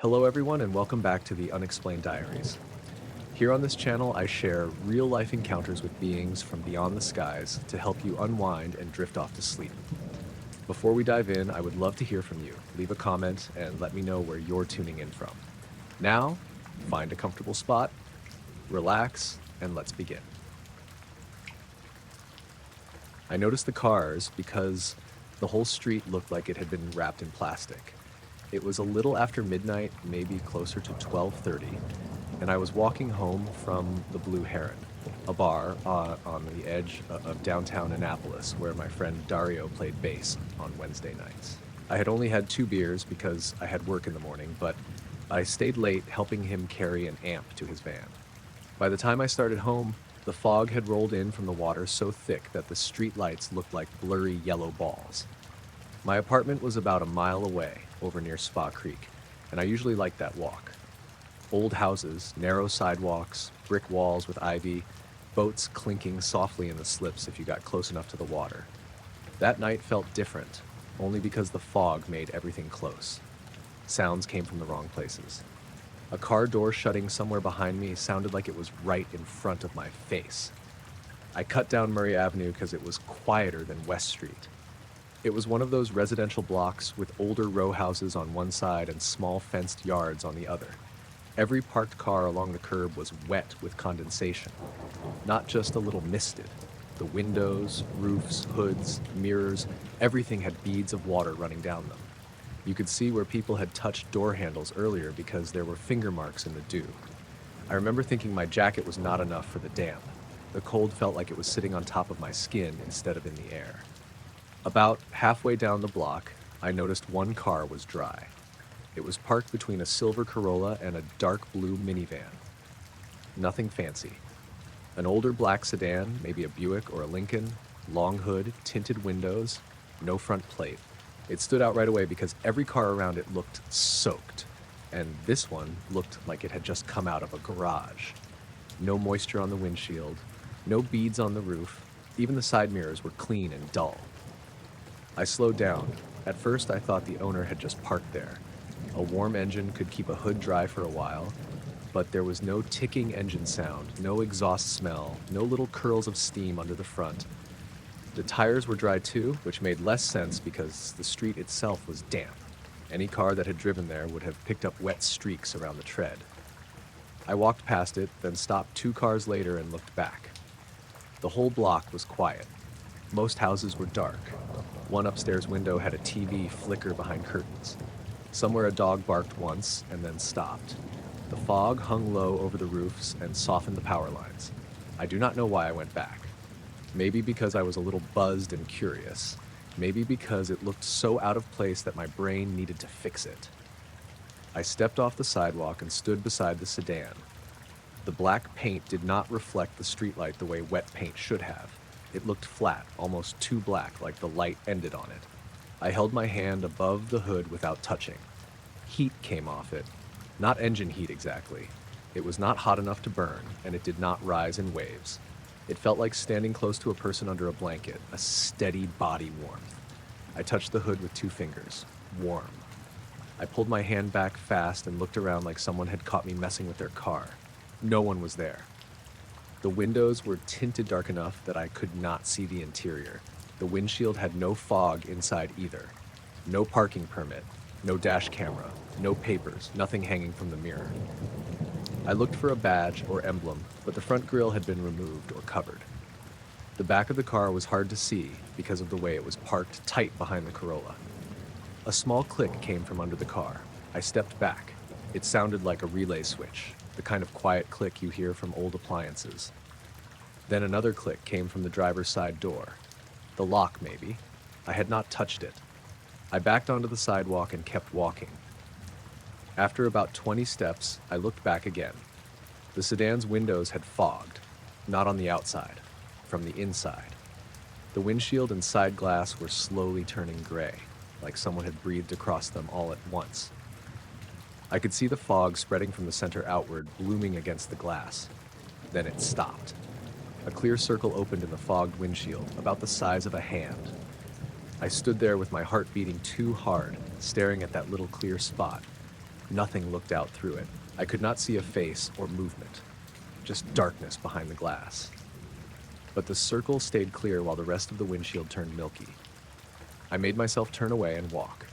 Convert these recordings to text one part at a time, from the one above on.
Hello everyone and welcome back to the Unexplained Diaries. Here on this channel I share real-life encounters with beings from beyond the skies to help you unwind and drift off to sleep. Before we dive in, I would love to hear from you. Leave a comment and let me know where you're tuning in from. Now, find a comfortable spot, relax, and let's begin. I noticed the cars because the whole street looked like it had been wrapped in plastic. It was a little after midnight, maybe closer to 12:30, and I was walking home from the Blue Heron, a bar on the edge of downtown Annapolis where my friend Dario played bass on Wednesday nights. I had only had 2 beers because I had work in the morning, but I stayed late helping him carry an amp to his van. By the time I started home, the fog had rolled in from the water so thick that the street lights looked like blurry yellow balls. My apartment was about a mile away, over near Spa Creek, and I usually liked that walk. Old houses, narrow sidewalks, brick walls with ivy, boats clinking softly in the slips if you got close enough to the water. That night felt different, only because the fog made everything close. Sounds came from the wrong places. A car door shutting somewhere behind me sounded like it was right in front of my face. I cut down Murray Avenue because it was quieter than West Street. It was one of those residential blocks with older row houses on one side and small fenced yards on the other. Every parked car along the curb was wet with condensation, not just a little misted. The windows, roofs, hoods, mirrors, everything had beads of water running down them. You could see where people had touched door handles earlier because there were finger marks in the dew. I remember thinking my jacket was not enough for the damp. The cold felt like it was sitting on top of my skin instead of in the air. About halfway down the block, I noticed one car was dry. It was parked between a silver Corolla and a dark blue minivan. Nothing fancy. An older black sedan, maybe a Buick or a Lincoln, long hood, tinted windows, no front plate. It stood out right away because every car around it looked soaked, and this one looked like it had just come out of a garage. No moisture on the windshield, no beads on the roof, even the side mirrors were clean and dull. I slowed down. At first, I thought the owner had just parked there. A warm engine could keep a hood dry for a while, but there was no ticking engine sound, no exhaust smell, no little curls of steam under the front. The tires were dry too, which made less sense because the street itself was damp. Any car that had driven there would have picked up wet streaks around the tread. I walked past it, then stopped 2 cars later and looked back. The whole block was quiet. Most houses were dark. One upstairs window had a TV flicker behind curtains. Somewhere a dog barked once and then stopped. The fog hung low over the roofs and softened the power lines. I do not know why I went back. Maybe because I was a little buzzed and curious. Maybe because it looked so out of place that my brain needed to fix it. I stepped off the sidewalk and stood beside the sedan. The black paint did not reflect the streetlight the way wet paint should have. It looked flat, almost too black, like the light ended on it. I held my hand above the hood without touching. Heat came off it. Not engine heat exactly. It was not hot enough to burn, and it did not rise in waves. It felt like standing close to a person under a blanket, a steady body warmth. I touched the hood with 2 fingers. Warm. I pulled my hand back fast and looked around like someone had caught me messing with their car. No one was there. The windows were tinted dark enough that I could not see the interior. The windshield had no fog inside either. No parking permit, no dash camera, no papers, nothing hanging from the mirror. I looked for a badge or emblem, but the front grille had been removed or covered. The back of the car was hard to see because of the way it was parked tight behind the Corolla. A small click came from under the car. I stepped back. It sounded like a relay switch, the kind of quiet click you hear from old appliances. Then another click came from the driver's side door. The lock, maybe. I had not touched it. I backed onto the sidewalk and kept walking. After about 20 steps, I looked back again. The sedan's windows had fogged, not on the outside, from the inside. The windshield and side glass were slowly turning gray, like someone had breathed across them all at once. I could see the fog spreading from the center outward, blooming against the glass. Then it stopped. A clear circle opened in the fogged windshield, about the size of a hand. I stood there with my heart beating too hard, staring at that little clear spot. Nothing looked out through it. I could not see a face or movement, just darkness behind the glass. But the circle stayed clear while the rest of the windshield turned milky. I made myself turn away and walk.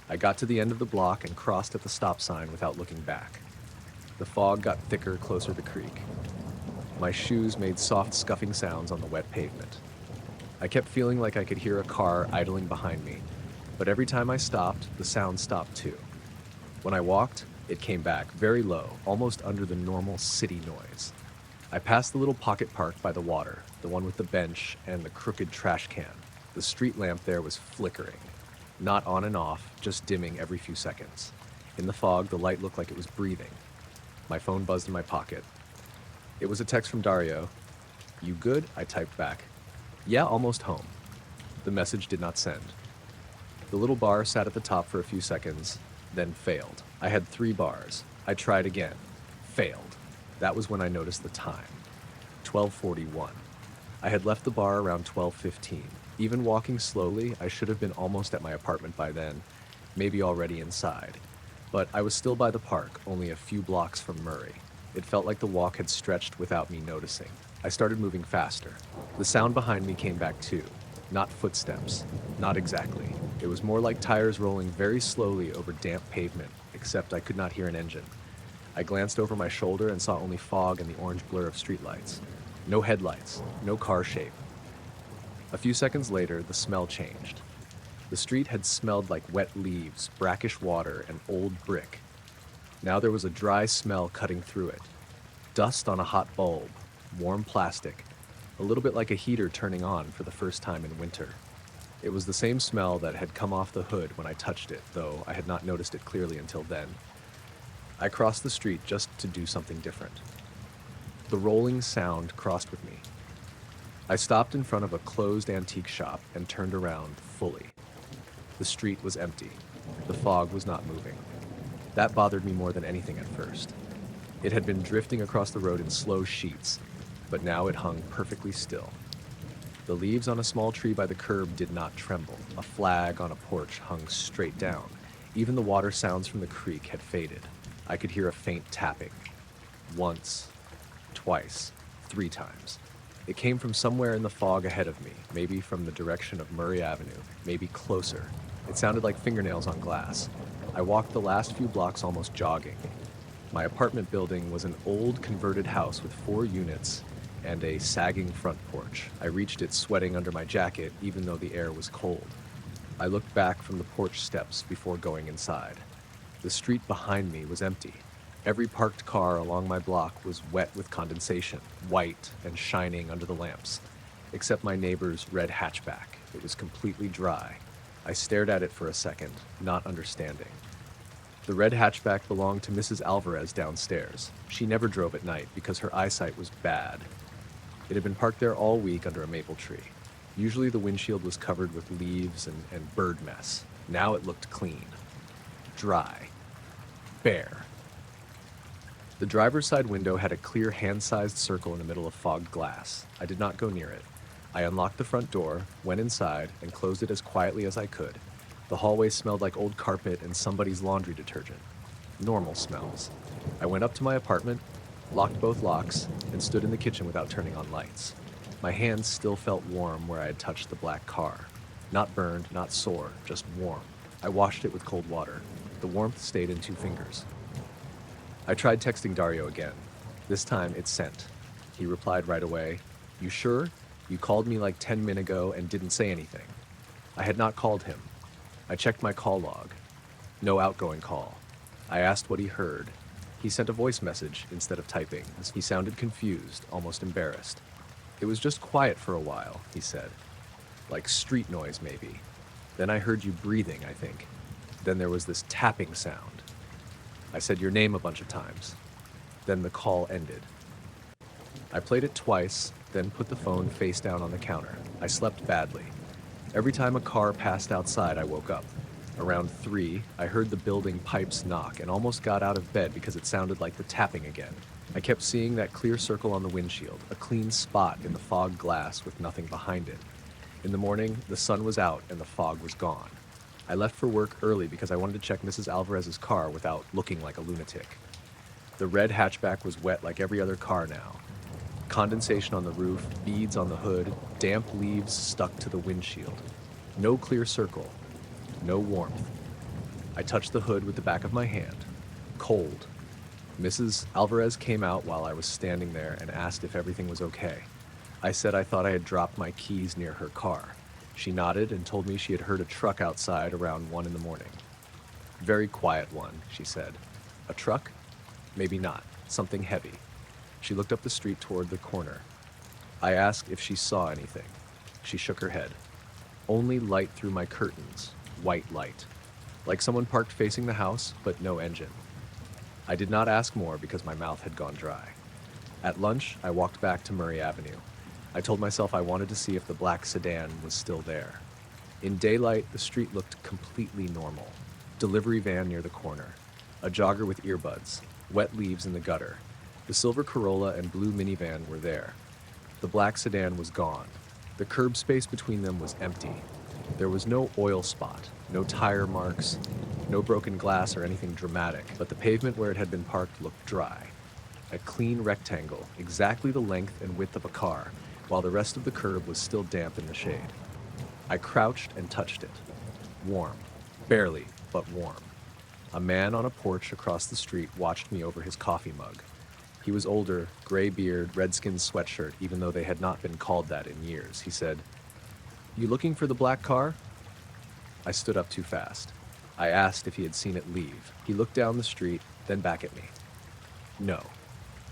I got to the end of the block and crossed at the stop sign without looking back. The fog got thicker closer to the creek. My shoes made soft scuffing sounds on the wet pavement. I kept feeling like I could hear a car idling behind me, but every time I stopped, the sound stopped too. When I walked, it came back, very low, almost under the normal city noise. I passed the little pocket park by the water, the one with the bench and the crooked trash can. The street lamp there was flickering, not on and off, just dimming every few seconds. In the fog, the light looked like it was breathing. My phone buzzed in my pocket. It was a text from Dario. "You good?" I typed back. "Yeah, almost home." The message did not send. The little bar sat at the top for a few seconds, then failed. I had 3 bars. I tried again. Failed. That was when I noticed the time. 12:41. I had left the bar around 12:15. Even walking slowly, I should have been almost at my apartment by then, maybe already inside. But I was still by the park, only a few blocks from Murray. It felt like the walk had stretched without me noticing. I started moving faster. The sound behind me came back too. Not footsteps. Not exactly. It was more like tires rolling very slowly over damp pavement, except I could not hear an engine. I glanced over my shoulder and saw only fog and the orange blur of streetlights. No headlights, no car shape. A few seconds later, the smell changed. The street had smelled like wet leaves, brackish water, and old brick. Now there was a dry smell cutting through it. Dust on a hot bulb, warm plastic, a little bit like a heater turning on for the first time in winter. It was the same smell that had come off the hood when I touched it, though I had not noticed it clearly until then. I crossed the street just to do something different. The rolling sound crossed with me. I stopped in front of a closed antique shop and turned around fully. The street was empty. The fog was not moving. That bothered me more than anything at first. It had been drifting across the road in slow sheets, but now it hung perfectly still. The leaves on a small tree by the curb did not tremble. A flag on a porch hung straight down. Even the water sounds from the creek had faded. I could hear a faint tapping. Once, twice, 3 times. It came from somewhere in the fog ahead of me, maybe from the direction of Murray Avenue, maybe closer. It sounded like fingernails on glass. I walked the last few blocks almost jogging. My apartment building was an old converted house with 4 units and a sagging front porch. I reached it sweating under my jacket, even though the air was cold. I looked back from the porch steps before going inside. The street behind me was empty. Every parked car along my block was wet with condensation, white and shining under the lamps, except my neighbor's red hatchback. It was completely dry. I stared at it for a second, not understanding. The red hatchback belonged to Mrs. Alvarez downstairs. She never drove at night because her eyesight was bad. It had been parked there all week under a maple tree. Usually the windshield was covered with leaves and bird mess. Now it looked clean. Dry. Bare. The driver's side window had a clear hand-sized circle in the middle of fogged glass. I did not go near it. I unlocked the front door, went inside, and closed it as quietly as I could. The hallway smelled like old carpet and somebody's laundry detergent. Normal smells. I went up to my apartment, locked both locks, and stood in the kitchen without turning on lights. My hands still felt warm where I had touched the black car. Not burned, not sore, just warm. I washed it with cold water. The warmth stayed in 2 fingers. I tried texting Dario again. This time it sent. He replied right away, "You sure? You called me like 10 minutes ago and didn't say anything." I had not called him. I checked my call log. No outgoing call. I asked what he heard. He sent a voice message instead of typing. He sounded confused, almost embarrassed. "It was just quiet for a while," he said. "Like street noise, maybe. Then I heard you breathing, I think. Then there was this tapping sound. I said your name a bunch of times. Then the call ended." I played it twice, then put the phone face down on the counter. I slept badly. Every time a car passed outside, I woke up. Around 3, I heard the building pipes knock and almost got out of bed because it sounded like the tapping again. I kept seeing that clear circle on the windshield, a clean spot in the fog glass with nothing behind it. In the morning, the sun was out and the fog was gone. I left for work early because I wanted to check Mrs. Alvarez's car without looking like a lunatic. The red hatchback was wet like every other car now. Condensation on the roof, beads on the hood, damp leaves stuck to the windshield. No clear circle, no warmth. I touched the hood with the back of my hand. Cold. Mrs. Alvarez came out while I was standing there and asked if everything was okay. I said I thought I had dropped my keys near her car. She nodded and told me she had heard a truck outside around 1 in the morning. Very quiet one, she said. A truck? Maybe not. Something heavy. She looked up the street toward the corner. I asked if she saw anything. She shook her head. Only light through my curtains. White light. Like someone parked facing the house, but no engine. I did not ask more because my mouth had gone dry. At lunch, I walked back to Murray Avenue. I told myself I wanted to see if the black sedan was still there. In daylight, the street looked completely normal. Delivery van near the corner. A jogger with earbuds. Wet leaves in the gutter. The silver Corolla and blue minivan were there. The black sedan was gone. The curb space between them was empty. There was no oil spot, no tire marks, no broken glass or anything dramatic, but the pavement where it had been parked looked dry. A clean rectangle, exactly the length and width of a car, while the rest of the curb was still damp in the shade. I crouched and touched it. Warm. Barely, but warm. A man on a porch across the street watched me over his coffee mug. He was older, gray beard, redskin sweatshirt, even though they had not been called that in years. He said, "You looking for the black car?" I stood up too fast. I asked if he had seen it leave. He looked down the street, then back at me. No.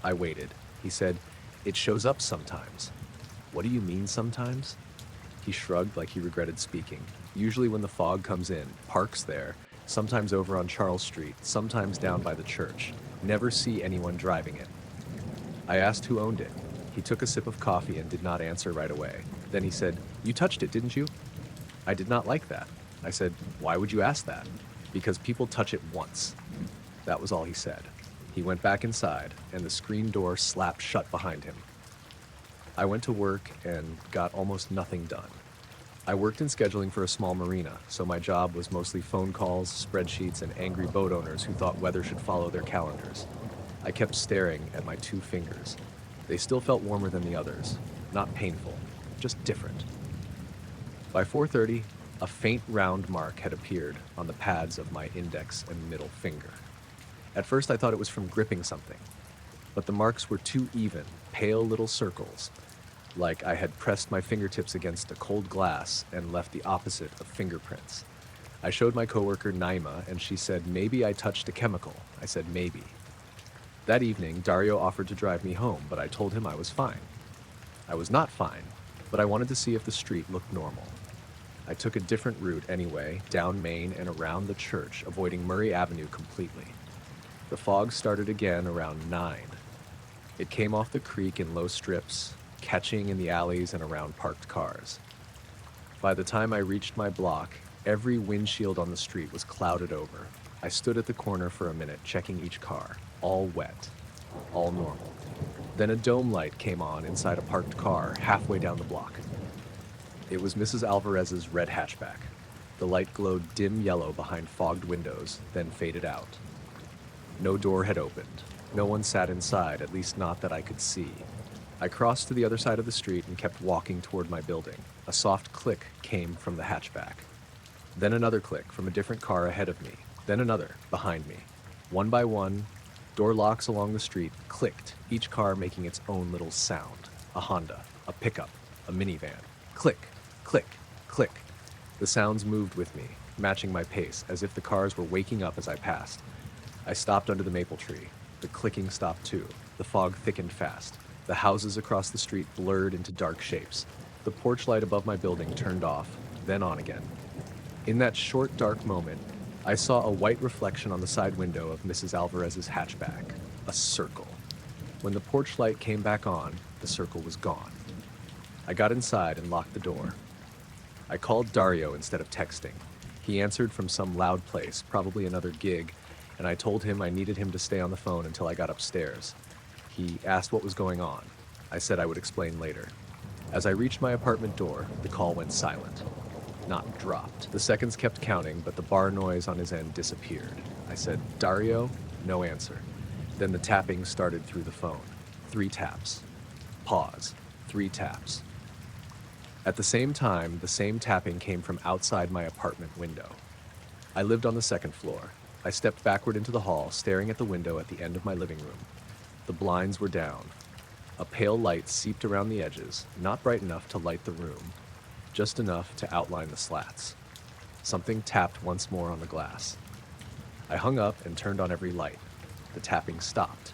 I waited. He said, "It shows up sometimes." What do you mean sometimes? He shrugged like he regretted speaking. Usually when the fog comes in, parks there, sometimes over on Charles Street, sometimes down by the church. Never see anyone driving it. I asked who owned it. He took a sip of coffee and did not answer right away. Then he said, "You touched it, didn't you?" I did not like that. I said, "Why would you ask that?" "Because people touch it once." That was all he said. He went back inside, and the screen door slapped shut behind him. I went to work and got almost nothing done. I worked in scheduling for a small marina, so my job was mostly phone calls, spreadsheets, and angry boat owners who thought weather should follow their calendars. I kept staring at my 2 fingers. They still felt warmer than the others. Not painful, just different. By 4:30, a faint round mark had appeared on the pads of my index and middle finger. At first I thought it was from gripping something, but the marks were too even, pale little circles, like I had pressed my fingertips against a cold glass and left the opposite of fingerprints. I showed my coworker Naima, and she said maybe I touched a chemical. I said maybe. That evening, Dario offered to drive me home, but I told him I was fine. I was not fine, but I wanted to see if the street looked normal. I took a different route anyway, down Main and around the church, avoiding Murray Avenue completely. The fog started again around 9. It came off the creek in low strips, catching in the alleys and around parked cars. By the time I reached my block, every windshield on the street was clouded over. I stood at the corner for a minute, checking each car. All wet. All normal. Then a dome light came on inside a parked car halfway down the block. It was Mrs. Alvarez's red hatchback. The light glowed dim yellow behind fogged windows, then faded out. No door had opened. No one sat inside, at least not that I could see. I crossed to the other side of the street and kept walking toward my building. A soft click came from the hatchback. Then another click from a different car ahead of me. Then another, behind me. One by one, door locks along the street clicked, each car making its own little sound. A Honda, a pickup, a minivan. Click, click, click. The sounds moved with me, matching my pace, as if the cars were waking up as I passed. I stopped under the maple tree. The clicking stopped too. The fog thickened fast. The houses across the street blurred into dark shapes. The porch light above my building turned off, then on again. In that short, dark moment, I saw a white reflection on the side window of Mrs. Alvarez's hatchback. A circle. When the porch light came back on, the circle was gone. I got inside and locked the door. I called Dario instead of texting. He answered from some loud place, probably another gig, and I told him I needed him to stay on the phone until I got upstairs. He asked what was going on. I said I would explain later. As I reached my apartment door, the call went silent. not dropped. The seconds kept counting, but the bar noise on his end disappeared. I said, "Dario?" No answer. Then the tapping started through the phone. 3 taps. Pause. 3 taps. At the same time, the same tapping came from outside my apartment window. I lived on the 2nd floor. I stepped backward into the hall, staring at the window at the end of my living room. The blinds were down. A pale light seeped around the edges, not bright enough to light the room, just enough to outline the slats. Something tapped once more on the glass. I hung up and turned on every light. The tapping stopped.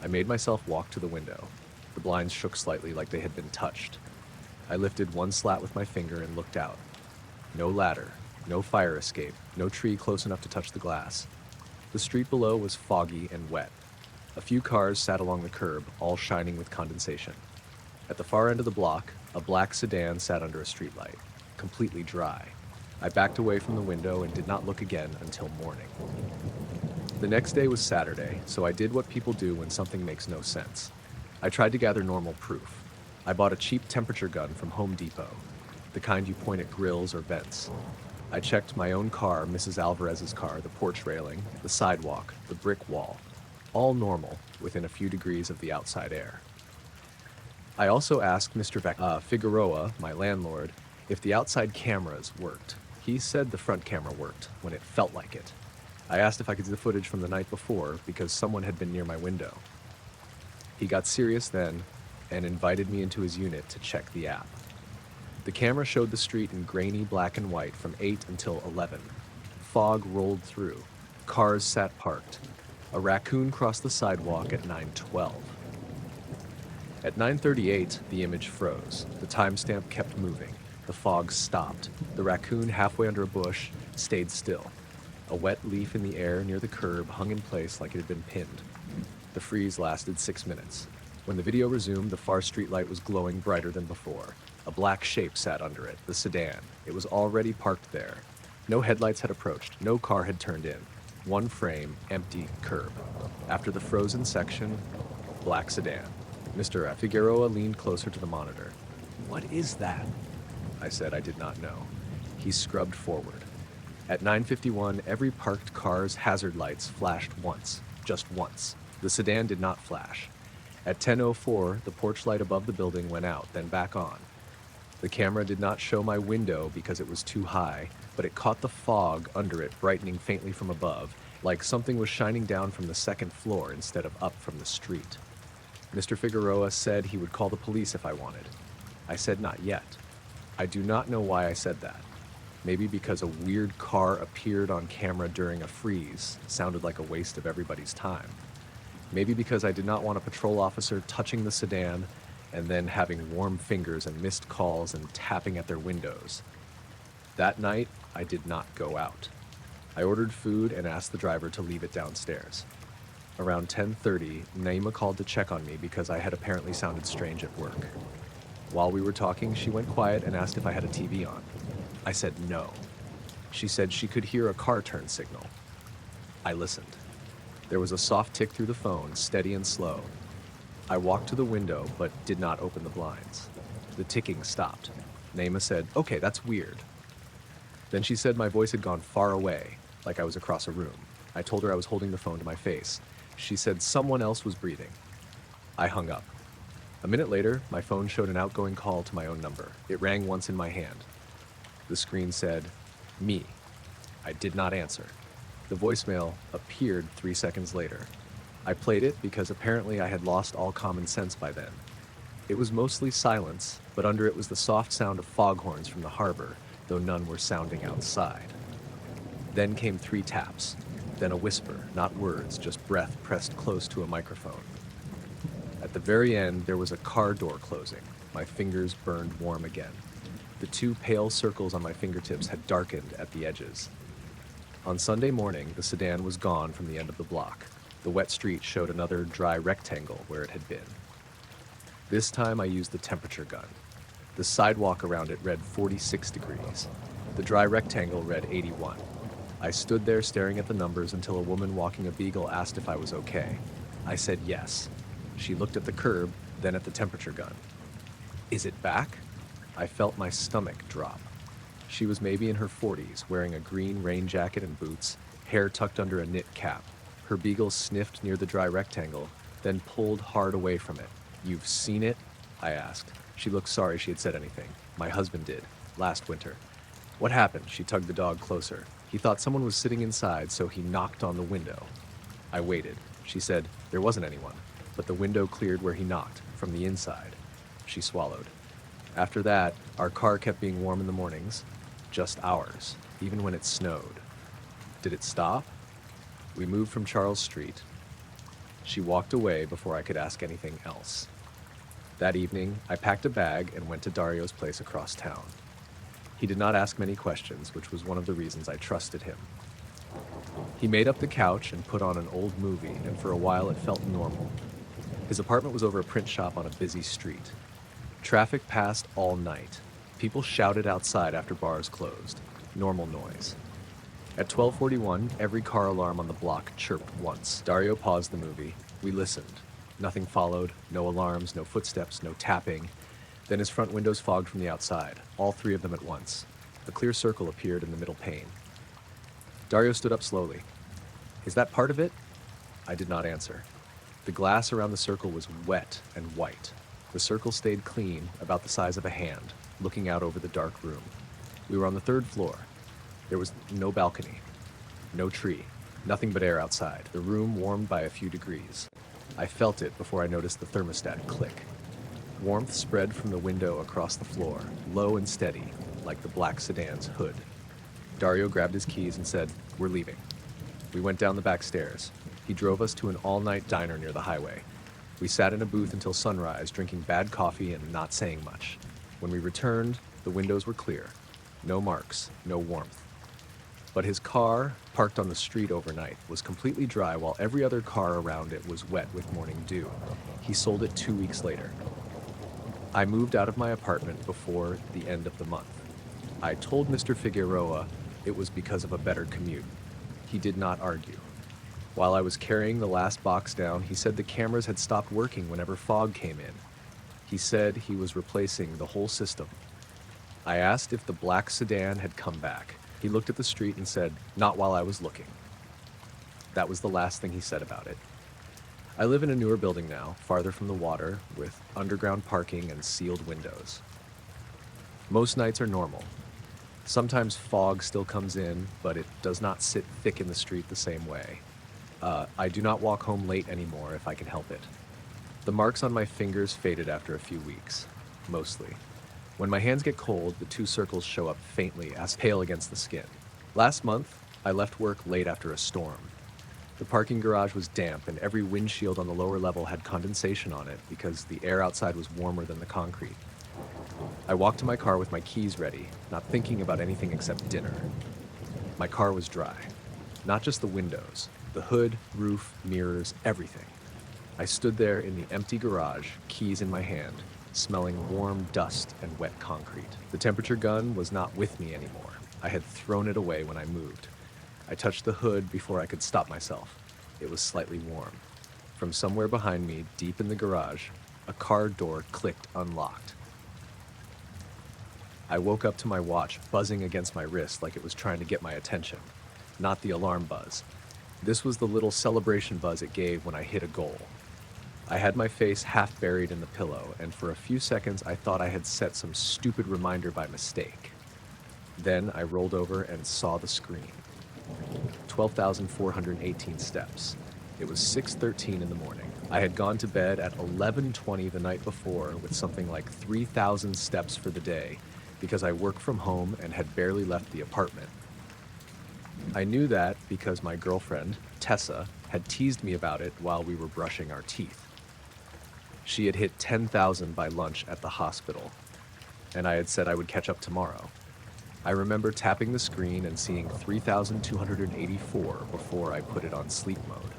I made myself walk to the window. The blinds shook slightly like they had been touched. I lifted one slat with my finger and looked out. No ladder, no fire escape, no tree close enough to touch the glass. The street below was foggy and wet. A few cars sat along the curb, all shining with condensation. At the far end of the block, a black sedan sat under a streetlight, completely dry. I backed away from the window and did not look again until morning. The next day was Saturday, so I did what people do when something makes no sense. I tried to gather normal proof. I bought a cheap temperature gun from Home Depot, the kind you point at grills or vents. I checked my own car, Mrs. Alvarez's car, the porch railing, the sidewalk, the brick wall, all normal within a few degrees of the outside air. I also asked Mr. Figueroa, my landlord, if the outside cameras worked. He said the front camera worked when it felt like it. I asked if I could see the footage from the night before because someone had been near my window. He got serious then and invited me into his unit to check the app. The camera showed the street in grainy black and white from 8 until 11. Fog rolled through. Cars sat parked. A raccoon crossed the sidewalk at 9:12. At 9:38, the image froze. The timestamp kept moving. The fog stopped. The raccoon, halfway under a bush, stayed still. A wet leaf in the air near the curb hung in place like it had been pinned. The freeze lasted 6 minutes. When the video resumed, the far streetlight was glowing brighter than before. A black shape sat under it, the sedan. It was already parked there. No headlights had approached. No car had turned in. One frame, empty curb. After the frozen section, black sedan. Mr. Figueroa leaned closer to the monitor. "What is that?" I said I did not know. He scrubbed forward. At 9:51, every parked car's hazard lights flashed once, just once. The sedan did not flash. At 10:04, the porch light above the building went out, then back on. The camera did not show my window because it was too high, but it caught the fog under it brightening faintly from above, like something was shining down from the 2nd floor instead of up from the street. Mr. Figueroa said he would call the police if I wanted. I said not yet. I do not know why I said that. Maybe because a weird car appeared on camera during a freeze sounded like a waste of everybody's time. Maybe because I did not want a patrol officer touching the sedan and then having warm fingers and missed calls and tapping at their windows. That night, I did not go out. I ordered food and asked the driver to leave it downstairs. Around 10:30, Naima called to check on me because I had apparently sounded strange at work. While we were talking, she went quiet and asked if I had a TV on. I said no. She said she could hear a car turn signal. I listened. There was a soft tick through the phone, steady and slow. I walked to the window, but did not open the blinds. The ticking stopped. Naima said, "Okay, that's weird." Then she said my voice had gone far away, like I was across a room. I told her I was holding the phone to my face. She said someone else was breathing. I hung up. A minute later, my phone showed an outgoing call to my own number. It rang once in my hand. The screen said, "Me." I did not answer. The voicemail appeared 3 seconds later. I played it because apparently I had lost all common sense by then. It was mostly silence, but under it was the soft sound of foghorns from the harbor, though none were sounding outside. Then came 3 taps, then a whisper, not words, just breath pressed close to a microphone. At the very end, there was a car door closing. My fingers burned warm again. The 2 pale circles on my fingertips had darkened at the edges. On Sunday morning, the sedan was gone from the end of the block. The wet street showed another dry rectangle where it had been. This time I used the temperature gun. The sidewalk around it read 46 degrees. The dry rectangle read 81. I stood there staring at the numbers until a woman walking a beagle asked if I was okay. I said yes. She looked at the curb, then at the temperature gun. "Is it back?" I felt my stomach drop. She was maybe in her 40s, wearing a green rain jacket and boots, hair tucked under a knit cap. Her beagle sniffed near the dry rectangle, then pulled hard away from it. "You've seen it?" I asked. She looked sorry she had said anything. "My husband did, last winter." "What happened?" She tugged the dog closer. "He thought someone was sitting inside, so he knocked on the window." I waited. She said there wasn't anyone, but the window cleared where he knocked, from the inside. She swallowed. "After that, our car kept being warm in the mornings. Just ours, even when it snowed." "Did it stop?" "We moved from Charles Street." She walked away before I could ask anything else. That evening, I packed a bag and went to Dario's place across town. He did not ask many questions, which was one of the reasons I trusted him. He made up the couch and put on an old movie, and for a while it felt normal. His apartment was over a print shop on a busy street. Traffic passed all night. People shouted outside after bars closed. Normal noise. At 12:41, every car alarm on the block chirped once. Dario paused the movie. We listened. Nothing followed. No alarms, no footsteps, no tapping. Then his front windows fogged from the outside, all three of them at once. A clear circle appeared in the middle pane. Dario stood up slowly. "Is that part of it?" I did not answer. The glass around the circle was wet and white. The circle stayed clean, about the size of a hand, looking out over the dark room. We were on the third floor. There was no balcony, no tree, nothing but air outside, the room warmed by a few degrees. I felt it before I noticed the thermostat click. Warmth spread from the window across the floor, low and steady, like the black sedan's hood. Dario grabbed his keys and said, "We're leaving." We went down the back stairs. He drove us to an all-night diner near the highway. We sat in a booth until sunrise, drinking bad coffee and not saying much. When we returned, the windows were clear. No marks, no warmth. But his car, parked on the street overnight, was completely dry while every other car around it was wet with morning dew. He sold it 2 weeks later. I moved out of my apartment before the end of the month. I told Mr. Figueroa it was because of a better commute. He did not argue. While I was carrying the last box down, he said the cameras had stopped working whenever fog came in. He said he was replacing the whole system. I asked if the black sedan had come back. He looked at the street and said, "Not while I was looking." That was the last thing he said about it. I live in a newer building now, farther from the water, with underground parking and sealed windows. Most nights are normal. Sometimes fog still comes in, but it does not sit thick in the street the same way. I do not walk home late anymore if I can help it. The marks on my fingers faded after a few weeks, mostly. When my hands get cold, the two circles show up faintly, as pale against the skin. Last month, I left work late after a storm. The parking garage was damp, and every windshield on the lower level had condensation on it because the air outside was warmer than the concrete. I walked to my car with my keys ready, not thinking about anything except dinner. My car was dry. Not just the windows, the hood, roof, mirrors, everything. I stood there in the empty garage, keys in my hand, smelling warm dust and wet concrete. The temperature gun was not with me anymore. I had thrown it away when I moved. I touched the hood before I could stop myself. It was slightly warm. From somewhere behind me, deep in the garage, a car door clicked unlocked. I woke up to my watch buzzing against my wrist like it was trying to get my attention, not the alarm buzz. This was the little celebration buzz it gave when I hit a goal. I had my face half buried in the pillow, and for a few seconds I thought I had set some stupid reminder by mistake. Then I rolled over and saw the screen. 12,418 steps. It was 6:13 in the morning. I had gone to bed at 11:20 the night before with something like 3,000 steps for the day because I work from home and had barely left the apartment. I knew that because my girlfriend, Tessa, had teased me about it while we were brushing our teeth. She had hit 10,000 by lunch at the hospital, and I had said I would catch up tomorrow. I remember tapping the screen and seeing 3,284 before I put it on sleep mode.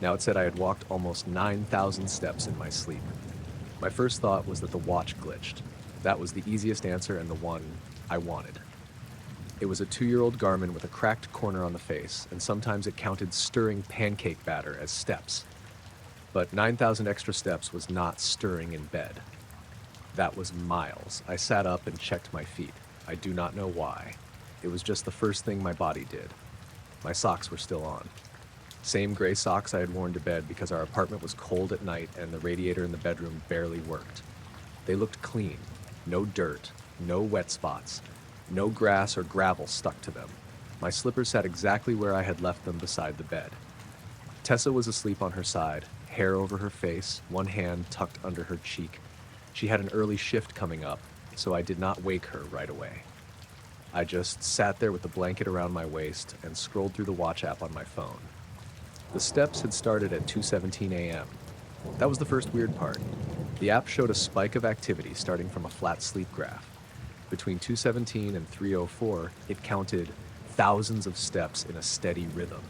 Now it said I had walked almost 9,000 steps in my sleep. My first thought was that the watch glitched. That was the easiest answer and the one I wanted. It was a 2-year-old Garmin with a cracked corner on the face, and sometimes it counted stirring pancake batter as steps. But 9,000 extra steps was not stirring in bed. That was miles. I sat up and checked my feet. I do not know why. It was just the first thing my body did. My socks were still on. Same gray socks I had worn to bed because our apartment was cold at night and the radiator in the bedroom barely worked. They looked clean. No dirt, no wet spots, no grass or gravel stuck to them. My slippers sat exactly where I had left them beside the bed. Tessa was asleep on her side, hair over her face, one hand tucked under her cheek. She had an early shift coming up, so I did not wake her right away. I just sat there with the blanket around my waist and scrolled through the watch app on my phone. The steps had started at 2:17 a.m. That was the first weird part. The app showed a spike of activity starting from a flat sleep graph. Between 2:17 and 3:04, it counted thousands of steps in a steady rhythm.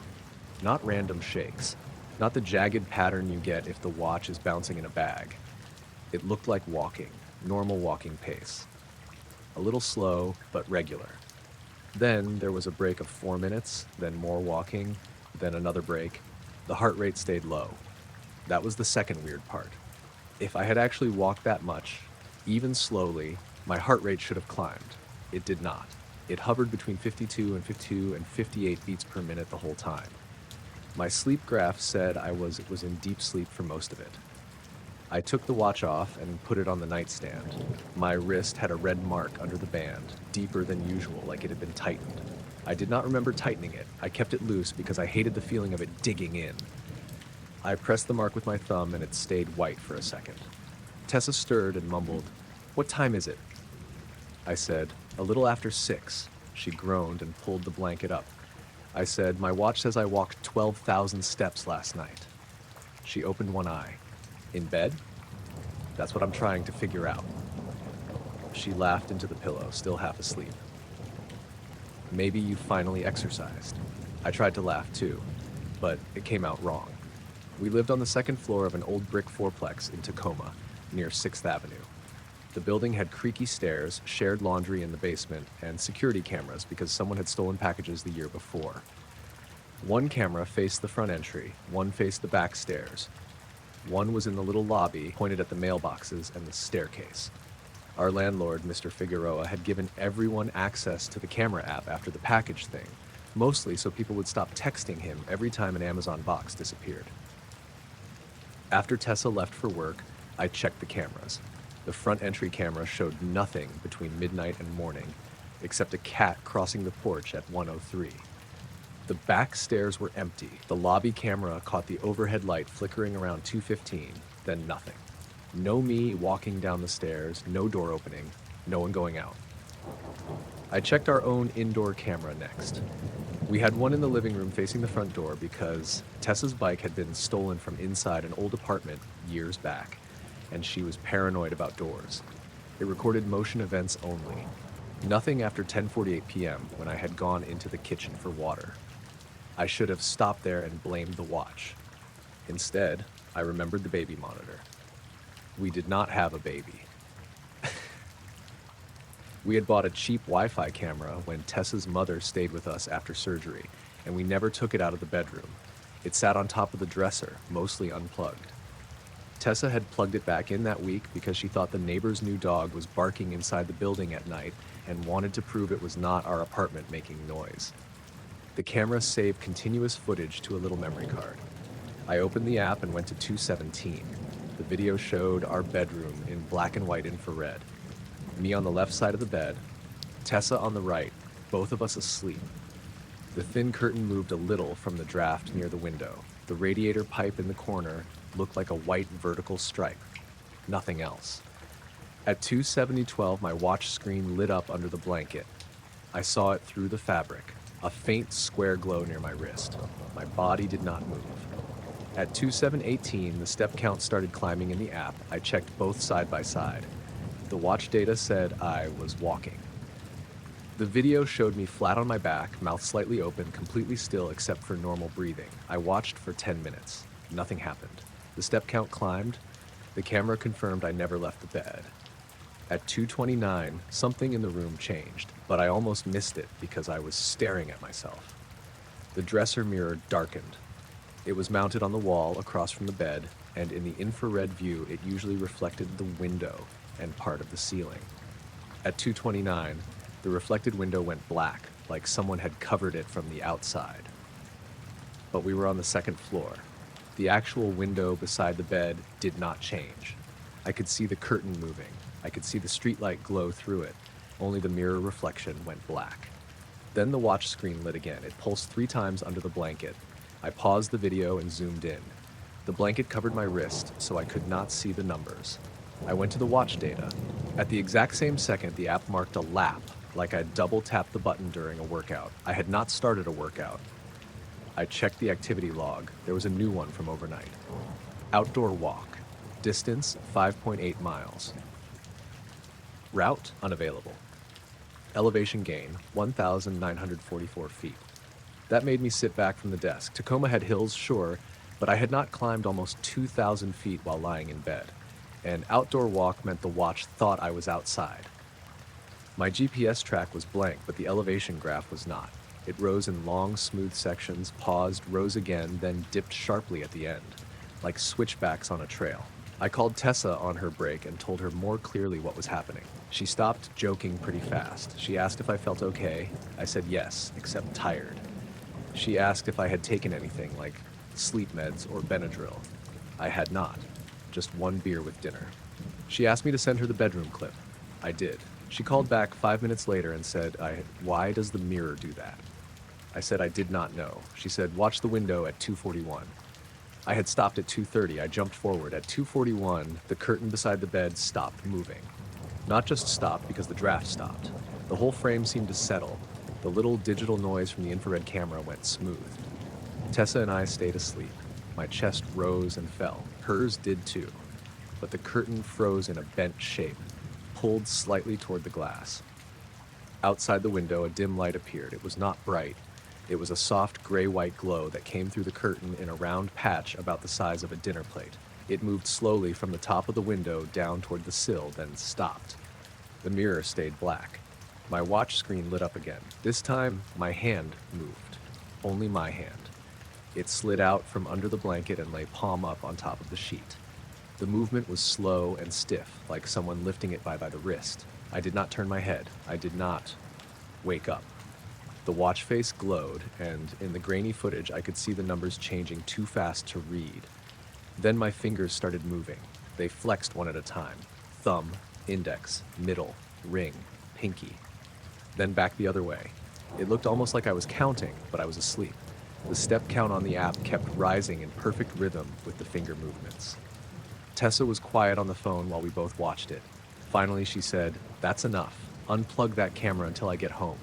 Not random shakes, not the jagged pattern you get if the watch is bouncing in a bag. It looked like walking, normal walking pace. A little slow, but regular. Then there was a break of 4 minutes, then more walking, then another break. The heart rate stayed low. That was the second weird part. If I had actually walked that much, even slowly, my heart rate should have climbed. It did not. It hovered between 52 and 58 beats per minute the whole time. My sleep graph said I was in deep sleep for most of it. I took the watch off and put it on the nightstand. My wrist had a red mark under the band, deeper than usual, like it had been tightened. I did not remember tightening it. I kept it loose because I hated the feeling of it digging in. I pressed the mark with my thumb and it stayed white for a second. Tessa stirred and mumbled, "What time is it?" I said, "A little after 6. She groaned and pulled the blanket up. I said, "My watch says I walked 12,000 steps last night." She opened one eye. "In bed?" "That's what I'm trying to figure out." She laughed into the pillow, still half asleep. "Maybe you finally exercised." I tried to laugh too, but it came out wrong. We lived on the second floor of an old brick fourplex in Tacoma, near 6th Avenue. The building had creaky stairs, shared laundry in the basement, and security cameras because someone had stolen packages the year before. One camera faced the front entry, one faced the back stairs. One was in the little lobby, pointed at the mailboxes and the staircase. Our landlord, Mr. Figueroa, had given everyone access to the camera app after the package thing, mostly so people would stop texting him every time an Amazon box disappeared. After Tessa left for work, I checked the cameras. The front entry camera showed nothing between midnight and morning, except a cat crossing the porch at 1:03. The back stairs were empty. The lobby camera caught the overhead light flickering around 2:15, then nothing. No me walking down the stairs, no door opening, no one going out. I checked our own indoor camera next. We had one in the living room facing the front door because Tessa's bike had been stolen from inside an old apartment years back, and she was paranoid about doors. It recorded motion events only. Nothing after 10:48 p.m. when I had gone into the kitchen for water. I should have stopped there and blamed the watch. Instead, I remembered the baby monitor. We did not have a baby. We had bought a cheap Wi-Fi camera when Tessa's mother stayed with us after surgery, and we never took it out of the bedroom. It sat on top of the dresser, mostly unplugged. Tessa had plugged it back in that week because she thought the neighbor's new dog was barking inside the building at night and wanted to prove it was not our apartment making noise. The camera saved continuous footage to a little memory card. I opened the app and went to 2:17. The video showed our bedroom in black and white infrared. Me on the left side of the bed, Tessa on the right, both of us asleep. The thin curtain moved a little from the draft near the window. The radiator pipe in the corner looked like a white vertical stripe. Nothing else. At 2:70:12, my watch screen lit up under the blanket. I saw it through the fabric, a faint square glow near my wrist. My body did not move. At 2:07:18, the step count started climbing in the app. I checked both side by side. The watch data said I was walking. The video showed me flat on my back, mouth slightly open, completely still except for normal breathing. I watched for 10 minutes. Nothing happened. The step count climbed. The camera confirmed I never left the bed. At 2:29, something in the room changed, but I almost missed it because I was staring at myself. The dresser mirror darkened. It was mounted on the wall across from the bed, and in the infrared view, it usually reflected the window and part of the ceiling. At 2:29, The reflected window went black, like someone had covered it from the outside. But we were on the second floor. The actual window beside the bed did not change. I could see the curtain moving. I could see the streetlight glow through it. Only the mirror reflection went black. Then the watch screen lit again. It pulsed 3 times under the blanket. I paused the video and zoomed in. The blanket covered my wrist, so I could not see the numbers. I went to the watch data. At the exact same second, the app marked a lap, like I'd double-tapped the button during a workout. I had not started a workout. I checked the activity log. There was a new one from overnight. Outdoor walk. Distance, 5.8 miles. Route, unavailable. Elevation gain, 1,944 feet. That made me sit back from the desk. Tacoma had hills, sure, but I had not climbed almost 2,000 feet while lying in bed. And outdoor walk meant the watch thought I was outside. My GPS track was blank, but the elevation graph was not. It rose in long, smooth sections, paused, rose again, then dipped sharply at the end, like switchbacks on a trail. I called Tessa on her break and told her more clearly what was happening. She stopped joking pretty fast. She asked if I felt okay. I said yes, except tired. She asked if I had taken anything, like sleep meds or Benadryl. I had not. Just one beer with dinner. She asked me to send her the bedroom clip. I did. She called back 5 minutes later and said, why does the mirror do that? I said I did not know. She said, watch the window at 2:41. I had stopped at 2:30. I jumped forward. At 2:41, the curtain beside the bed stopped moving. Not just stopped because the draft stopped. The whole frame seemed to settle. The little digital noise from the infrared camera went smooth. Tessa and I stayed asleep. My chest rose and fell. Hers did too. But the curtain froze in a bent shape, pulled slightly toward the glass. Outside the window, a dim light appeared. It was not bright. It was a soft gray-white glow that came through the curtain in a round patch about the size of a dinner plate. It moved slowly from the top of the window down toward the sill, then stopped. The mirror stayed black. My watch screen lit up again. This time, my hand moved. Only my hand. It slid out from under the blanket and lay palm up on top of the sheet. The movement was slow and stiff, like someone lifting it by the wrist. I did not turn my head. I did not wake up. The watch face glowed, and in the grainy footage, I could see the numbers changing too fast to read. Then my fingers started moving. They flexed one at a time. Thumb, index, middle, ring, pinky. Then back the other way. It looked almost like I was counting, but I was asleep. The step count on the app kept rising in perfect rhythm with the finger movements. Tessa was quiet on the phone while we both watched it. Finally, she said, "That's enough. Unplug that camera until I get home."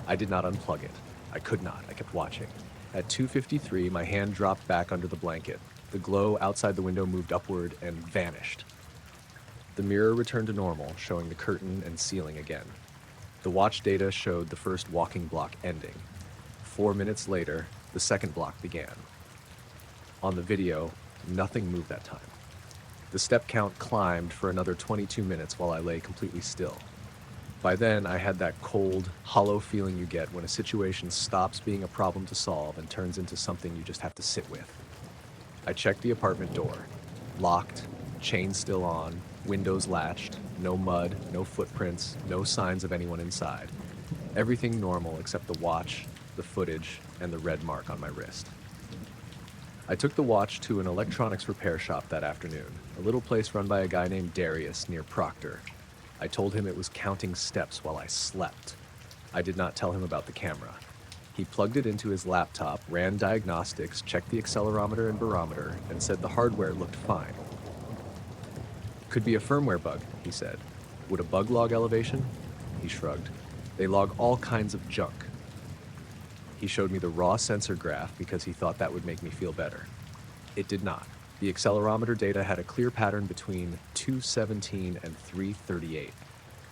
I did not unplug it. I could not. I kept watching. At 2:53, my hand dropped back under the blanket. The glow outside the window moved upward and vanished. The mirror returned to normal, showing the curtain and ceiling again. The watch data showed the first walking block ending. 4 minutes later, the second block began. On the video, nothing moved that time. The step count climbed for another 22 minutes while I lay completely still. By then, I had that cold, hollow feeling you get when a situation stops being a problem to solve and turns into something you just have to sit with. I checked the apartment door. Locked, chain still on, windows latched, no mud, no footprints, no signs of anyone inside. Everything normal except the watch, the footage, and the red mark on my wrist. I took the watch to an electronics repair shop that afternoon, a little place run by a guy named Darius near Proctor. I told him it was counting steps while I slept. I did not tell him about the camera. He plugged it into his laptop, ran diagnostics, checked the accelerometer and barometer, and said the hardware looked fine. "Could be a firmware bug," he said. "Would a bug log elevation?" He shrugged. "They log all kinds of junk." He showed me the raw sensor graph because he thought that would make me feel better. It did not. The accelerometer data had a clear pattern between 217 and 338.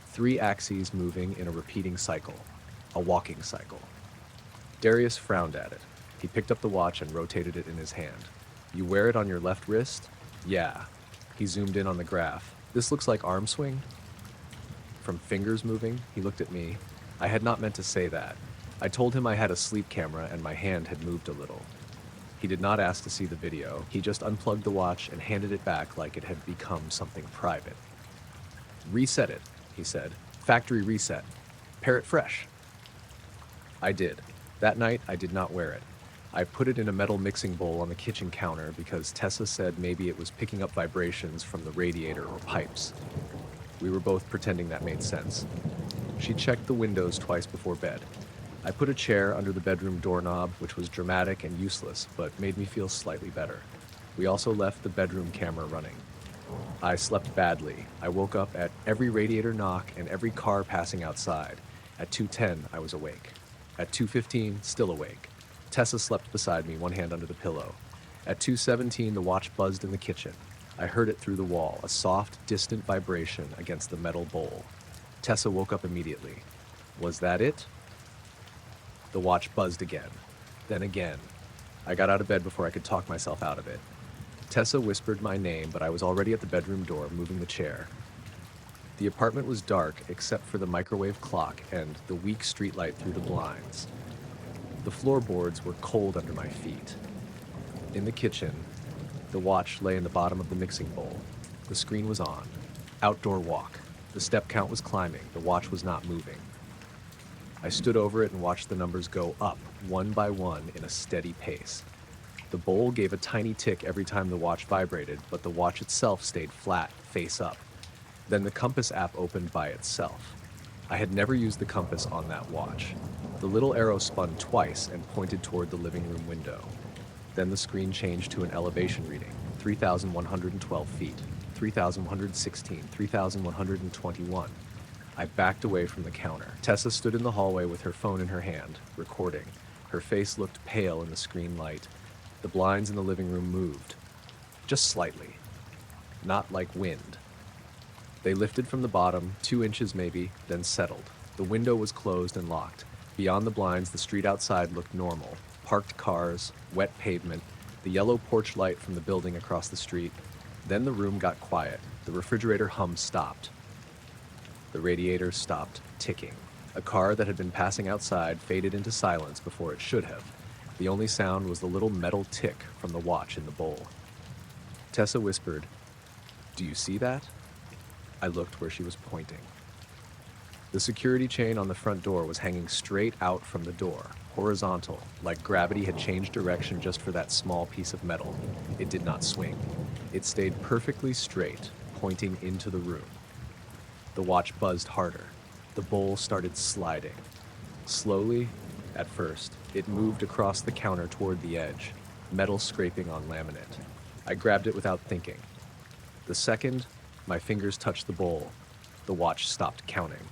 3 axes moving in a repeating cycle. A walking cycle. Darius frowned at it. He picked up the watch and rotated it in his hand. "You wear it on your left wrist?" "Yeah." He zoomed in on the graph. "This looks like arm swing?" "From fingers moving?" He looked at me. I had not meant to say that. I told him I had a sleep camera and my hand had moved a little. He did not ask to see the video. He just unplugged the watch and handed it back like it had become something private. "Reset it," he said. "Factory reset." Parrot fresh. I did. That night, I did not wear it. I put it in a metal mixing bowl on the kitchen counter because Tessa said maybe it was picking up vibrations from the radiator or pipes. We were both pretending that made sense. She checked the windows twice before bed. I put a chair under the bedroom doorknob, which was dramatic and useless, but made me feel slightly better. We also left the bedroom camera running. I slept badly. I woke up at every radiator knock and every car passing outside. At 2:10, I was awake. At 2:15, still awake. Tessa slept beside me, one hand under the pillow. At 2:17, the watch buzzed in the kitchen. I heard it through the wall, a soft, distant vibration against the metal bowl. Tessa woke up immediately. Was that it? The watch buzzed again. Then again. I got out of bed before I could talk myself out of it. Tessa whispered my name, but I was already at the bedroom door, moving the chair. The apartment was dark except for the microwave clock and the weak streetlight through the blinds. The floorboards were cold under my feet. In the kitchen, the watch lay in the bottom of the mixing bowl. The screen was on. Outdoor walk. The step count was climbing. The watch was not moving. I stood over it and watched the numbers go up, one by one, in a steady pace. The bowl gave a tiny tick every time the watch vibrated, but the watch itself stayed flat, face up. Then the compass app opened by itself. I had never used the compass on that watch. The little arrow spun twice and pointed toward the living room window. Then the screen changed to an elevation reading, 3,112 feet, 3,116, 3,121. I backed away from the counter. Tessa stood in the hallway with her phone in her hand, recording. Her face looked pale in the screen light. The blinds in the living room moved. Just slightly. Not like wind. They lifted from the bottom, 2 inches maybe, then settled. The window was closed and locked. Beyond the blinds, the street outside looked normal. Parked cars, wet pavement, the yellow porch light from the building across the street. Then the room got quiet. The refrigerator hum stopped. The radiator stopped ticking. A car that had been passing outside faded into silence before it should have. The only sound was the little metal tick from the watch in the bowl. Tessa whispered, "Do you see that?" I looked where she was pointing. The security chain on the front door was hanging straight out from the door, horizontal, like gravity had changed direction just for that small piece of metal. It did not swing. It stayed perfectly straight, pointing into the room. The watch buzzed harder. The bowl started sliding. Slowly, at first, it moved across the counter toward the edge, metal scraping on laminate. I grabbed it without thinking. The second my fingers touched the bowl, the watch stopped counting.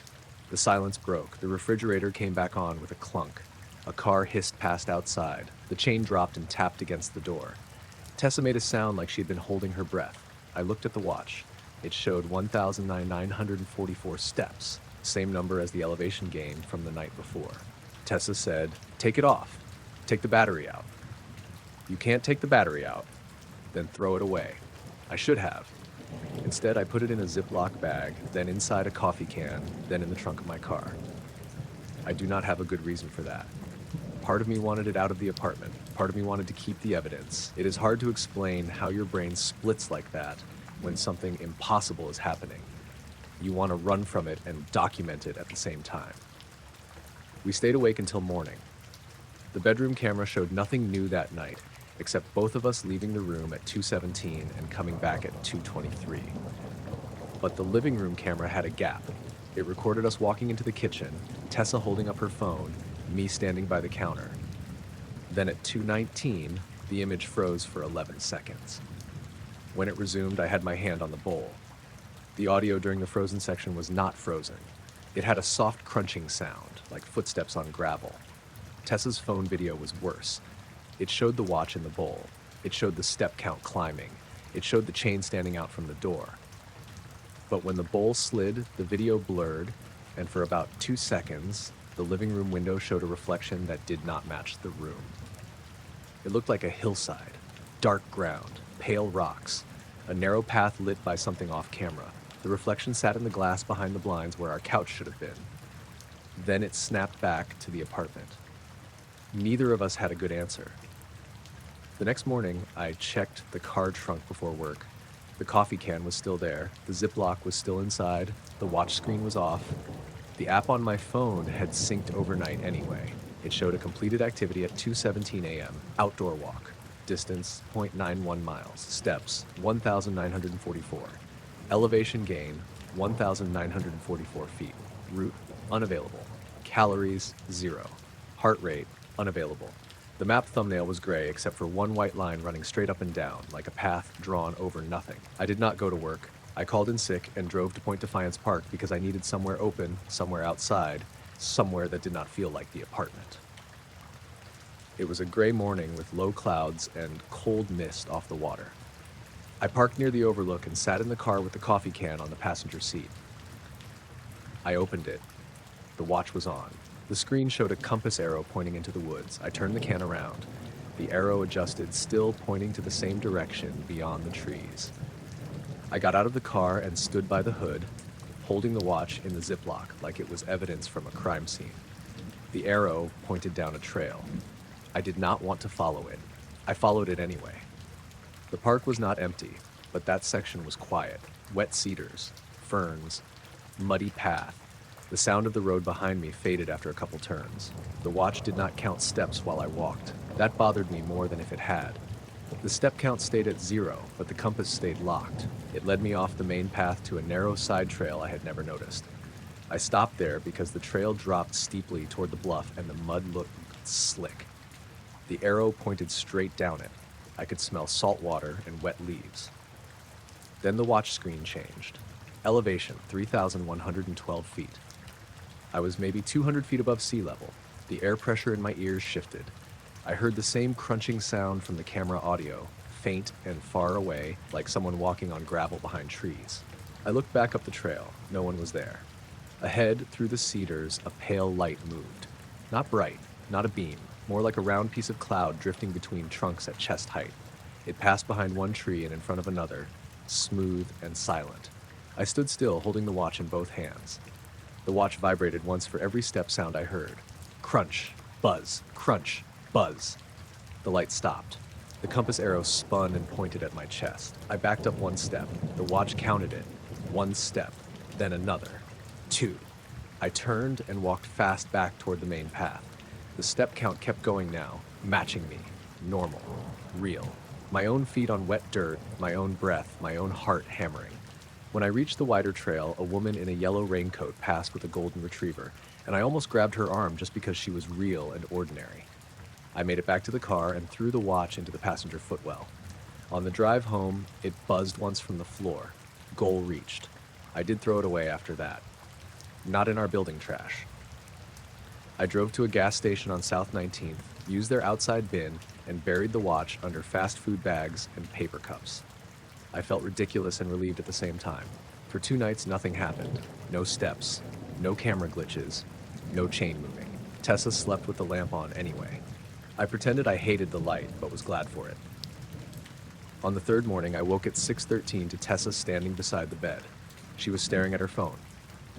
The silence broke. The refrigerator came back on with a clunk. A car hissed past outside. The chain dropped and tapped against the door. Tessa made a sound like she had been holding her breath. I looked at the watch. It showed 1,944 steps, same number as the elevation gain from the night before. Tessa said, "Take it off. Take the battery out." "You can't take the battery out." "Then throw it away." I should have. Instead, I put it in a Ziploc bag, then inside a coffee can, then in the trunk of my car. I do not have a good reason for that. Part of me wanted it out of the apartment. Part of me wanted to keep the evidence. It is hard to explain how your brain splits like that when something impossible is happening. You want to run from it and document it at the same time. We stayed awake until morning. The bedroom camera showed nothing new that night, except both of us leaving the room at 2:17 and coming back at 2:23. But the living room camera had a gap. It recorded us walking into the kitchen, Tessa holding up her phone, me standing by the counter. Then at 2:19, the image froze for 11 seconds. When it resumed, I had my hand on the bowl. The audio during the frozen section was not frozen. It had a soft crunching sound, like footsteps on gravel. Tessa's phone video was worse. It showed the watch in the bowl. It showed the step count climbing. It showed the chain standing out from the door. But when the bowl slid, the video blurred, and for about 2 seconds, the living room window showed a reflection that did not match the room. It looked like a hillside, dark ground, pale rocks, a narrow path lit by something off camera. The reflection sat in the glass behind the blinds where our couch should have been. Then it snapped back to the apartment. Neither of us had a good answer. The next morning, I checked the car trunk before work. The coffee can was still there, the Ziploc was still inside, the watch screen was off. The app on my phone had synced overnight anyway. It showed a completed activity at 2:17 a.m. Outdoor walk. Distance 0.91 miles. Steps 1,944. Elevation gain 1,944 feet. Route unavailable. Calories 0. Heart rate unavailable. The map thumbnail was gray except for one white line running straight up and down, like a path drawn over nothing. I did not go to work. I called in sick and drove to Point Defiance Park because I needed somewhere open, somewhere outside, somewhere that did not feel like the apartment. It was a gray morning with low clouds and cold mist off the water. I parked near the overlook and sat in the car with the coffee can on the passenger seat. I opened it. The watch was on. The screen showed a compass arrow pointing into the woods. I turned the can around. The arrow adjusted, still pointing to the same direction beyond the trees. I got out of the car and stood by the hood, holding the watch in the Ziploc like it was evidence from a crime scene. The arrow pointed down a trail. I did not want to follow it. I followed it anyway. The park was not empty, but that section was quiet. Wet cedars, ferns, muddy path. The sound of the road behind me faded after a couple turns. The watch did not count steps while I walked. That bothered me more than if it had. The step count stayed at 0, but the compass stayed locked. It led me off the main path to a narrow side trail I had never noticed. I stopped there because the trail dropped steeply toward the bluff and the mud looked slick. The arrow pointed straight down it. I could smell salt water and wet leaves. Then the watch screen changed. Elevation, 3,112 feet. I was maybe 200 feet above sea level. The air pressure in my ears shifted. I heard the same crunching sound from the camera audio, faint and far away, like someone walking on gravel behind trees. I looked back up the trail. No one was there. Ahead, through the cedars, a pale light moved. Not bright, not a beam, more like a round piece of cloud drifting between trunks at chest height. It passed behind one tree and in front of another, smooth and silent. I stood still, holding the watch in both hands. The watch vibrated once for every step sound I heard. Crunch, buzz, crunch, buzz. The light stopped. The compass arrow spun and pointed at my chest. I backed up one step. The watch counted it. One step, then another. 2. I turned and walked fast back toward the main path. The step count kept going now, matching me. Normal. Real. My own feet on wet dirt, my own breath, my own heart hammering. When I reached the wider trail, a woman in a yellow raincoat passed with a golden retriever, and I almost grabbed her arm just because she was real and ordinary. I made it back to the car and threw the watch into the passenger footwell. On the drive home, it buzzed once from the floor. Goal reached. I did throw it away after that. Not in our building trash. I drove to a gas station on South 19th, used their outside bin, and buried the watch under fast food bags and paper cups. I felt ridiculous and relieved at the same time. For 2 nights, nothing happened. No steps, no camera glitches, no chain moving. Tessa slept with the lamp on anyway. I pretended I hated the light, but was glad for it. On the 3rd morning, I woke at 6:13 to Tessa standing beside the bed. She was staring at her phone.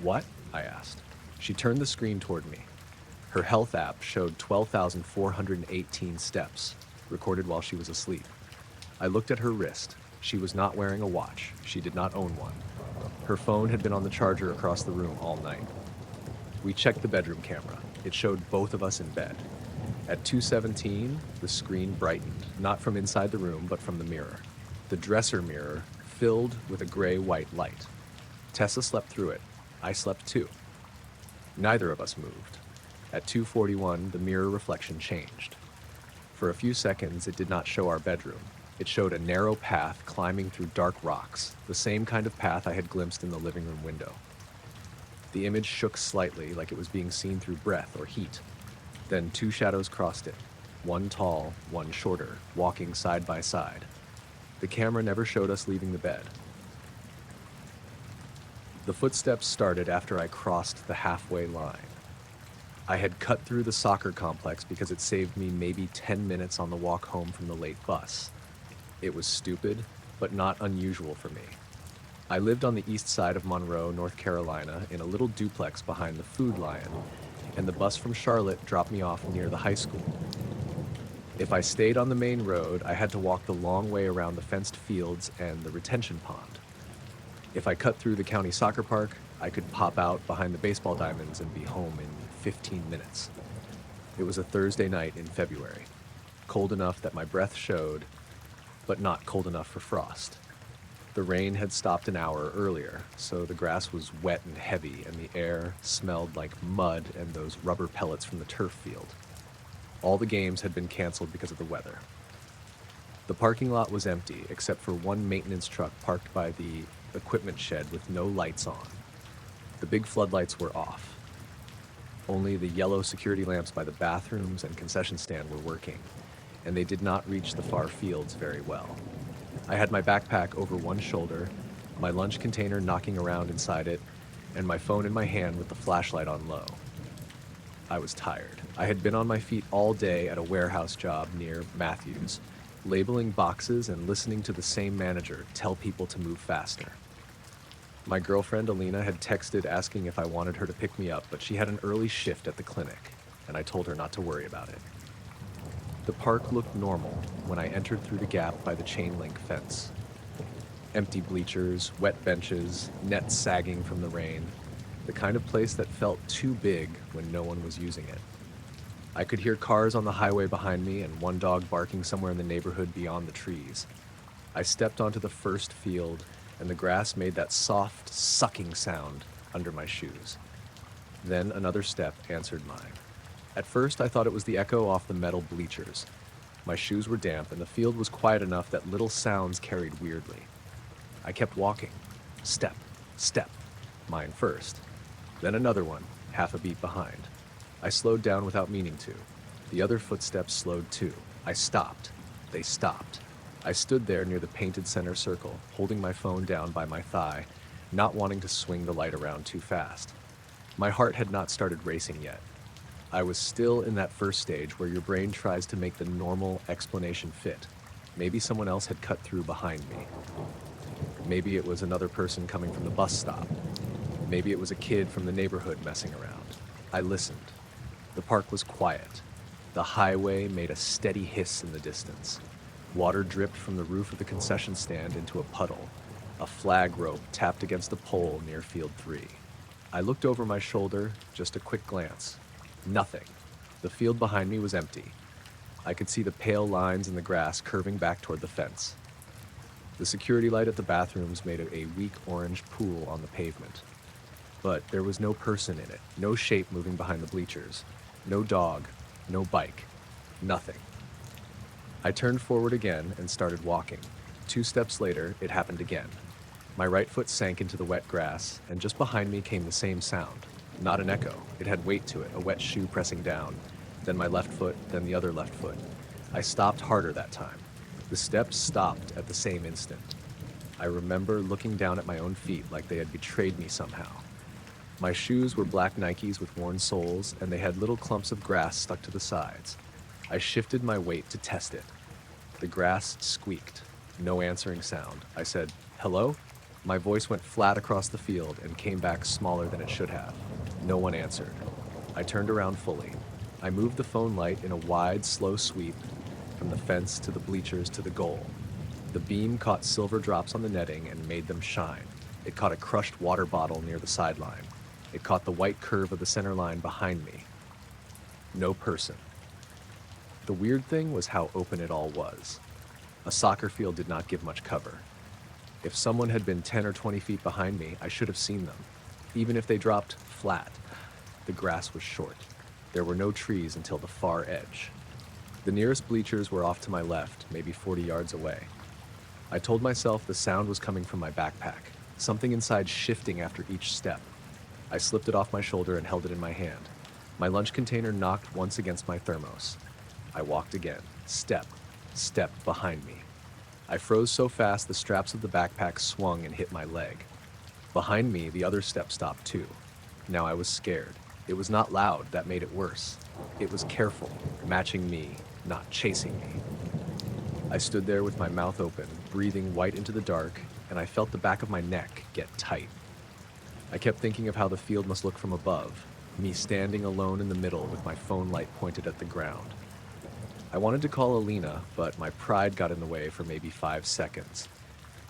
"What?" I asked. She turned the screen toward me. Her health app showed 12,418 steps, recorded while she was asleep. I looked at her wrist. She was not wearing a watch. She did not own one. Her phone had been on the charger across the room all night. We checked the bedroom camera. It showed both of us in bed. At 2:17, the screen brightened, not from inside the room, but from the mirror. The dresser mirror filled with a gray-white light. Tessa slept through it. I slept too. Neither of us moved. At 2:41, the mirror reflection changed. For a few seconds, it did not show our bedroom. It showed a narrow path climbing through dark rocks, the same kind of path I had glimpsed in the living room window. The image shook slightly, like it was being seen through breath or heat. Then 2 shadows crossed it, one tall, one shorter, walking side by side. The camera never showed us leaving the bed. The footsteps started after I crossed the halfway line. I had cut through the soccer complex because it saved me maybe 10 minutes on the walk home from the late bus. It was stupid, but not unusual for me. I lived on the east side of Monroe, North Carolina, in a little duplex behind the Food Lion, and the bus from Charlotte dropped me off near the high school. If I stayed on the main road, I had to walk the long way around the fenced fields and the retention pond. If I cut through the county soccer park, I could pop out behind the baseball diamonds and be home in 15 minutes. It was a Thursday night in February, cold enough that my breath showed, but not cold enough for frost. The rain had stopped an hour earlier, so the grass was wet and heavy, and the air smelled like mud and those rubber pellets from the turf field. All the games had been canceled because of the weather. The parking lot was empty, except for one maintenance truck parked by the equipment shed with no lights on. The big floodlights were off. Only the yellow security lamps by the bathrooms and concession stand were working, and they did not reach the far fields very well. I had my backpack over one shoulder, my lunch container knocking around inside it, and my phone in my hand with the flashlight on low. I was tired. I had been on my feet all day at a warehouse job near Matthews, labeling boxes and listening to the same manager tell people to move faster. My girlfriend Alina had texted asking if I wanted her to pick me up, but she had an early shift at the clinic, and I told her not to worry about it. The park looked normal when I entered through the gap by the chain link fence. Empty bleachers, wet benches, nets sagging from the rain, the kind of place that felt too big when no one was using it. I could hear cars on the highway behind me and one dog barking somewhere in the neighborhood beyond the trees. I stepped onto the first field, and the grass made that soft, sucking sound under my shoes. Then another step answered mine. At first, I thought it was the echo off the metal bleachers. My shoes were damp, and the field was quiet enough that little sounds carried weirdly. I kept walking. Step, step. Mine first. Then another one, half a beat behind. I slowed down without meaning to. The other footsteps slowed too. I stopped. They stopped. I stood there near the painted center circle, holding my phone down by my thigh, not wanting to swing the light around too fast. My heart had not started racing yet. I was still in that first stage where your brain tries to make the normal explanation fit. Maybe someone else had cut through behind me. Maybe it was another person coming from the bus stop. Maybe it was a kid from the neighborhood messing around. I listened. The park was quiet. The highway made a steady hiss in the distance. Water dripped from the roof of the concession stand into a puddle. A flag rope tapped against a pole near Field 3. I looked over my shoulder, just a quick glance. Nothing. The field behind me was empty. I could see the pale lines in the grass curving back toward the fence. The security light at the bathrooms made a weak orange pool on the pavement. But there was no person in it, no shape moving behind the bleachers, no dog, no bike, nothing. I turned forward again and started walking. 2 steps later, it happened again. My right foot sank into the wet grass, and just behind me came the same sound. Not an echo. It had weight to it, a wet shoe pressing down. Then my left foot, then the other left foot. I stopped harder that time. The steps stopped at the same instant. I remember looking down at my own feet like they had betrayed me somehow. My shoes were black Nikes with worn soles, and they had little clumps of grass stuck to the sides. I shifted my weight to test it. The grass squeaked. No answering sound. I said, "Hello?" My voice went flat across the field and came back smaller than it should have. No one answered. I turned around fully. I moved the phone light in a wide, slow sweep from the fence to the bleachers to the goal. The beam caught silver drops on the netting and made them shine. It caught a crushed water bottle near the sideline. It caught the white curve of the center line behind me. No person. The weird thing was how open it all was. A soccer field did not give much cover. If someone had been 10 or 20 feet behind me, I should have seen them, even if they dropped flat. The grass was short. There were no trees until the far edge. The nearest bleachers were off to my left, maybe 40 yards away. I told myself the sound was coming from my backpack, something inside shifting after each step. I slipped it off my shoulder and held it in my hand. My lunch container knocked once against my thermos. I walked again, step, step behind me. I froze so fast the straps of the backpack swung and hit my leg. Behind me, the other step stopped too. Now I was scared. It was not loud, that made it worse. It was careful, matching me, not chasing me. I stood there with my mouth open, breathing white into the dark, and I felt the back of my neck get tight. I kept thinking of how the field must look from above, me standing alone in the middle with my phone light pointed at the ground. I wanted to call Alina, but my pride got in the way for maybe 5 seconds.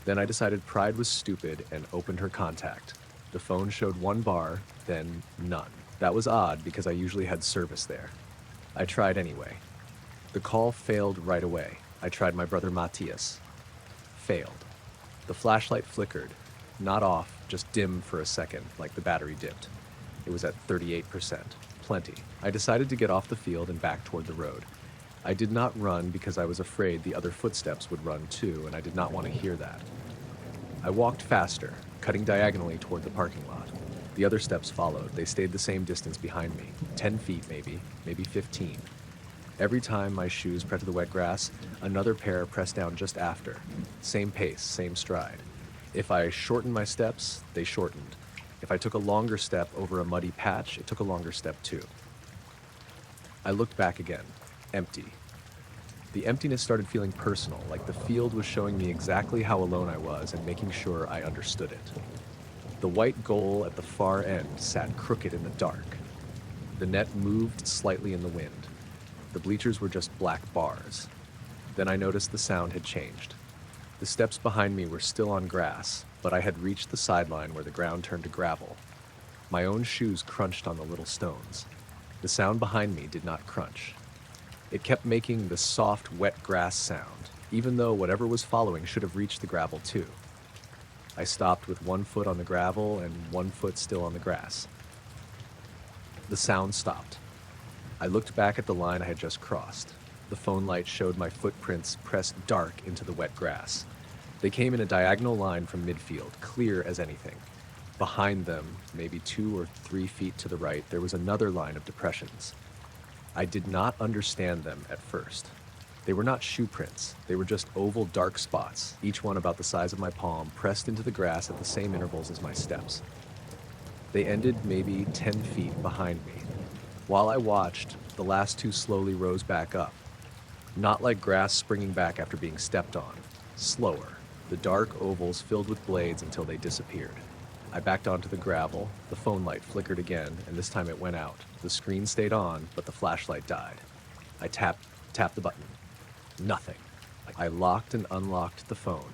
Then I decided pride was stupid and opened her contact. The phone showed one bar, then none. That was odd because I usually had service there. I tried anyway. The call failed right away. I tried my brother Matthias. Failed. The flashlight flickered. Not off, just dim for a second, like the battery dipped. It was at 38%. Plenty. I decided to get off the field and back toward the road. I did not run because I was afraid the other footsteps would run too, and I did not want to hear that. I walked faster, cutting diagonally toward the parking lot. The other steps followed. They stayed the same distance behind me, 10 feet maybe 15. Every time my shoes pressed to the wet grass, another pair pressed down just after. Same pace, same stride. If I shortened my steps, they shortened. If I took a longer step over a muddy patch, it took a longer step too. I looked back again. Empty. The emptiness started feeling personal, like the field was showing me exactly how alone I was and making sure I understood it. The white goal at the far end sat crooked in the dark. The net moved slightly in the wind. The bleachers were just black bars. Then I noticed the sound had changed. The steps behind me were still on grass, but I had reached the sideline where the ground turned to gravel. My own shoes crunched on the little stones. The sound behind me did not crunch. It kept making the soft, wet grass sound, even though whatever was following should have reached the gravel too. I stopped with one foot on the gravel and one foot still on the grass. The sound stopped. I looked back at the line I had just crossed. The phone light showed my footprints pressed dark into the wet grass. They came in a diagonal line from midfield, clear as anything. Behind them, maybe 2 or 3 feet to the right, there was another line of depressions. I did not understand them at first. They were not shoe prints. They were just oval dark spots, each one about the size of my palm, pressed into the grass at the same intervals as my steps. They ended maybe 10 feet behind me. While I watched, the last 2 slowly rose back up. Not like grass springing back after being stepped on. Slower. The dark ovals filled with blades until they disappeared. I backed onto the gravel. The phone light flickered again, and this time it went out. The screen stayed on, but the flashlight died. I tapped the button. Nothing. I locked and unlocked the phone.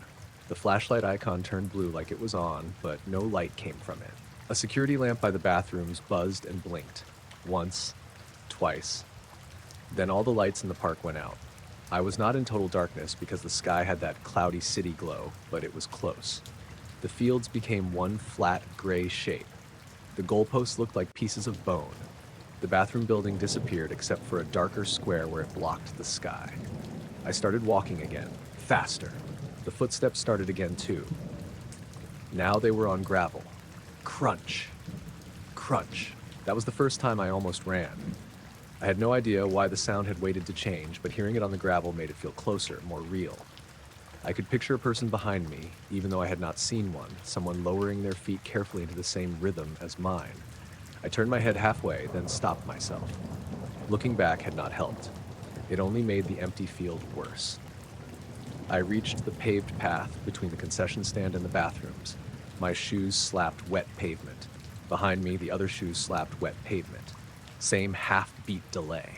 The flashlight icon turned blue like it was on, but no light came from it. A security lamp by the bathrooms buzzed and blinked. Once, twice. Then all the lights in the park went out. I was not in total darkness because the sky had that cloudy city glow, but it was close. The fields became one flat gray shape. The goalposts looked like pieces of bone. The bathroom building disappeared except for a darker square where it blocked the sky. I started walking again, faster. The footsteps started again too. Now they were on gravel. Crunch. Crunch. That was the first time I almost ran. I had no idea why the sound had waited to change, but hearing it on the gravel made it feel closer, more real. I could picture a person behind me, even though I had not seen one, someone lowering their feet carefully into the same rhythm as mine. I turned my head halfway, then stopped myself. Looking back had not helped. It only made the empty field worse. I reached the paved path between the concession stand and the bathrooms. My shoes slapped wet pavement. Behind me, the other shoes slapped wet pavement. Same half-beat delay.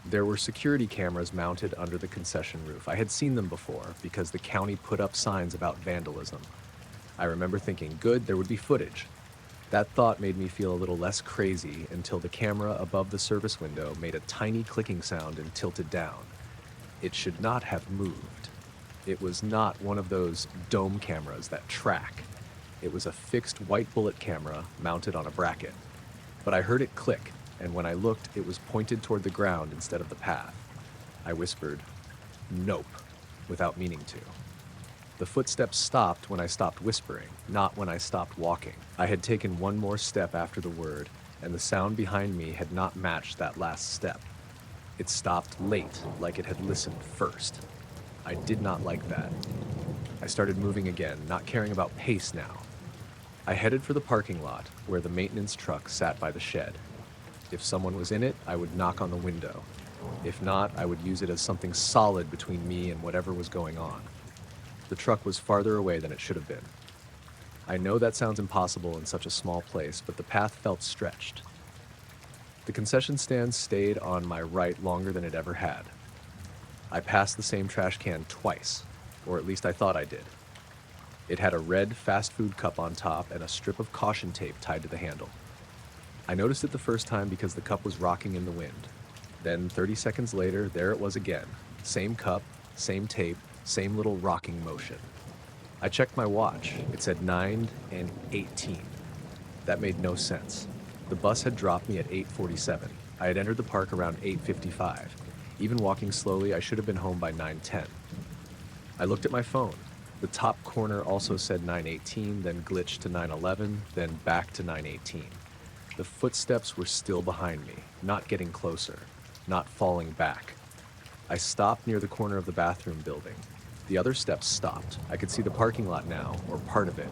There were security cameras mounted under the concession roof. I had seen them before because the county put up signs about vandalism. I remember thinking, good, there would be footage. That thought made me feel a little less crazy until the camera above the service window made a tiny clicking sound and tilted down. It should not have moved. It was not one of those dome cameras that track. It was a fixed white bullet camera mounted on a bracket. But I heard it click, and when I looked, it was pointed toward the ground instead of the path. I whispered, "Nope," without meaning to. The footsteps stopped when I stopped whispering, not when I stopped walking. I had taken one more step after the word, and the sound behind me had not matched that last step. It stopped late, like it had listened first. I did not like that. I started moving again, not caring about pace now. I headed for the parking lot, where the maintenance truck sat by the shed. If someone was in it, I would knock on the window. If not, I would use it as something solid between me and whatever was going on. The truck was farther away than it should have been. I know that sounds impossible in such a small place, but the path felt stretched. The concession stand stayed on my right longer than it ever had. I passed the same trash can twice, or at least I thought I did. It had a red fast food cup on top and a strip of caution tape tied to the handle. I noticed it the first time because the cup was rocking in the wind. Then 30 seconds later, there it was again. Same cup, same tape, same little rocking motion. I checked my watch. It said 9 and 18. That made no sense. The bus had dropped me at 8:47. I had entered the park around 8:55. Even walking slowly, I should have been home by 9:10. I looked at my phone. The top corner also said 9:18, then glitched to 9:11, then back to 9:18. The footsteps were still behind me, not getting closer, not falling back. I stopped near the corner of the bathroom building. The other steps stopped. I could see the parking lot now, or part of it.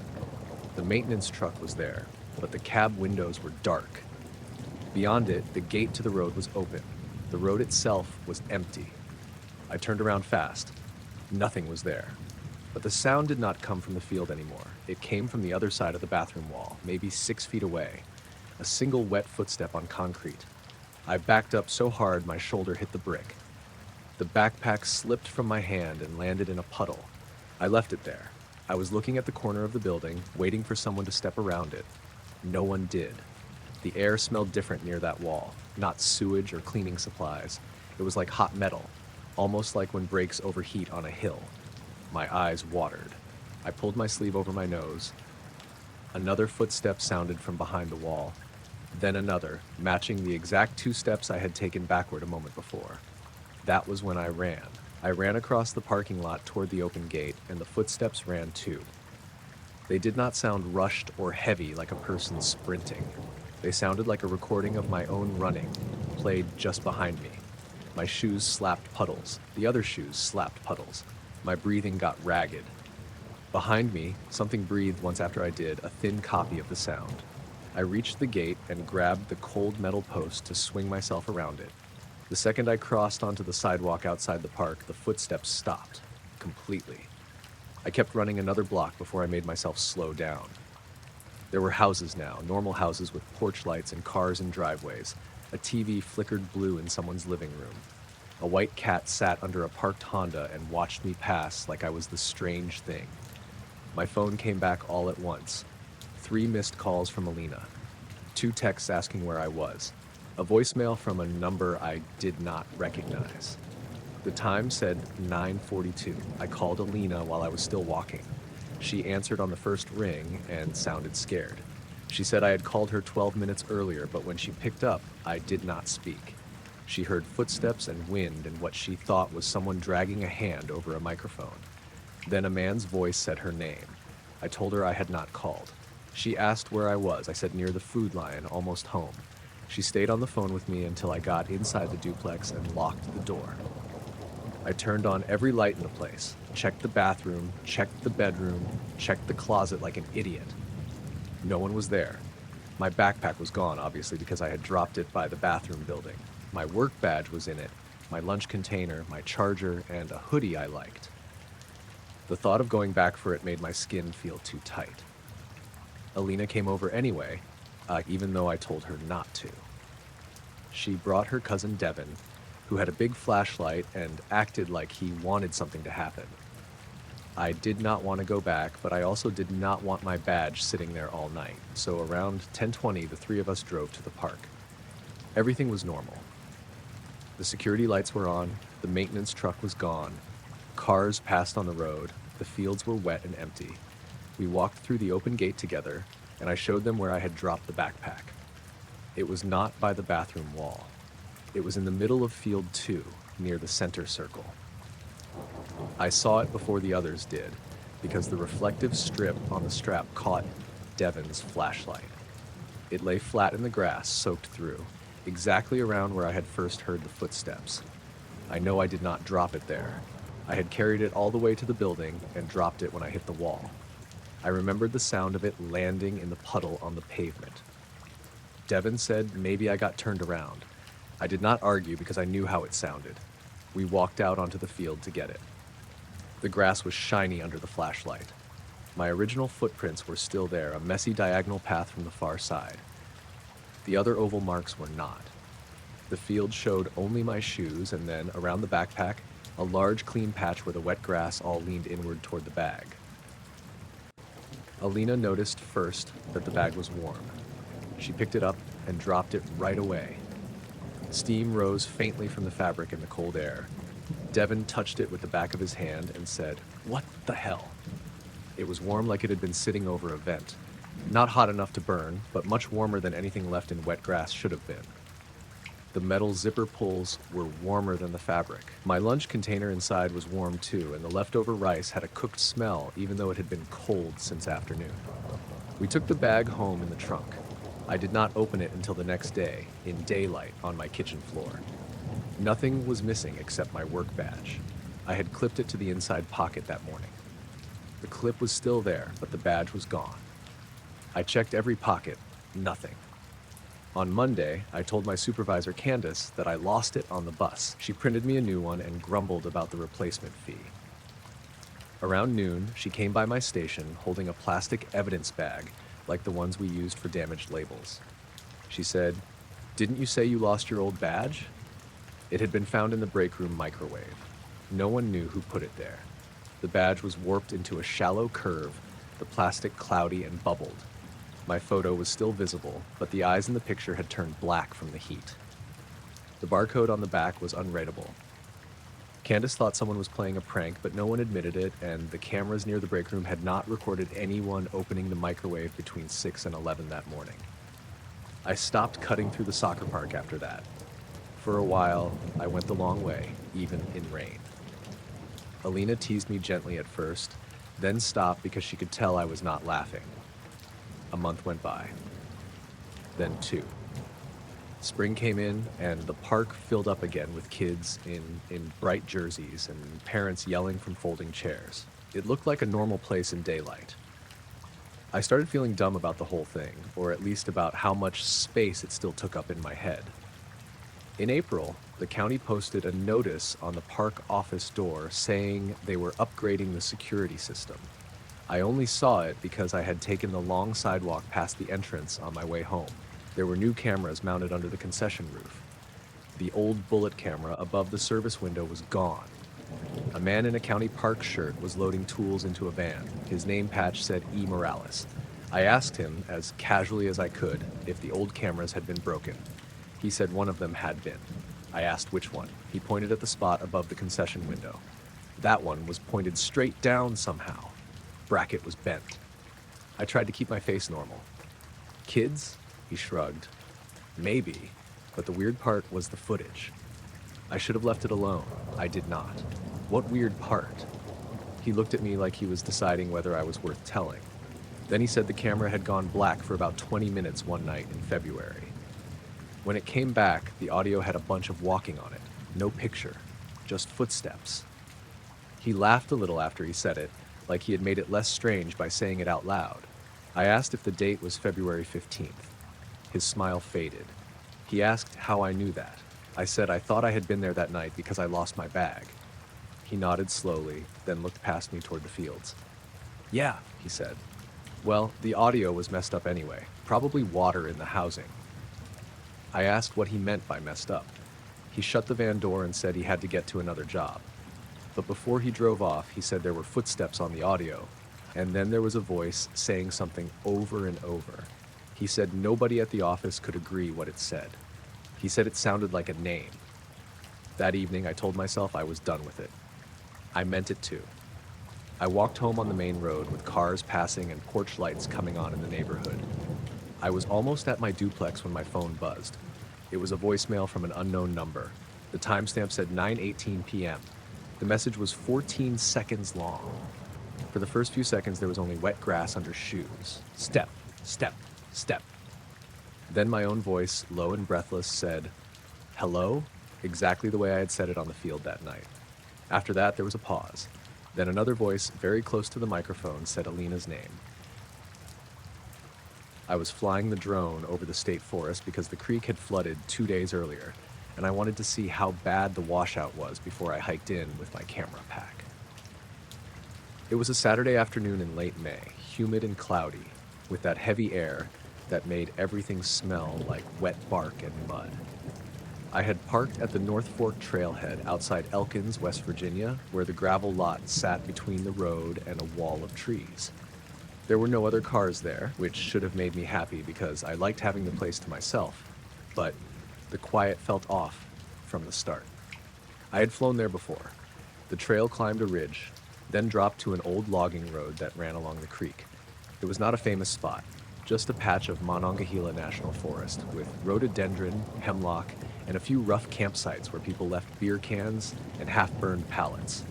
The maintenance truck was there, but the cab windows were dark. Beyond it, the gate to the road was open. The road itself was empty. I turned around fast. Nothing was there. But the sound did not come from the field anymore. It came from the other side of the bathroom wall, maybe 6 feet away. A single wet footstep on concrete. I backed up so hard my shoulder hit the brick. The backpack slipped from my hand and landed in a puddle. I left it there. I was looking at the corner of the building, waiting for someone to step around it. No one did. The air smelled different near that wall, not sewage or cleaning supplies. It was like hot metal, almost like when brakes overheat on a hill. My eyes watered. I pulled my sleeve over my nose. Another footstep sounded from behind the wall. Then another, matching the exact 2 steps I had taken backward a moment before. That was when I ran. I ran across the parking lot toward the open gate, and the footsteps ran too. They did not sound rushed or heavy like a person sprinting. They sounded like a recording of my own running, played just behind me. My shoes slapped puddles. The other shoes slapped puddles. My breathing got ragged. Behind me, something breathed once after I did, a thin copy of the sound. I reached the gate and grabbed the cold metal post to swing myself around it. The second I crossed onto the sidewalk outside the park, the footsteps stopped, completely. I kept running another block before I made myself slow down. There were houses now, normal houses with porch lights and cars in driveways. A TV flickered blue in someone's living room. A white cat sat under a parked Honda and watched me pass like I was the strange thing. My phone came back all at once. 3 missed calls from Alina. 2 texts asking where I was. A voicemail from a number I did not recognize. The time said 9:42. I called Alina while I was still walking. She answered on the first ring and sounded scared. She said I had called her 12 minutes earlier, but when she picked up, I did not speak. She heard footsteps and wind and what she thought was someone dragging a hand over a microphone. Then a man's voice said her name. I told her I had not called. She asked where I was. I said near the food line, almost home. She stayed on the phone with me until I got inside the duplex and locked the door. I turned on every light in the place, checked the bathroom, checked the bedroom, checked the closet like an idiot. No one was there. My backpack was gone, obviously, because I had dropped it by the bathroom building. My work badge was in it, my lunch container, my charger, and a hoodie I liked. The thought of going back for it made my skin feel too tight. Alina came over anyway, even though I told her not to. She brought her cousin Devin, who had a big flashlight and acted like he wanted something to happen. I did not want to go back, but I also did not want my badge sitting there all night, so around 10:20 the 3 of us drove to the park. Everything was normal. The security lights were on, the maintenance truck was gone, cars passed on the road, the fields were wet and empty. We walked through the open gate together, and I showed them where I had dropped the backpack. It was not by the bathroom wall. It was in the middle of field 2, near the center circle. I saw it before the others did, because the reflective strip on the strap caught Devin's flashlight. It lay flat in the grass, soaked through, exactly around where I had first heard the footsteps. I know I did not drop it there. I had carried it all the way to the building and dropped it when I hit the wall. I remembered the sound of it landing in the puddle on the pavement. Devin said maybe I got turned around. I did not argue because I knew how it sounded. We walked out onto the field to get it. The grass was shiny under the flashlight. My original footprints were still there, a messy diagonal path from the far side. The other oval marks were not. The field showed only my shoes, and then, around the backpack, a large clean patch where the wet grass all leaned inward toward the bag. Alina noticed first that the bag was warm. She picked it up and dropped it right away. Steam rose faintly from the fabric in the cold air. Devin touched it with the back of his hand and said, "What the hell?" It was warm like it had been sitting over a vent. Not hot enough to burn, but much warmer than anything left in wet grass should have been. The metal zipper pulls were warmer than the fabric. My lunch container inside was warm too, and the leftover rice had a cooked smell even though it had been cold since afternoon. We took the bag home in the trunk. I did not open it until the next day, in daylight on my kitchen floor. Nothing was missing except my work badge. I had clipped it to the inside pocket that morning. The clip was still there, but the badge was gone. I checked every pocket, nothing. On Monday, I told my supervisor, Candace, that I lost it on the bus. She printed me a new one and grumbled about the replacement fee. Around noon, she came by my station holding a plastic evidence bag like the ones we used for damaged labels. She said, "Didn't you say you lost your old badge?" It had been found in the break room microwave. No one knew who put it there. The badge was warped into a shallow curve, the plastic cloudy and bubbled. My photo was still visible, but the eyes in the picture had turned black from the heat. The barcode on the back was unreadable. Candace thought someone was playing a prank, but no one admitted it, and the cameras near the break room had not recorded anyone opening the microwave between 6 and 11 that morning. I stopped cutting through the soccer park after that. For a while, I went the long way, even in rain. Alina teased me gently at first, then stopped because she could tell I was not laughing. A month went by. Then 2. Spring came in, and the park filled up again with kids in bright jerseys and parents yelling from folding chairs. It looked like a normal place in daylight. I started feeling dumb about the whole thing, or at least about how much space it still took up in my head. In April, the county posted a notice on the park office door saying they were upgrading the security system. I only saw it because I had taken the long sidewalk past the entrance on my way home. There were new cameras mounted under the concession roof. The old bullet camera above the service window was gone. A man in a county park shirt was loading tools into a van. His name patch said E. Morales. I asked him, as casually as I could, if the old cameras had been broken. He said one of them had been. I asked which one. He pointed at the spot above the concession window. That one was pointed straight down somehow. Bracket was bent. I tried to keep my face normal. "Kids?" He shrugged. "Maybe, but the weird part was the footage. I should have left it alone. I did not. What weird part?" He looked at me like he was deciding whether I was worth telling. Then he said the camera had gone black for about 20 minutes one night in February. When it came back, the audio had a bunch of walking on it. No picture, just footsteps. He laughed a little after he said it, like he had made it less strange by saying it out loud. I asked if the date was February 15th. His smile faded. He asked how I knew that. I said I thought I had been there that night because I lost my bag. He nodded slowly, then looked past me toward the fields. "Yeah," he said. "Well, the audio was messed up anyway. Probably water in the housing." I asked what he meant by messed up. He shut the van door and said he had to get to another job. But before he drove off, he said there were footsteps on the audio, and then there was a voice saying something over and over. He said nobody at the office could agree what it said. He said it sounded like a name. That evening, I told myself I was done with it. I meant it too. I walked home on the main road with cars passing and porch lights coming on in the neighborhood. I was almost at my duplex when my phone buzzed. It was a voicemail from an unknown number. The timestamp said 9:18 p.m. The message was 14 seconds long. For the first few seconds, there was only wet grass under shoes. Step, step, step. Then my own voice, low and breathless, said, "Hello?" exactly the way I had said it on the field that night. After that, there was a pause. Then another voice, very close to the microphone, said Alina's name. I was flying the drone over the state forest because the creek had flooded 2 days earlier, and I wanted to see how bad the washout was before I hiked in with my camera pack. It was a Saturday afternoon in late May, humid and cloudy, with that heavy air that made everything smell like wet bark and mud. I had parked at the North Fork trailhead outside Elkins, West Virginia, where the gravel lot sat between the road and a wall of trees. There were no other cars there, which should have made me happy because I liked having the place to myself, but the quiet felt off from the start. I had flown there before. The trail climbed a ridge, then dropped to an old logging road that ran along the creek. It was not a famous spot, just a patch of Monongahela National Forest with rhododendron, hemlock, and a few rough campsites where people left beer cans and half-burned pallets.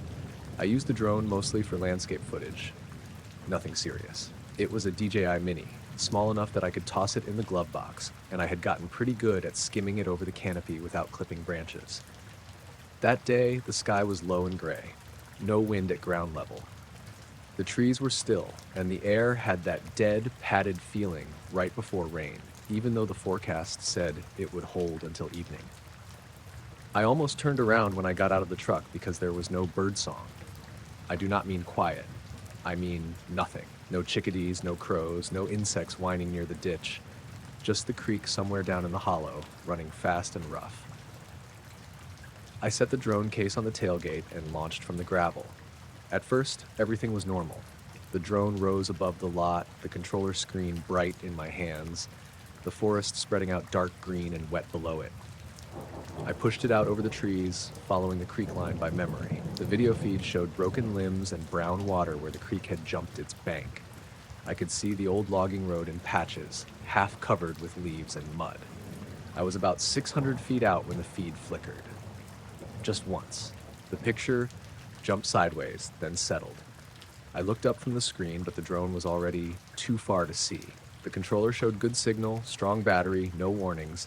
I used the drone mostly for landscape footage. Nothing serious. It was a DJI Mini, small enough that I could toss it in the glove box, and I had gotten pretty good at skimming it over the canopy without clipping branches. That day, the sky was low and gray, no wind at ground level. The trees were still, and the air had that dead, padded feeling right before rain, even though the forecast said it would hold until evening. I almost turned around when I got out of the truck because there was no bird song. I do not mean quiet. I mean nothing. No chickadees, no crows, no insects whining near the ditch. Just the creek somewhere down in the hollow, running fast and rough. I set the drone case on the tailgate and launched from the gravel. At first, everything was normal. The drone rose above the lot, the controller screen bright in my hands, the forest spreading out dark green and wet below it. I pushed it out over the trees, following the creek line by memory. The video feed showed broken limbs and brown water where the creek had jumped its bank. I could see the old logging road in patches, half covered with leaves and mud. I was about 600 feet out when the feed flickered. Just once. The picture jumped sideways, then settled. I looked up from the screen, but the drone was already too far to see. The controller showed good signal, strong battery, no warnings.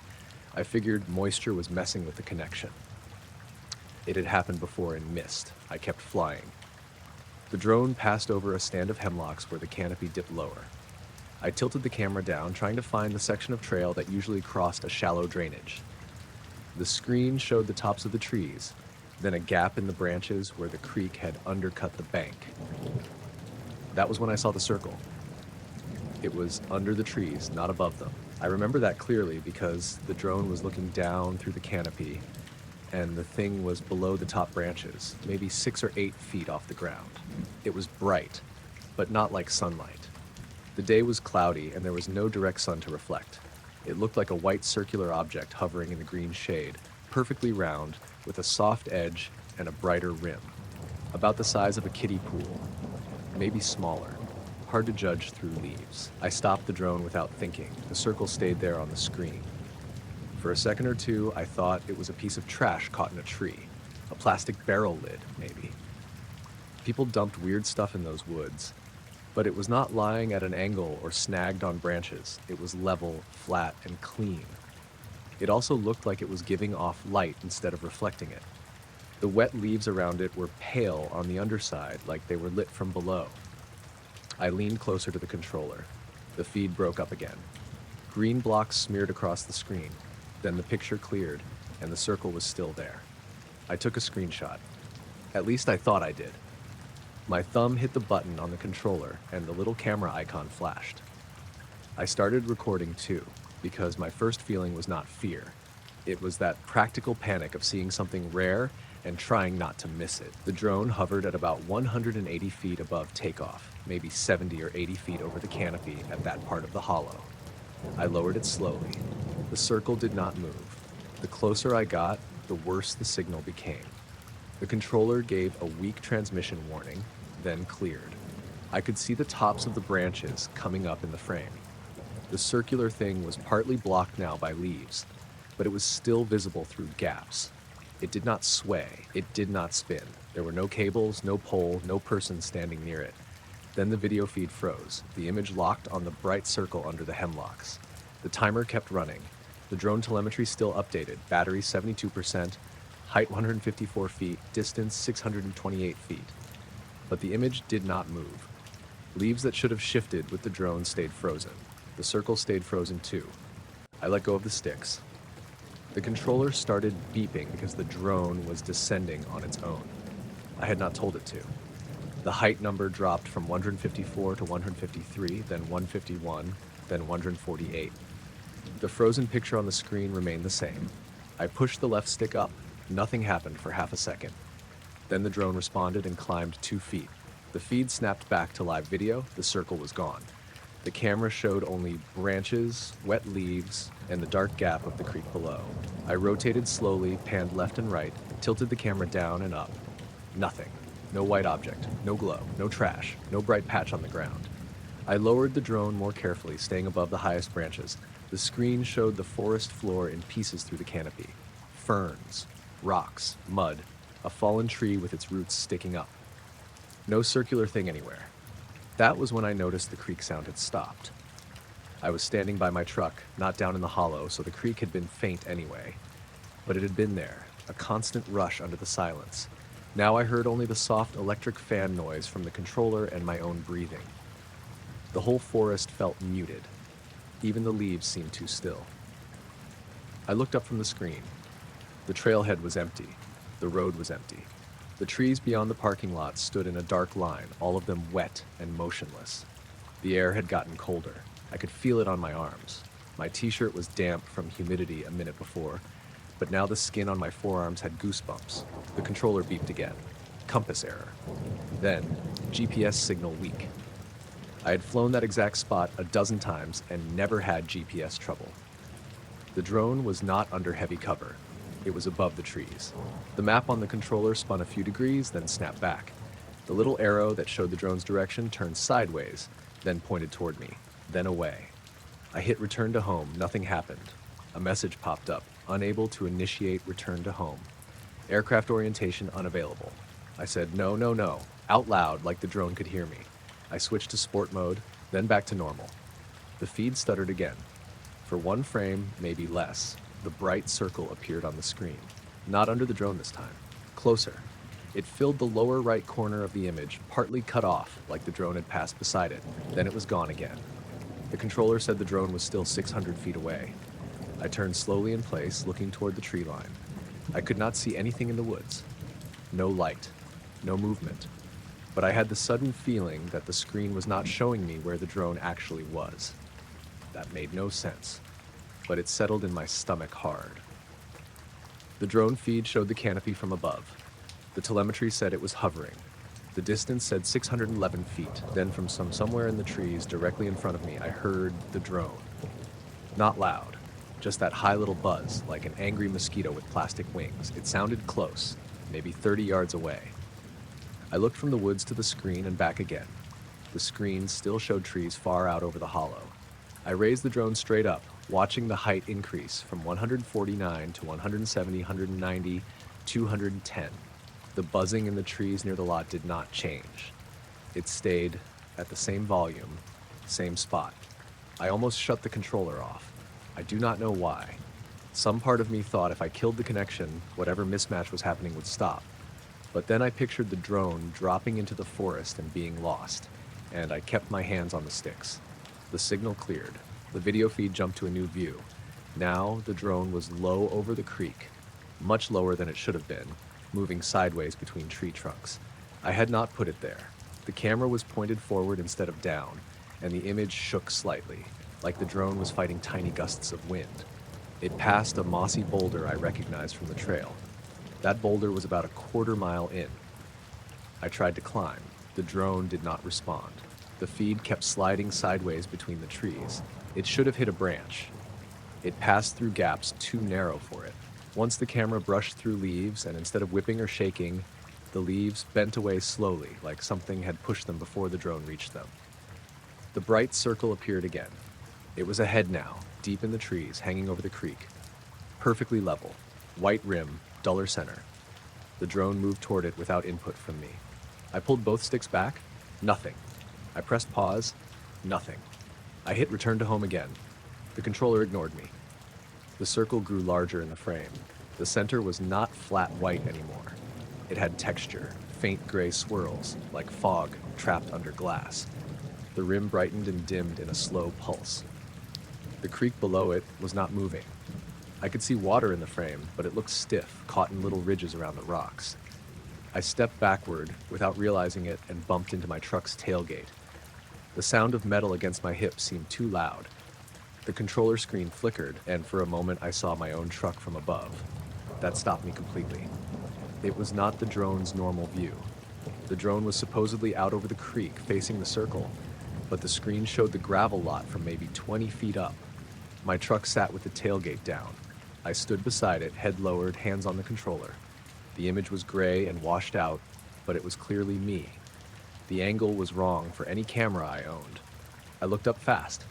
I figured moisture was messing with the connection. It had happened before in mist. I kept flying. The drone passed over a stand of hemlocks where the canopy dipped lower. I tilted the camera down, trying to find the section of trail that usually crossed a shallow drainage. The screen showed the tops of the trees, then a gap in the branches where the creek had undercut the bank. That was when I saw the circle. It was under the trees, not above them. I remember that clearly because the drone was looking down through the canopy and the thing was below the top branches, maybe 6 or 8 feet off the ground. It was bright, but not like sunlight. The day was cloudy and there was no direct sun to reflect. It looked like a white circular object hovering in the green shade, perfectly round, with a soft edge and a brighter rim. About the size of a kiddie pool, maybe smaller. Hard to judge through leaves. I stopped the drone without thinking. The circle stayed there on the screen. For a second or two, I thought it was a piece of trash caught in a tree. A plastic barrel lid, maybe. People dumped weird stuff in those woods. But it was not lying at an angle or snagged on branches. It was level, flat, and clean. It also looked like it was giving off light instead of reflecting it. The wet leaves around it were pale on the underside, like they were lit from below. I leaned closer to the controller. The feed broke up again. Green blocks smeared across the screen. Then the picture cleared, and the circle was still there. I took a screenshot. At least I thought I did. My thumb hit the button on the controller, and the little camera icon flashed. I started recording too, because my first feeling was not fear. It was that practical panic of seeing something rare and trying not to miss it. The drone hovered at about 180 feet above takeoff, maybe 70 or 80 feet over the canopy at that part of the hollow. I lowered it slowly. The circle did not move. The closer I got, the worse the signal became. The controller gave a weak transmission warning, then cleared. I could see the tops of the branches coming up in the frame. The circular thing was partly blocked now by leaves, but it was still visible through gaps. It did not sway. It did not spin. There were no cables, no pole, no person standing near it. Then the video feed froze. The image locked on the bright circle under the hemlocks. The timer kept running. The drone telemetry still updated. Battery 72%, height 154 feet, distance 628 feet. But the image did not move. Leaves that should have shifted with the drone stayed frozen. The circle stayed frozen too. I let go of the sticks. The controller started beeping because the drone was descending on its own. I had not told it to. The height number dropped from 154 to 153, then 151, then 148. The frozen picture on the screen remained the same. I pushed the left stick up. Nothing happened for half a second. Then the drone responded and climbed 2 feet. The feed snapped back to live video. The circle was gone. The camera showed only branches, wet leaves, and the dark gap of the creek below. I rotated slowly, panned left and right, tilted the camera down and up. Nothing. No white object, no glow, no trash, no bright patch on the ground. I lowered the drone more carefully, staying above the highest branches. The screen showed the forest floor in pieces through the canopy. Ferns, rocks, mud, a fallen tree with its roots sticking up. No circular thing anywhere. That was when I noticed the creek sound had stopped. I was standing by my truck, not down in the hollow, so the creek had been faint anyway. But it had been there, a constant rush under the silence. Now I heard only the soft electric fan noise from the controller and my own breathing. The whole forest felt muted. Even the leaves seemed too still. I looked up from the screen. The trailhead was empty. The road was empty. The trees beyond the parking lot stood in a dark line, all of them wet and motionless. The air had gotten colder. I could feel it on my arms. My t-shirt was damp from humidity a minute before, but now the skin on my forearms had goosebumps. The controller beeped again. Compass error. Then, GPS signal weak. I had flown that exact spot a dozen times and never had GPS trouble. The drone was not under heavy cover. It was above the trees. The map on the controller spun a few degrees, then snapped back. The little arrow that showed the drone's direction turned sideways, then pointed toward me, then away. I hit return to home. Nothing happened. A message popped up, unable to initiate return to home. Aircraft orientation unavailable. I said no, no, no, out loud like the drone could hear me. I switched to sport mode, then back to normal. The feed stuttered again. For one frame, maybe less, the bright circle appeared on the screen. Not under the drone this time. Closer. It filled the lower right corner of the image, partly cut off, like the drone had passed beside it. Then it was gone again. The controller said the drone was still 600 feet away. I turned slowly in place, looking toward the tree line. I could not see anything in the woods. No light. No movement. But I had the sudden feeling that the screen was not showing me where the drone actually was. That made no sense, but it settled in my stomach hard. The drone feed showed the canopy from above. The telemetry said it was hovering. The distance said 611 feet. Then from somewhere in the trees directly in front of me, I heard the drone. Not loud, just that high little buzz, like an angry mosquito with plastic wings. It sounded close, maybe 30 yards away. I looked from the woods to the screen and back again. The screen still showed trees far out over the hollow. I raised the drone straight up, watching the height increase from 149 to 170, 190, 210. The buzzing in the trees near the lot did not change. It stayed at the same volume, same spot. I almost shut the controller off. I do not know why. Some part of me thought if I killed the connection, whatever mismatch was happening would stop. But then I pictured the drone dropping into the forest and being lost, and I kept my hands on the sticks. The signal cleared. The video feed jumped to a new view. Now the drone was low over the creek, much lower than it should have been, moving sideways between tree trunks. I had not put it there. The camera was pointed forward instead of down, and the image shook slightly, like the drone was fighting tiny gusts of wind. It passed a mossy boulder I recognized from the trail. That boulder was about a quarter-mile in. I tried to climb. The drone did not respond. The feed kept sliding sideways between the trees. It should have hit a branch. It passed through gaps too narrow for it. Once the camera brushed through leaves, and instead of whipping or shaking, the leaves bent away slowly, like something had pushed them before the drone reached them. The bright circle appeared again. It was ahead now, deep in the trees, hanging over the creek. Perfectly level. White rim, duller center. The drone moved toward it without input from me. I pulled both sticks back. Nothing. I pressed pause. Nothing. I hit return to home again. The controller ignored me. The circle grew larger in the frame. The center was not flat white anymore. It had texture, faint gray swirls, like fog trapped under glass. The rim brightened and dimmed in a slow pulse. The creek below it was not moving. I could see water in the frame, but it looked stiff, caught in little ridges around the rocks. I stepped backward without realizing it and bumped into my truck's tailgate. The sound of metal against my hips seemed too loud. The controller screen flickered, and for a moment I saw my own truck from above. That stopped me completely. It was not the drone's normal view. The drone was supposedly out over the creek, facing the circle, but the screen showed the gravel lot from maybe 20 feet up. My truck sat with the tailgate down. I stood beside it, head lowered, hands on the controller. The image was gray and washed out, but it was clearly me. The angle was wrong for any camera I owned. I looked up fast.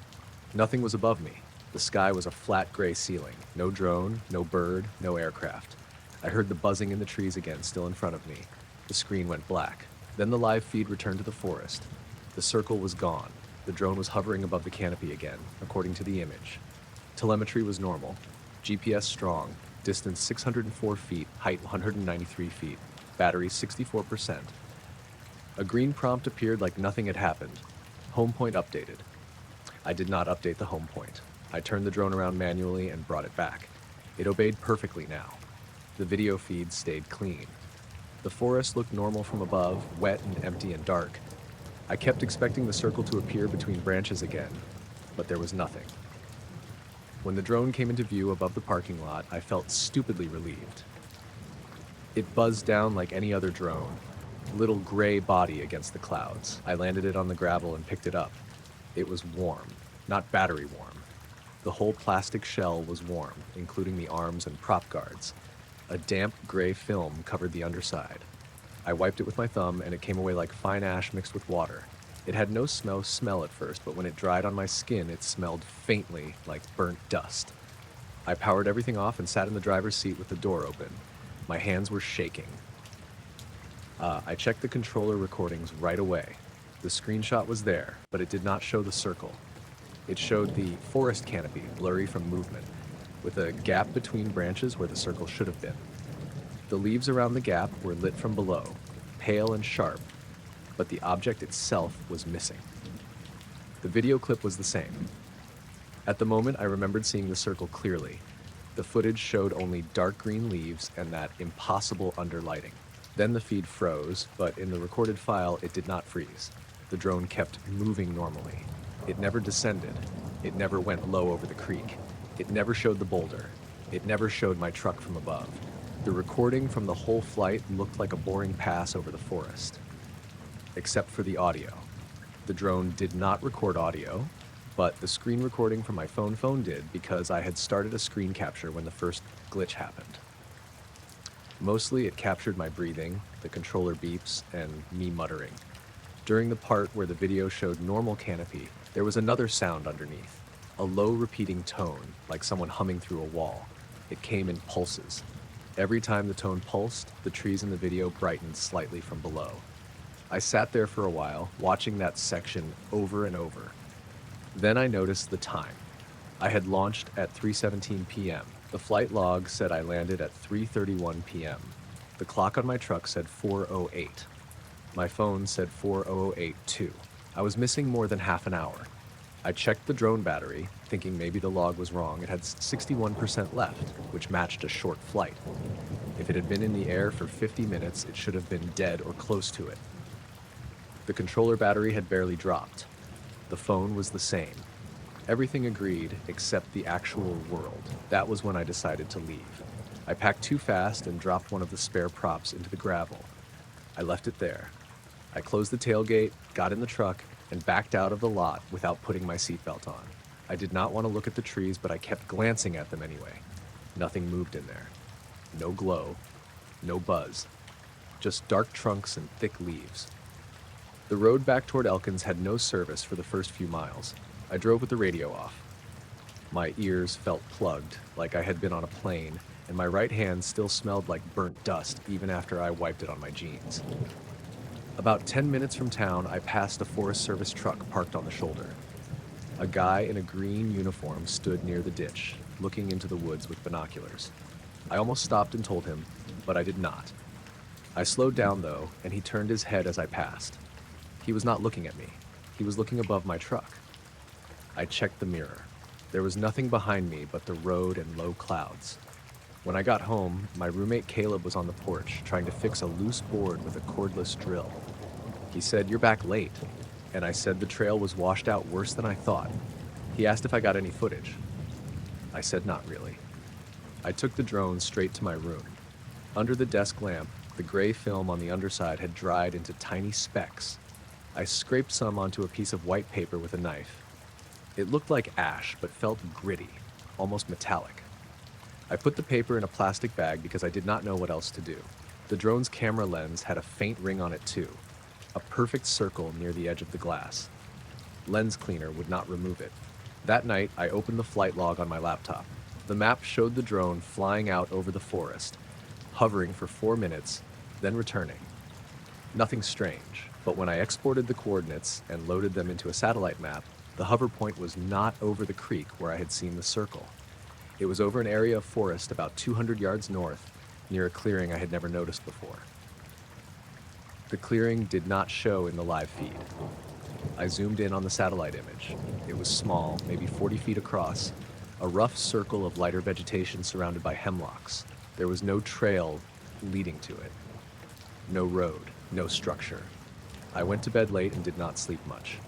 Nothing was above me. The sky was a flat gray ceiling. No drone, no bird, no aircraft. I heard the buzzing in the trees again, still in front of me. The screen went black. Then the live feed returned to the forest. The circle was gone. The drone was hovering above the canopy again, according to the image. Telemetry was normal. GPS strong. Distance 604 feet, height 193 feet. Battery 64%. A green prompt appeared like nothing had happened. Home point updated. I did not update the home point. I turned the drone around manually and brought it back. It obeyed perfectly now. The video feed stayed clean. The forest looked normal from above, wet and empty and dark. I kept expecting the circle to appear between branches again, but there was nothing. When the drone came into view above the parking lot, I felt stupidly relieved. It buzzed down like any other drone, little gray body against the clouds. I landed it on the gravel and picked it up. It was warm, not battery warm. The whole plastic shell was warm, including the arms and prop guards. A damp gray film covered the underside. I wiped it with my thumb and it came away like fine ash mixed with water. It had no smell at first, but when it dried on my skin, it smelled faintly like burnt dust. I powered everything off and sat in the driver's seat with the door open. My hands were shaking. I checked the controller recordings right away. The screenshot was there, but it did not show the circle. It showed the forest canopy, blurry from movement, with a gap between branches where the circle should have been. The leaves around the gap were lit from below, pale and sharp, but the object itself was missing. The video clip was the same. At the moment, I remembered seeing the circle clearly. The footage showed only dark green leaves and that impossible underlighting. Then the feed froze, but in the recorded file, it did not freeze. The drone kept moving normally. It never descended. It never went low over the creek. It never showed the boulder. It never showed my truck from above. The recording from the whole flight looked like a boring pass over the forest. Except for the audio. The drone did not record audio, but the screen recording from my phone did because I had started a screen capture when the first glitch happened. Mostly it captured my breathing, the controller beeps, and me muttering. During the part where the video showed normal canopy, there was another sound underneath, a low repeating tone, like someone humming through a wall. It came in pulses. Every time the tone pulsed, the trees in the video brightened slightly from below. I sat there for a while, watching that section over and over. Then I noticed the time. I had launched at 3:17 p.m. The flight log said I landed at 3:31 p.m. The clock on my truck said 4:08. My phone said 4:08 too. I was missing more than half an hour. I checked the drone battery, thinking maybe the log was wrong. It had 61% left, which matched a short flight. If it had been in the air for 50 minutes, it should have been dead or close to it. The controller battery had barely dropped. The phone was the same. Everything agreed except the actual world. That was when I decided to leave. I packed too fast and dropped one of the spare props into the gravel. I left it there. I closed the tailgate, got in the truck, and backed out of the lot without putting my seatbelt on. I did not want to look at the trees, but I kept glancing at them anyway. Nothing moved in there. No glow. No buzz. Just dark trunks and thick leaves. The road back toward Elkins had no service for the first few miles. I drove with the radio off. My ears felt plugged, like I had been on a plane, and my right hand still smelled like burnt dust even after I wiped it on my jeans. About 10 minutes from town, I passed a Forest Service truck parked on the shoulder. A guy in a green uniform stood near the ditch, looking into the woods with binoculars. I almost stopped and told him, but I did not. I slowed down, though, and he turned his head as I passed. He was not looking at me. He was looking above my truck. I checked the mirror. There was nothing behind me but the road and low clouds. When I got home, my roommate Caleb was on the porch trying to fix a loose board with a cordless drill. He said, "You're back late." And I said the trail was washed out worse than I thought. He asked if I got any footage. I said not really. I took the drone straight to my room. Under the desk lamp, The gray film on the underside had dried into tiny specks. I scraped some onto a piece of white paper with a knife. It looked like ash, but felt gritty, almost metallic. I put the paper in a plastic bag because I did not know what else to do. The drone's camera lens had a faint ring on it too, a perfect circle near the edge of the glass. Lens cleaner would not remove it. That night, I opened the flight log on my laptop. The map showed the drone flying out over the forest, hovering for 4 minutes, then returning. Nothing strange, but when I exported the coordinates and loaded them into a satellite map, the hover point was not over the creek where I had seen the circle. It was over an area of forest about 200 yards north, near a clearing I had never noticed before. The clearing did not show in the live feed. I zoomed in on the satellite image. It was small, maybe 40 feet across, a rough circle of lighter vegetation surrounded by hemlocks. There was no trail leading to it. No road, no structure. I went to bed late and did not sleep much.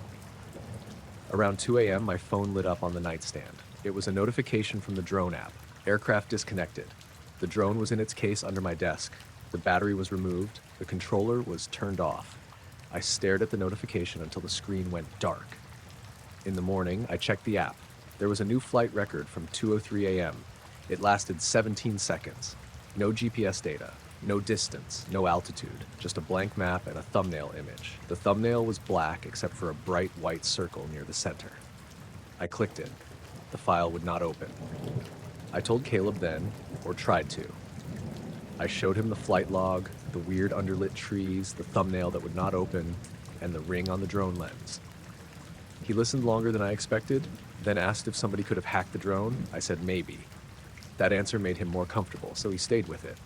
Around 2 a.m., my phone lit up on the nightstand. It was a notification from the drone app. Aircraft disconnected. The drone was in its case under my desk. The battery was removed. The controller was turned off. I stared at the notification until the screen went dark. In the morning, I checked the app. There was a new flight record from 2:03 a.m. It lasted 17 seconds. No GPS data, no distance, no altitude, just a blank map and a thumbnail image. The thumbnail was black except for a bright white circle near the center. I clicked it. The file would not open. I told Caleb then, or tried to. I showed him the flight log, the weird underlit trees, the thumbnail that would not open, and the ring on the drone lens. He listened longer than I expected, then asked if somebody could have hacked the drone. I said maybe. That answer made him more comfortable, so he stayed with it.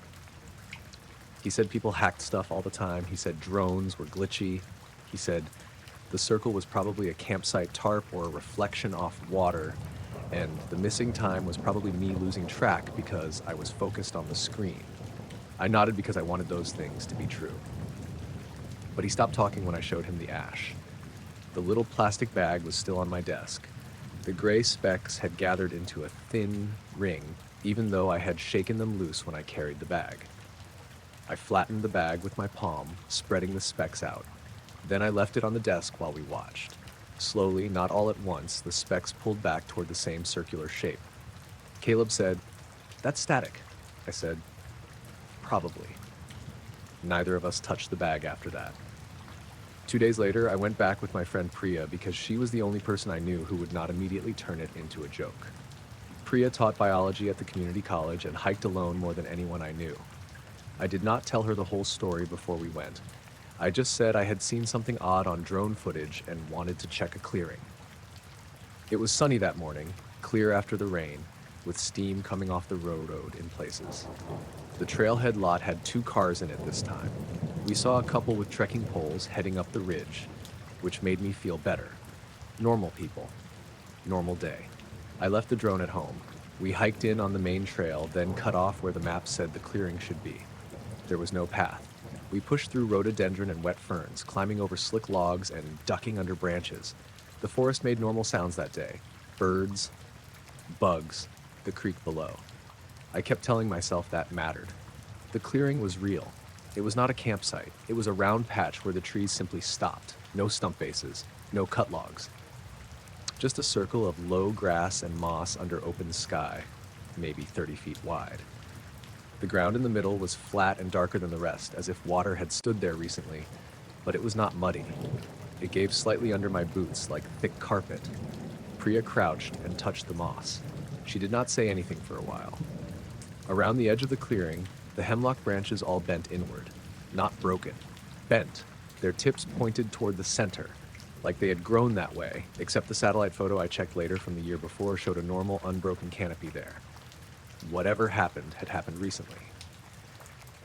He said people hacked stuff all the time. He said drones were glitchy. He said the circle was probably a campsite tarp or a reflection off water, and the missing time was probably me losing track because I was focused on the screen. I nodded because I wanted those things to be true. But he stopped talking when I showed him the ash. The little plastic bag was still on my desk. The gray specks had gathered into a thin ring, even though I had shaken them loose when I carried the bag. I flattened the bag with my palm, spreading the specks out. Then I left it on the desk while we watched. Slowly, not all at once, the specks pulled back toward the same circular shape. Caleb said, "That's static." I said, "Probably." Neither of us touched the bag after that. 2 days later, I went back with my friend Priya because she was the only person I knew who would not immediately turn it into a joke. Priya taught biology at the community college and hiked alone more than anyone I knew. I did not tell her the whole story before we went. I just said I had seen something odd on drone footage and wanted to check a clearing. It was sunny that morning, clear after the rain, with steam coming off the road in places. The trailhead lot had 2 cars in it this time. We saw a couple with trekking poles heading up the ridge, which made me feel better. Normal people. Normal day. I left the drone at home. We hiked in on the main trail, then cut off where the map said the clearing should be. There was no path. We pushed through rhododendron and wet ferns, climbing over slick logs and ducking under branches. The forest made normal sounds that day. Birds, bugs, the creek below. I kept telling myself that mattered. The clearing was real. It was not a campsite. It was a round patch where the trees simply stopped. No stump bases, no cut logs. Just a circle of low grass and moss under open sky, maybe 30 feet wide. The ground in the middle was flat and darker than the rest, as if water had stood there recently, but it was not muddy. It gave slightly under my boots, like thick carpet. Priya crouched and touched the moss. She did not say anything for a while. Around the edge of the clearing, the hemlock branches all bent inward, not broken, bent. Their tips pointed toward the center, like they had grown that way, except the satellite photo I checked later from the year before showed a normal, unbroken canopy there. Whatever happened had happened recently.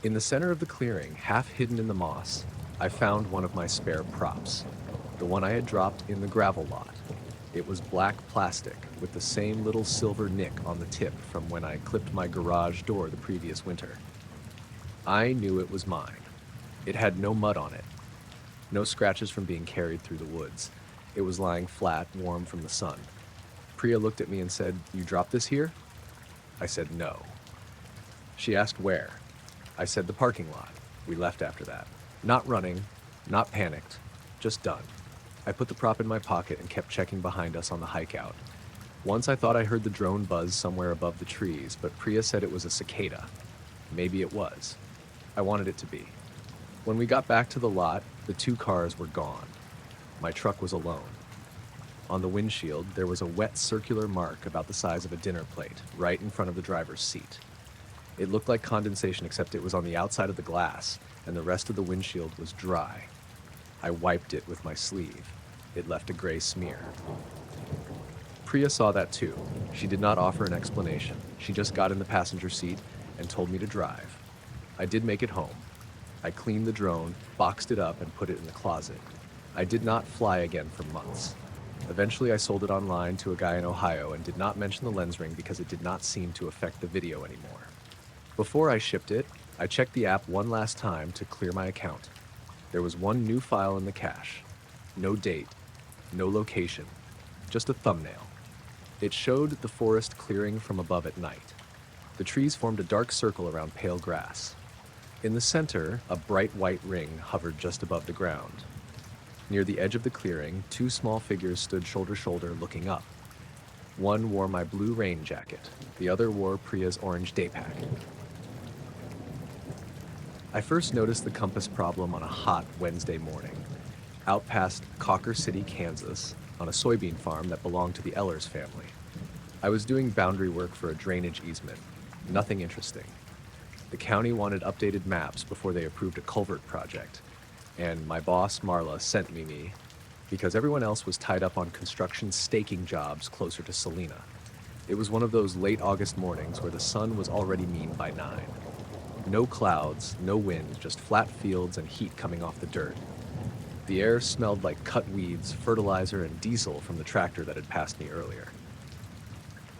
In the center of the clearing, half hidden in the moss, I found one of my spare props, the one I had dropped in the gravel lot. It was black plastic with the same little silver nick on the tip from when I clipped my garage door the previous winter. I knew it was mine. It had no mud on it, no scratches from being carried through the woods. It was lying flat, warm from the sun. Priya looked at me and said, "You dropped this here?" I said no. She asked where. I said the parking lot. We left after that. Not running, not panicked, just done. I put the prop in my pocket and kept checking behind us on the hike out. Once I thought I heard the drone buzz somewhere above the trees, but Priya said it was a cicada. Maybe it was. I wanted it to be. When we got back to the lot, the 2 cars were gone. My truck was alone. On the windshield, there was a wet circular mark about the size of a dinner plate, right in front of the driver's seat. It looked like condensation, except it was on the outside of the glass, and the rest of the windshield was dry. I wiped it with my sleeve. It left a gray smear. Priya saw that too. She did not offer an explanation. She just got in the passenger seat and told me to drive. I did make it home. I cleaned the drone, boxed it up, and put it in the closet. I did not fly again for months. Eventually, I sold it online to a guy in Ohio and did not mention the lens ring because it did not seem to affect the video anymore. Before I shipped it, I checked the app one last time to clear my account. There was one new file in the cache. No date, no location, just a thumbnail. It showed the forest clearing from above at night. The trees formed a dark circle around pale grass. In the center, a bright white ring hovered just above the ground. Near the edge of the clearing, 2 small figures stood shoulder to shoulder looking up. One wore my blue rain jacket. The other wore Priya's orange day pack. I first noticed the compass problem on a hot Wednesday morning, out past Cocker City, Kansas, on a soybean farm that belonged to the Ehlers family. I was doing boundary work for a drainage easement. Nothing interesting. The county wanted updated maps before they approved a culvert project, and my boss, Marla, sent me because everyone else was tied up on construction staking jobs closer to Salina. It was one of those late August mornings where the sun was already mean by 9. No clouds, no wind, just flat fields and heat coming off the dirt. The air smelled like cut weeds, fertilizer, and diesel from the tractor that had passed me earlier.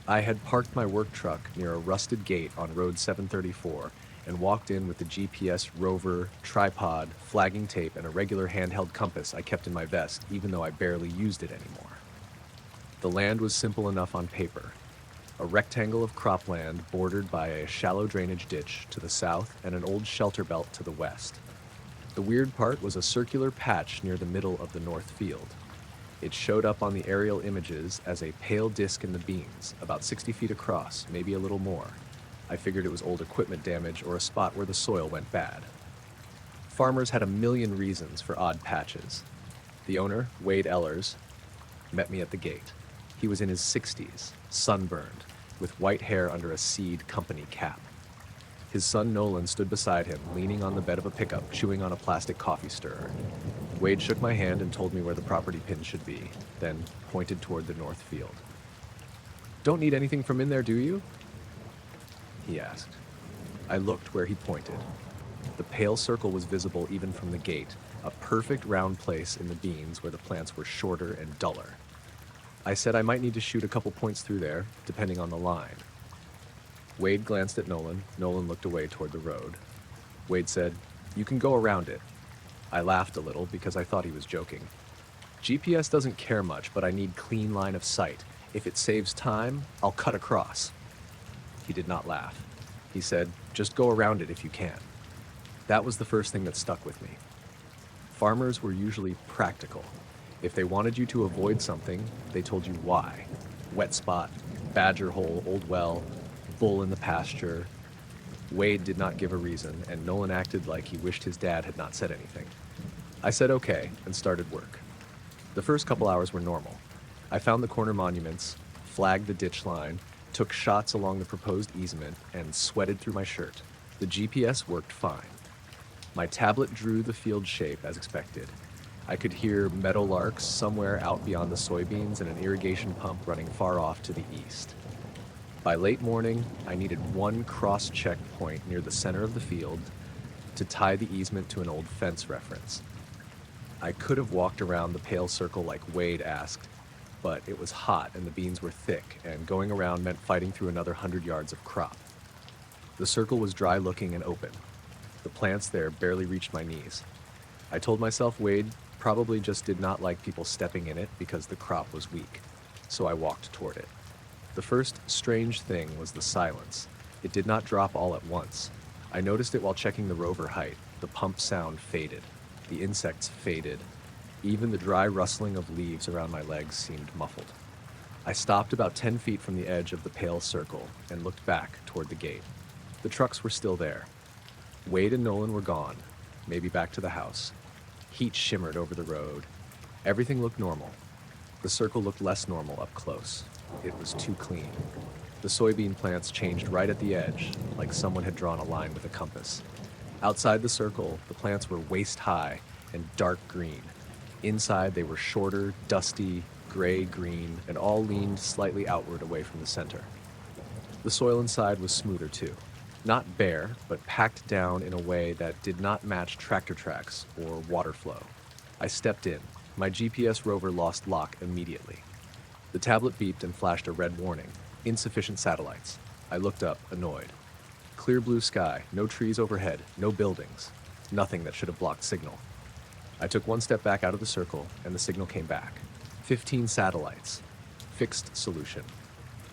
I had parked my work truck near a rusted gate on Road 734 and walked in with the GPS rover, tripod, flagging tape, and a regular handheld compass I kept in my vest, even though I barely used it anymore. The land was simple enough on paper. A rectangle of cropland bordered by a shallow drainage ditch to the south and an old shelter belt to the west. The weird part was a circular patch near the middle of the north field. It showed up on the aerial images as a pale disc in the beans, about 60 feet across, maybe a little more. I figured it was old equipment damage or a spot where the soil went bad. Farmers had a million reasons for odd patches. The owner, Wade Ehlers, met me at the gate. He was in his 60s, sunburned, with white hair under a seed company cap. His son Nolan stood beside him, leaning on the bed of a pickup, chewing on a plastic coffee stirrer. Wade shook my hand and told me where the property pin should be, then pointed toward the north field. "Don't need anything from in there, do you?" he asked. I looked where he pointed. The pale circle was visible even from the gate, a perfect round place in the beans where the plants were shorter and duller. I said I might need to shoot a couple points through there, depending on the line. Wade glanced at Nolan. Nolan looked away toward the road. Wade said, "You can go around it." I laughed a little because I thought he was joking. GPS doesn't care much, but I need clean line of sight. If it saves time, I'll cut across. He did not laugh. He said, "Just go around it if you can." That was the first thing that stuck with me. Farmers were usually practical. If they wanted you to avoid something, they told you why. Wet spot, badger hole, old well, bull in the pasture. Wade did not give a reason, and Nolan acted like he wished his dad had not said anything. I said okay, and started work. The first couple hours were normal. I found the corner monuments, flagged the ditch line, took shots along the proposed easement, and sweated through my shirt. The GPS worked fine. My tablet drew the field shape as expected. I could hear meadowlarks somewhere out beyond the soybeans and an irrigation pump running far off to the east. By late morning, I needed one cross-check point near the center of the field to tie the easement to an old fence reference. I could have walked around the pale circle like Wade asked, but it was hot and the beans were thick, and going around meant fighting through another 100 yards of crop. The circle was dry-looking and open. The plants there barely reached my knees. I told myself Wade probably just did not like people stepping in it because the crop was weak, so I walked toward it. The first strange thing was the silence. It did not drop all at once. I noticed it while checking the rover height. The pump sound faded. The insects faded. Even the dry rustling of leaves around my legs seemed muffled. I stopped about 10 feet from the edge of the pale circle and looked back toward the gate. The trucks were still there. Wade and Nolan were gone, maybe back to the house. Heat shimmered over the road. Everything looked normal. The circle looked less normal up close. It was too clean. The soybean plants changed right at the edge, like someone had drawn a line with a compass. Outside the circle, the plants were waist-high and dark green. Inside, they were shorter, dusty, gray-green, and all leaned slightly outward away from the center. The soil inside was smoother too. Not bare, but packed down in a way that did not match tractor tracks or water flow. I stepped in. My GPS rover lost lock immediately. The tablet beeped and flashed a red warning. Insufficient satellites. I looked up, annoyed. Clear blue sky, no trees overhead, no buildings. Nothing that should have blocked signal. I took one step back out of the circle, and the signal came back. 15 satellites. Fixed solution.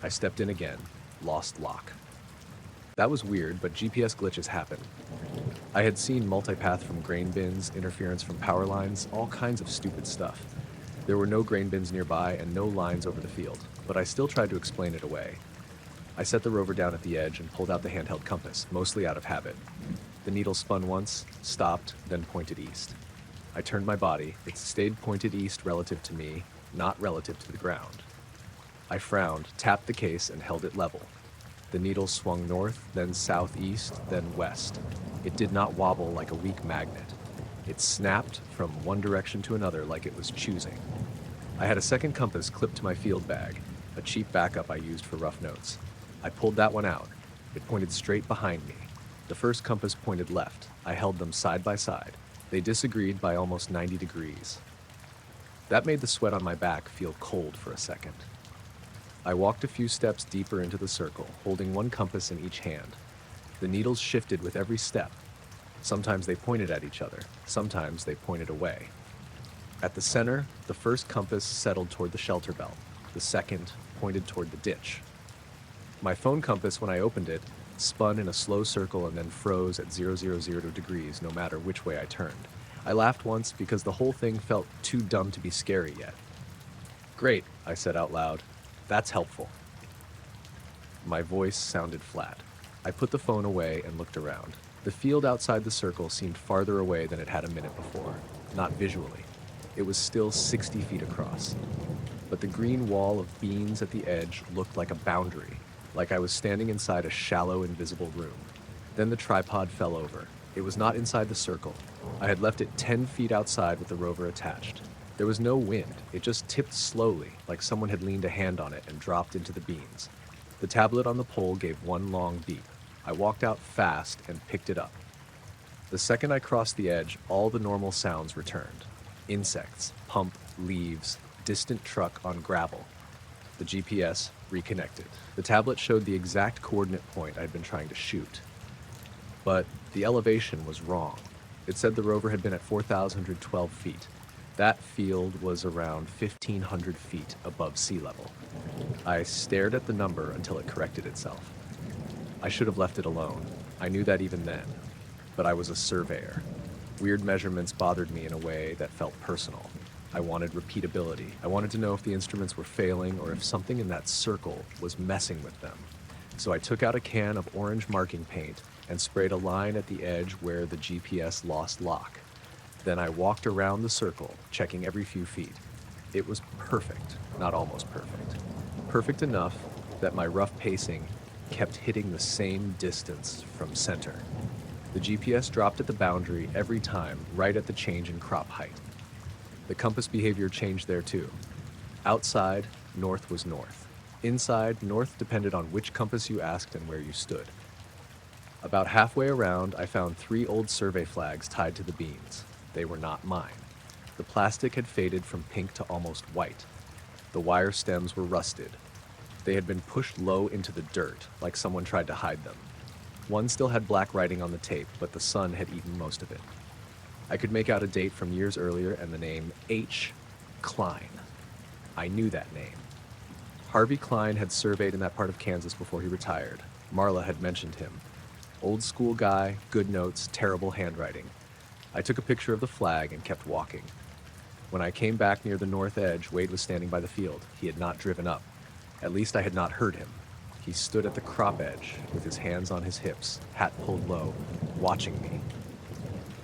I stepped in again. Lost lock. That was weird, but GPS glitches happen. I had seen multipath from grain bins, interference from power lines, all kinds of stupid stuff. There were no grain bins nearby and no lines over the field, but I still tried to explain it away. I set the rover down at the edge and pulled out the handheld compass, mostly out of habit. The needle spun once, stopped, then pointed east. I turned my body. It stayed pointed east relative to me, not relative to the ground. I frowned, tapped the case, and held it level. The needle swung north, then southeast, then west. It did not wobble like a weak magnet. It snapped from one direction to another like it was choosing. I had a second compass clipped to my field bag, a cheap backup I used for rough notes. I pulled that one out. It pointed straight behind me. The first compass pointed left. I held them side by side. They disagreed by almost 90 degrees. That made the sweat on my back feel cold for a second. I walked a few steps deeper into the circle, holding one compass in each hand. The needles shifted with every step. Sometimes they pointed at each other. Sometimes they pointed away. At the center, the first compass settled toward the shelter belt. The second pointed toward the ditch. My phone compass, when I opened it, spun in a slow circle and then froze at 000 degrees no matter which way I turned. I laughed once because the whole thing felt too dumb to be scary yet. "Great," I said out loud. "That's helpful." My voice sounded flat. I put the phone away and looked around. The field outside the circle seemed farther away than it had a minute before, not visually. It was still 60 feet across. But the green wall of beans at the edge looked like a boundary, like I was standing inside a shallow, invisible room. Then the tripod fell over. It was not inside the circle. I had left it 10 feet outside with the rover attached. There was no wind. It just tipped slowly, like someone had leaned a hand on it and dropped into the beans. The tablet on the pole gave one long beep. I walked out fast and picked it up. The second I crossed the edge, all the normal sounds returned. Insects, pump, leaves, distant truck on gravel. The GPS reconnected. The tablet showed the exact coordinate point I'd been trying to shoot. But the elevation was wrong. It said the rover had been at 4,112 feet. That field was around 1,500 feet above sea level. I stared at the number until it corrected itself. I should have left it alone. I knew that even then. But I was a surveyor. Weird measurements bothered me in a way that felt personal. I wanted repeatability. I wanted to know if the instruments were failing or if something in that circle was messing with them. So I took out a can of orange marking paint and sprayed a line at the edge where the GPS lost lock. Then I walked around the circle, checking every few feet. It was perfect, not almost perfect. Perfect enough that my rough pacing kept hitting the same distance from center. The GPS dropped at the boundary every time, right at the change in crop height. The compass behavior changed there too. Outside, north was north. Inside, north depended on which compass you asked and where you stood. About halfway around, I found 3 old survey flags tied to the beans. They were not mine. The plastic had faded from pink to almost white. The wire stems were rusted. They had been pushed low into the dirt, like someone tried to hide them. One still had black writing on the tape, but the sun had eaten most of it. I could make out a date from years earlier and the name H. Klein. I knew that name. Harvey Klein had surveyed in that part of Kansas before he retired. Marla had mentioned him. Old school guy, good notes, terrible handwriting. I took a picture of the flag and kept walking. When I came back near the north edge, Wade was standing by the field. He had not driven up. At least I had not heard him. He stood at the crop edge with his hands on his hips, hat pulled low, watching me.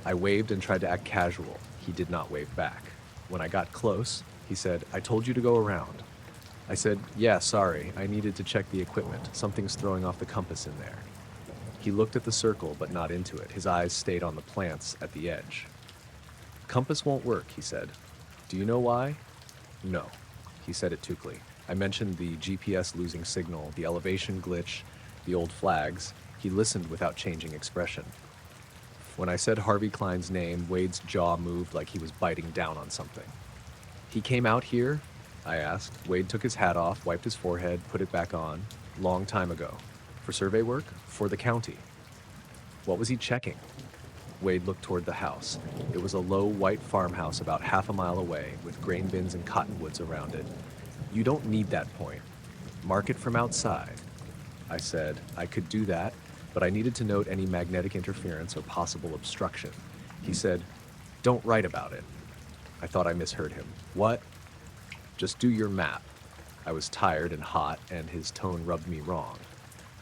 I waved and tried to act casual. He did not wave back. When I got close, he said, "I told you to go around." I said, "Yeah, sorry. I needed to check the equipment. Something's throwing off the compass in there." He looked at the circle, but not into it. His eyes stayed on the plants at the edge. "Compass won't work," he said. "Do you know why?" "No." He said it too. I mentioned the GPS losing signal, the elevation glitch, the old flags. He listened without changing expression. When I said Harvey Klein's name, Wade's jaw moved like he was biting down on something. "He came out here?" I asked. Wade took his hat off, wiped his forehead, put it back on. "Long time ago." "For survey work?" "For the county." "What was he checking?" Wade looked toward the house. It was a low white farmhouse about half a mile away, with grain bins and cottonwoods around it. "You don't need that point. Mark it from outside." I said I could do that, but I needed to note any magnetic interference or possible obstruction. He said, "Don't write about it." I thought I misheard him. "What?" "Just do your map." I was tired and hot, and his tone rubbed me wrong.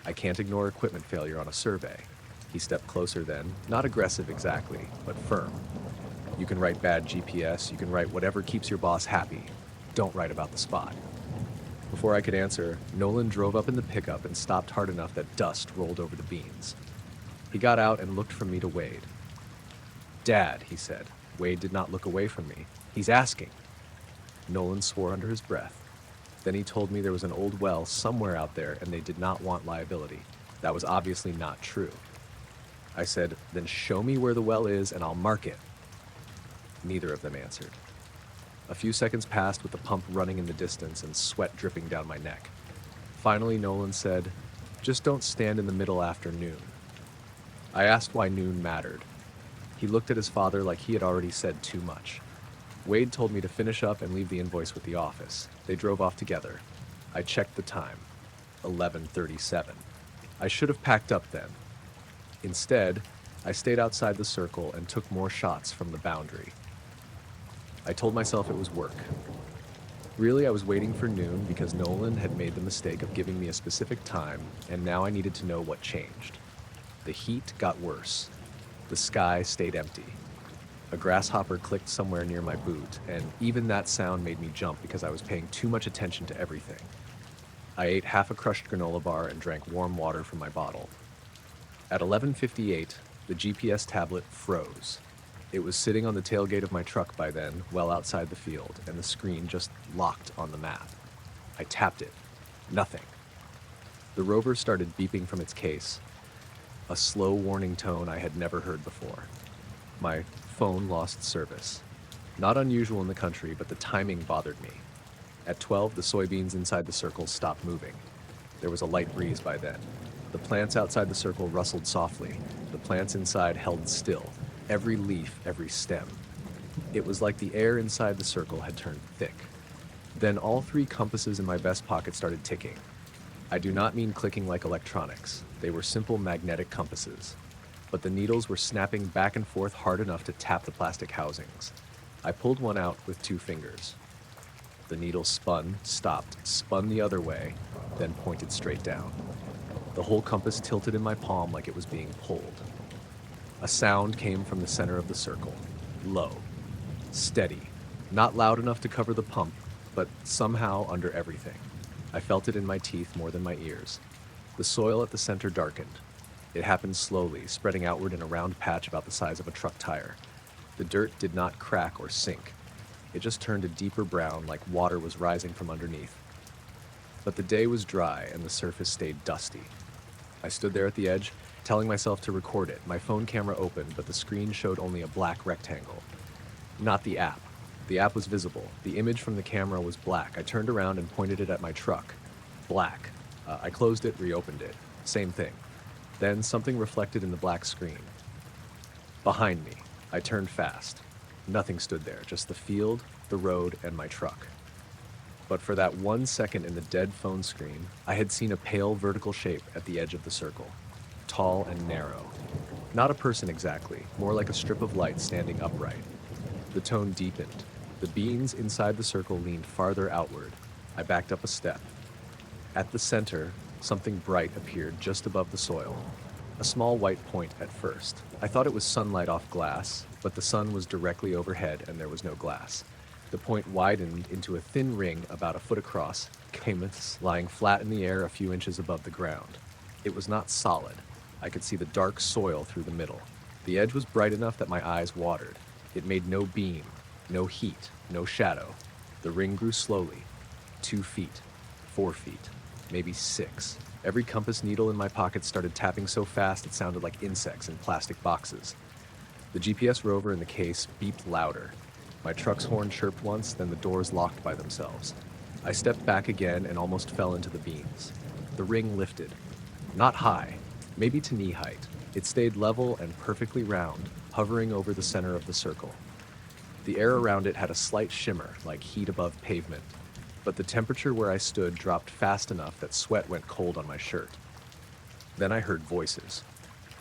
"I can't ignore equipment failure on a survey." He stepped closer then, not aggressive exactly, but firm. "You can write bad GPS, you can write whatever keeps your boss happy. Don't write about the spot." Before I could answer, Nolan drove up in the pickup and stopped hard enough that dust rolled over the beans. He got out and looked from me to Wade. "Dad," he said. Wade did not look away from me. "He's asking." Nolan swore under his breath. Then he told me there was an old well somewhere out there and they did not want liability. That was obviously not true. I said, "Then show me where the well is and I'll mark it." Neither of them answered. A few seconds passed with the pump running in the distance and sweat dripping down my neck. Finally, Nolan said, "Just don't stand in the middle after noon." I asked why noon mattered. He looked at his father like he had already said too much. Wade told me to finish up and leave the invoice with the office. They drove off together. I checked the time. 11:37. I should have packed up then. Instead, I stayed outside the circle and took more shots from the boundary. I told myself it was work. Really, I was waiting for noon because Nolan had made the mistake of giving me a specific time, and now I needed to know what changed. The heat got worse. The sky stayed empty. A grasshopper clicked somewhere near my boot, and even that sound made me jump because I was paying too much attention to everything. I ate half a crushed granola bar and drank warm water from my bottle. At 11:58, the GPS tablet froze. It was sitting on the tailgate of my truck by then, well outside the field, and the screen just locked on the map. I tapped it. Nothing. The rover started beeping from its case, a slow warning tone I had never heard before. My phone lost service. Not unusual in the country, but the timing bothered me. At 12, the soybeans inside the circle stopped moving. There was a light breeze by then. The plants outside the circle rustled softly. The plants inside held still, every leaf, every stem. It was like the air inside the circle had turned thick. Then all three compasses in my vest pocket started ticking. I do not mean clicking like electronics. They were simple magnetic compasses. But the needles were snapping back and forth hard enough to tap the plastic housings. I pulled one out with 2 fingers. The needle spun, stopped, spun the other way, then pointed straight down. The whole compass tilted in my palm like it was being pulled. A sound came from the center of the circle. Low. Steady. Not loud enough to cover the pump, but somehow under everything. I felt it in my teeth more than my ears. The soil at the center darkened. It happened slowly, spreading outward in a round patch about the size of a truck tire. The dirt did not crack or sink. It just turned a deeper brown like water was rising from underneath. But the day was dry and the surface stayed dusty. I stood there at the edge, telling myself to record it. My phone camera opened, but the screen showed only a black rectangle. Not the app. The app was visible. The image from the camera was black. I turned around and pointed it at my truck. Black. I closed it, reopened it. Same thing. Then something reflected in the black screen. Behind me. I turned fast. Nothing stood there, just the field, the road, and my truck. But for that 1 second in the dead phone screen, I had seen a pale vertical shape at the edge of the circle. tall and narrow. Not a person exactly, more like a strip of light standing upright. The tone deepened. The beams inside the circle leaned farther outward. I backed up a step. At the center, something bright appeared just above the soil. A small white point at first. I thought it was sunlight off glass, but the sun was directly overhead and there was no glass. The point widened into a thin ring about a foot across, camas lying flat in the air a few inches above the ground. It was not solid. I could see the dark soil through the middle. The edge was bright enough that my eyes watered. It made no beam, no heat, no shadow. The ring grew slowly. 2 feet, 4 feet, maybe 6. Every compass needle in my pocket started tapping so fast it sounded like insects in plastic boxes. The GPS rover in the case beeped louder. My truck's horn chirped once, then the doors locked by themselves. I stepped back again and almost fell into the beams. The ring lifted. Not high, maybe to knee height. It stayed level and perfectly round, hovering over the center of the circle. The air around it had a slight shimmer, like heat above pavement, but the temperature where I stood dropped fast enough that sweat went cold on my shirt. Then I heard voices.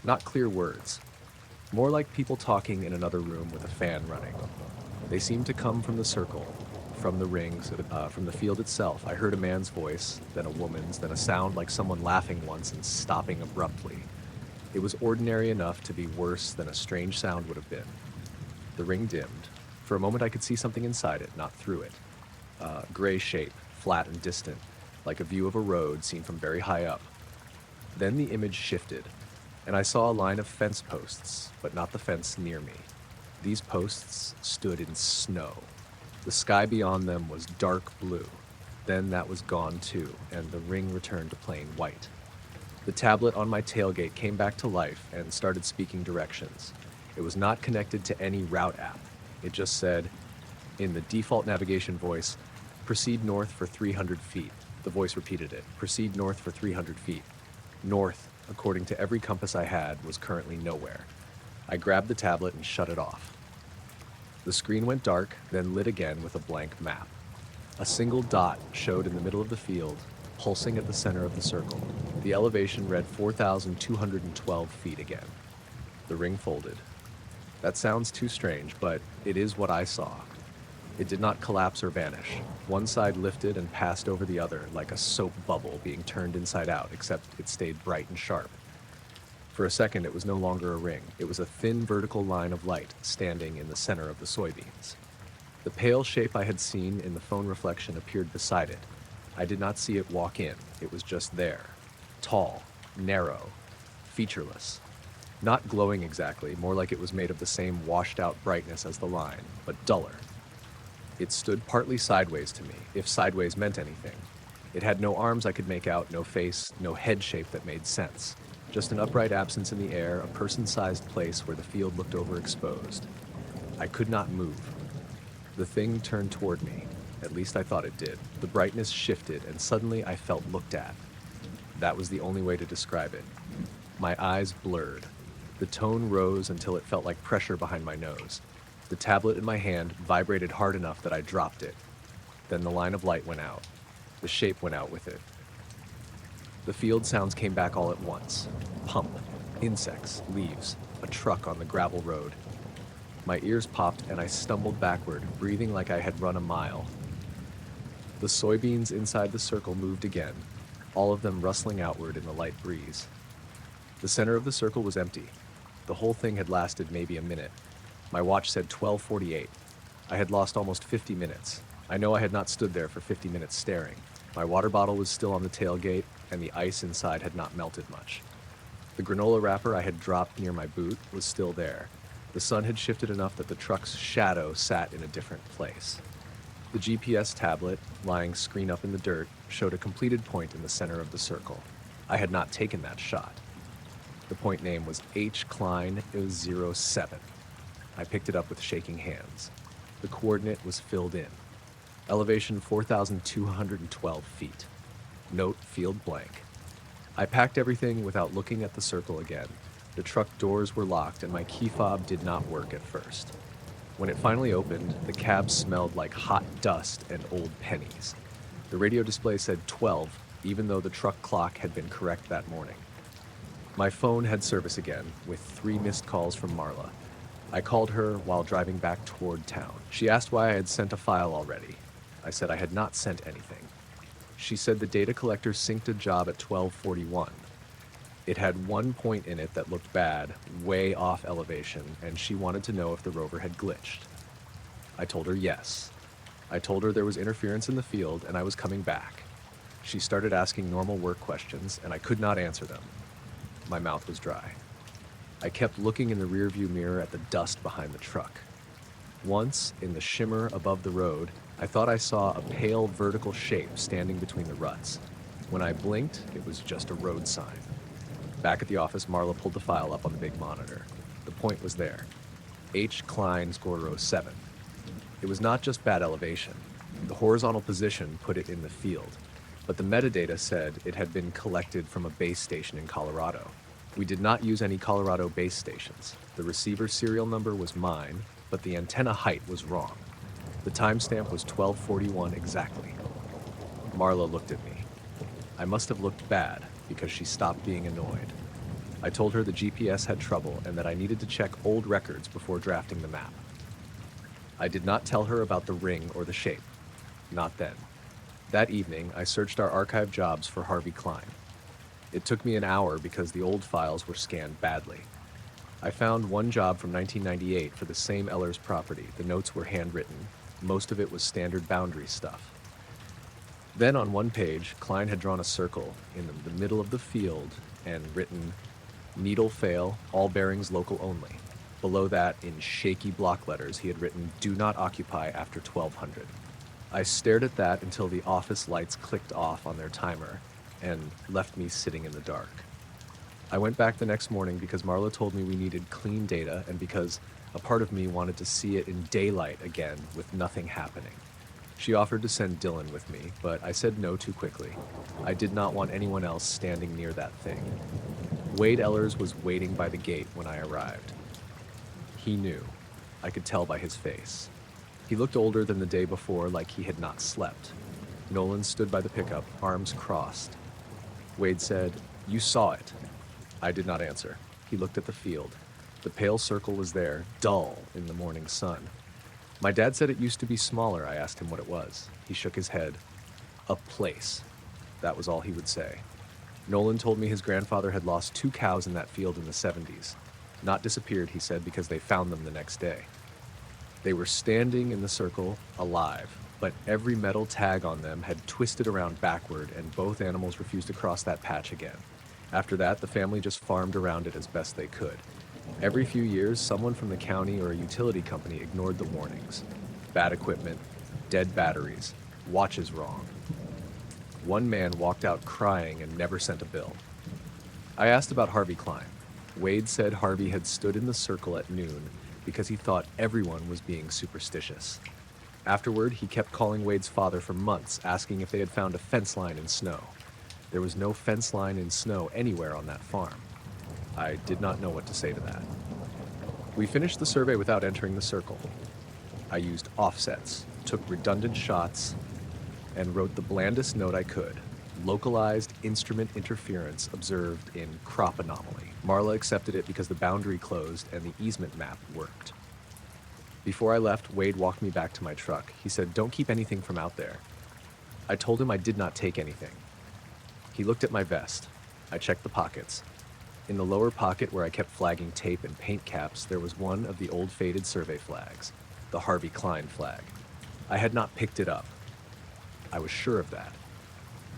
Not clear words. More like people talking in another room with a fan running. They seemed to come from the circle, from the rings, from the field itself. I heard a man's voice, then a woman's, then a sound like someone laughing once and stopping abruptly. It was ordinary enough to be worse than a strange sound would have been. The ring dimmed. For a moment I could see something inside it, not through it. Gray shape, flat and distant, like a view of a road seen from very high up. Then the image shifted, and I saw a line of fence posts, but not the fence near me. These posts stood in snow. The sky beyond them was dark blue. Then that was gone too, and the ring returned to plain white. The tablet on my tailgate came back to life and started speaking directions. It was not connected to any route app. It just said, in the default navigation voice, proceed north for 300 feet. The voice repeated it, proceed north for 300 feet. North, according to every compass I had, was currently nowhere. I grabbed the tablet and shut it off. The screen went dark, then lit again with a blank map. A single dot showed in the middle of the field, pulsing at the center of the circle. The elevation read 4,212 feet again. The ring folded. That sounds too strange, but it is what I saw. It did not collapse or vanish. One side lifted and passed over the other like a soap bubble being turned inside out, except it stayed bright and sharp. For a second, it was no longer a ring. It was a thin vertical line of light standing in the center of the soybeans. The pale shape I had seen in the phone reflection appeared beside it. I did not see it walk in. It was just there. Tall, narrow, featureless. Not glowing exactly, more like it was made of the same washed-out brightness as the line, but duller. It stood partly sideways to me, if sideways meant anything. It had no arms I could make out, no face, no head shape that made sense. Just an upright absence in the air, a person-sized place where the field looked overexposed. I could not move. The thing turned toward me. At least I thought it did. The brightness shifted, and suddenly I felt looked at. That was the only way to describe it. My eyes blurred. The tone rose until it felt like pressure behind my nose. The tablet in my hand vibrated hard enough that I dropped it. Then the line of light went out. The shape went out with it. The field sounds came back all at once. Pump, insects, leaves, a truck on the gravel road. My ears popped and I stumbled backward, breathing like I had run a mile. The soybeans inside the circle moved again, all of them rustling outward in the light breeze. The center of the circle was empty. The whole thing had lasted maybe a minute. My watch said 12:48. I had lost almost 50 minutes. I know I had not stood there for 50 minutes staring. My water bottle was still on the tailgate, and the ice inside had not melted much. The granola wrapper I had dropped near my boot was still there. The sun had shifted enough that the truck's shadow sat in a different place. The GPS tablet, lying screen up in the dirt, showed a completed point in the center of the circle. I had not taken that shot. The point name was H. Klein 07. I picked it up with shaking hands. The coordinate was filled in. Elevation 4,212 feet. Note field blank. I packed everything without looking at the circle again. The truck doors were locked and my key fob did not work at first. When it finally opened, the cab smelled like hot dust and old pennies. The radio display said 12, even though the truck clock had been correct that morning. My phone had service again, with 3 missed calls from Marla. I called her while driving back toward town. She asked why I had sent a file already. I said I had not sent anything. She said the data collector synced a job at 12:41. It had one point in it that looked bad, way off elevation, and she wanted to know if the rover had glitched. I told her yes. I told her there was interference in the field and I was coming back. She started asking normal work questions, and I could not answer them. My mouth was dry. I kept looking in the rearview mirror at the dust behind the truck. Once, in the shimmer above the road, I thought I saw a pale vertical shape standing between the ruts. When I blinked, it was just a road sign. Back at the office, Marla pulled the file up on the big monitor. The point was there. H. Klein Scorro 7. It was not just bad elevation. The horizontal position put it in the field, but the metadata said it had been collected from a base station in Colorado. We did not use any Colorado base stations. The receiver serial number was mine, but the antenna height was wrong. The timestamp was 12:41 exactly. Marla looked at me. I must have looked bad because she stopped being annoyed. I told her the GPS had trouble and that I needed to check old records before drafting the map. I did not tell her about the ring or the shape. Not then. That evening, I searched our archive jobs for Harvey Klein. It took me an hour because the old files were scanned badly. I found one job from 1998 for the same Ehlers property. The notes were handwritten. Most of it was standard boundary stuff. Then on one page, Klein had drawn a circle in the middle of the field and written, "Needle fail, all bearings local only." Below that, in shaky block letters, he had written, "Do not occupy after 1200. I stared at that until the office lights clicked off on their timer and left me sitting in the dark. I went back the next morning because Marla told me we needed clean data and because a part of me wanted to see it in daylight again with nothing happening. She offered to send Dylan with me, but I said no too quickly. I did not want anyone else standing near that thing. Wade Ehlers was waiting by the gate when I arrived. He knew. I could tell by his face. He looked older than the day before, like he had not slept. Nolan stood by the pickup, arms crossed. Wade said, "You saw it." I did not answer. He looked at the field. The pale circle was there, dull in the morning sun. My dad said it used to be smaller. I asked him what it was. He shook his head. A place. That was all he would say. Nolan told me his grandfather had lost 2 cows in that field in the 70s. Not disappeared, he said, because they found them the next day. They were standing in the circle, alive, but every metal tag on them had twisted around backward, and both animals refused to cross that patch again. After that, the family just farmed around it as best they could. Every few years, someone from the county or a utility company ignored the warnings. Bad equipment, dead batteries, watches wrong. One man walked out crying and never sent a bill. I asked about Harvey Klein. Wade said Harvey had stood in the circle at noon because he thought everyone was being superstitious. Afterward, he kept calling Wade's father for months, asking if they had found a fence line in snow. There was no fence line in snow anywhere on that farm. I did not know what to say to that. We finished the survey without entering the circle. I used offsets, took redundant shots, and wrote the blandest note I could. Localized instrument interference observed in crop anomaly. Marla accepted it because the boundary closed and the easement map worked. Before I left, Wade walked me back to my truck. He said, "Don't keep anything from out there." I told him I did not take anything. He looked at my vest. I checked the pockets. In the lower pocket where I kept flagging tape and paint caps, there was one of the old faded survey flags, the Harvey Klein flag. I had not picked it up. I was sure of that.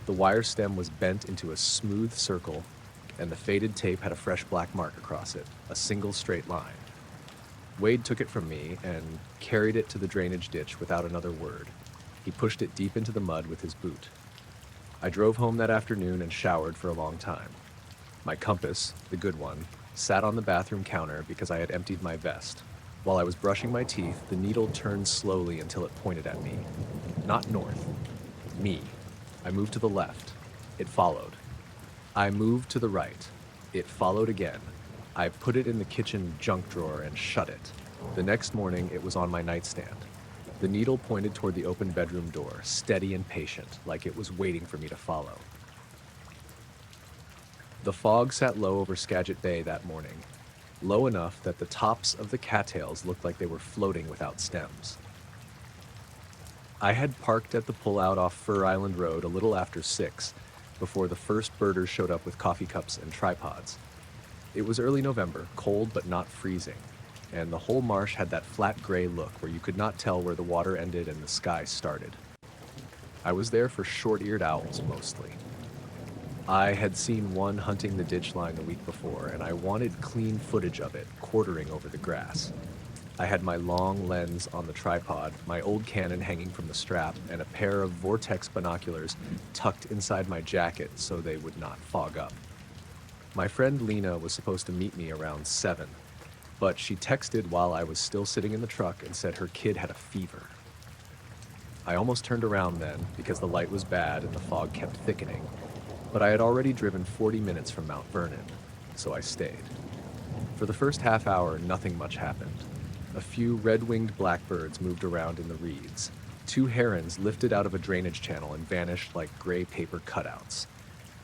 The wire stem was bent into a smooth circle, and the faded tape had a fresh black mark across it, a single straight line. Wade took it from me and carried it to the drainage ditch without another word. He pushed it deep into the mud with his boot. I drove home that afternoon and showered for a long time. My compass, the good one, sat on the bathroom counter because I had emptied my vest. While I was brushing my teeth, the needle turned slowly until it pointed at me. Not north. Me. I moved to the left. It followed. I moved to the right. It followed again. I put it in the kitchen junk drawer and shut it. The next morning, it was on my nightstand. The needle pointed toward the open bedroom door, steady and patient, like it was waiting for me to follow. The fog sat low over Skagit Bay that morning, low enough that the tops of the cattails looked like they were floating without stems. I had parked at the pullout off Fur Island Road a little after 6, before the first birders showed up with coffee cups and tripods. It was early November, cold but not freezing, and the whole marsh had that flat gray look where you could not tell where the water ended and the sky started. I was there for short-eared owls mostly. I had seen one hunting the ditch line the week before, and I wanted clean footage of it, quartering over the grass. I had my long lens on the tripod, my old Canon hanging from the strap, and a pair of Vortex binoculars tucked inside my jacket so they would not fog up. My friend Lena was supposed to meet me around 7, but she texted while I was still sitting in the truck and said her kid had a fever. I almost turned around then because the light was bad and the fog kept thickening, but I had already driven 40 minutes from Mount Vernon, so I stayed. For the first half hour, nothing much happened. A few red-winged blackbirds moved around in the reeds. 2 herons lifted out of a drainage channel and vanished like gray paper cutouts.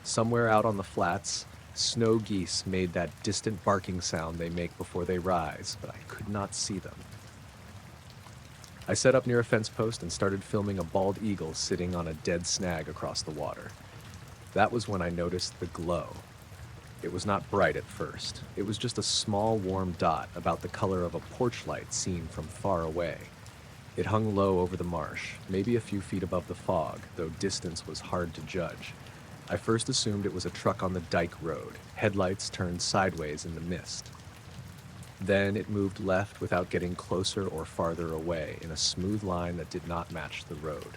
Somewhere out on the flats, snow geese made that distant barking sound they make before they rise, but I could not see them. I set up near a fence post and started filming a bald eagle sitting on a dead snag across the water. That was when I noticed the glow. It was not bright at first. It was just a small warm dot about the color of a porch light seen from far away. It hung low over the marsh, maybe a few feet above the fog, though distance was hard to judge. I first assumed it was a truck on the dike road, headlights turned sideways in the mist. Then it moved left without getting closer or farther away in a smooth line that did not match the road.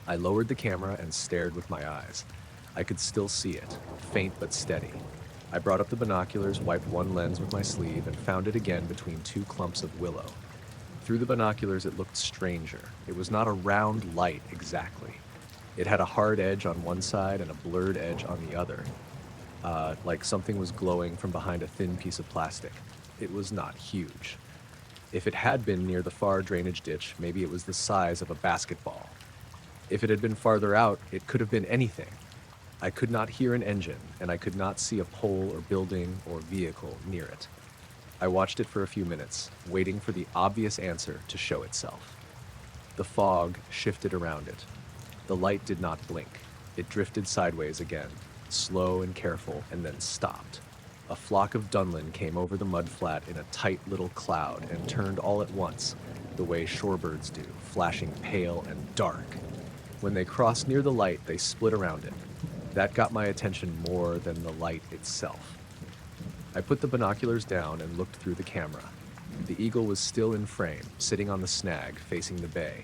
I lowered the camera and stared with my eyes. I could still see it, faint but steady. I brought up the binoculars, wiped one lens with my sleeve, and found it again between 2 clumps of willow. Through the binoculars, it looked stranger. It was not a round light exactly. It had a hard edge on one side and a blurred edge on the other, like something was glowing from behind a thin piece of plastic. It was not huge. If it had been near the far drainage ditch, maybe it was the size of a basketball. If it had been farther out, it could have been anything. I could not hear an engine, and I could not see a pole or building or vehicle near it. I watched it for a few minutes, waiting for the obvious answer to show itself. The fog shifted around it. The light did not blink. It drifted sideways again, slow and careful, and then stopped. A flock of dunlin came over the mudflat in a tight little cloud and turned all at once, the way shorebirds do, flashing pale and dark. When they crossed near the light, they split around it. That got my attention more than the light itself. I put the binoculars down and looked through the camera. The eagle was still in frame, sitting on the snag, facing the bay.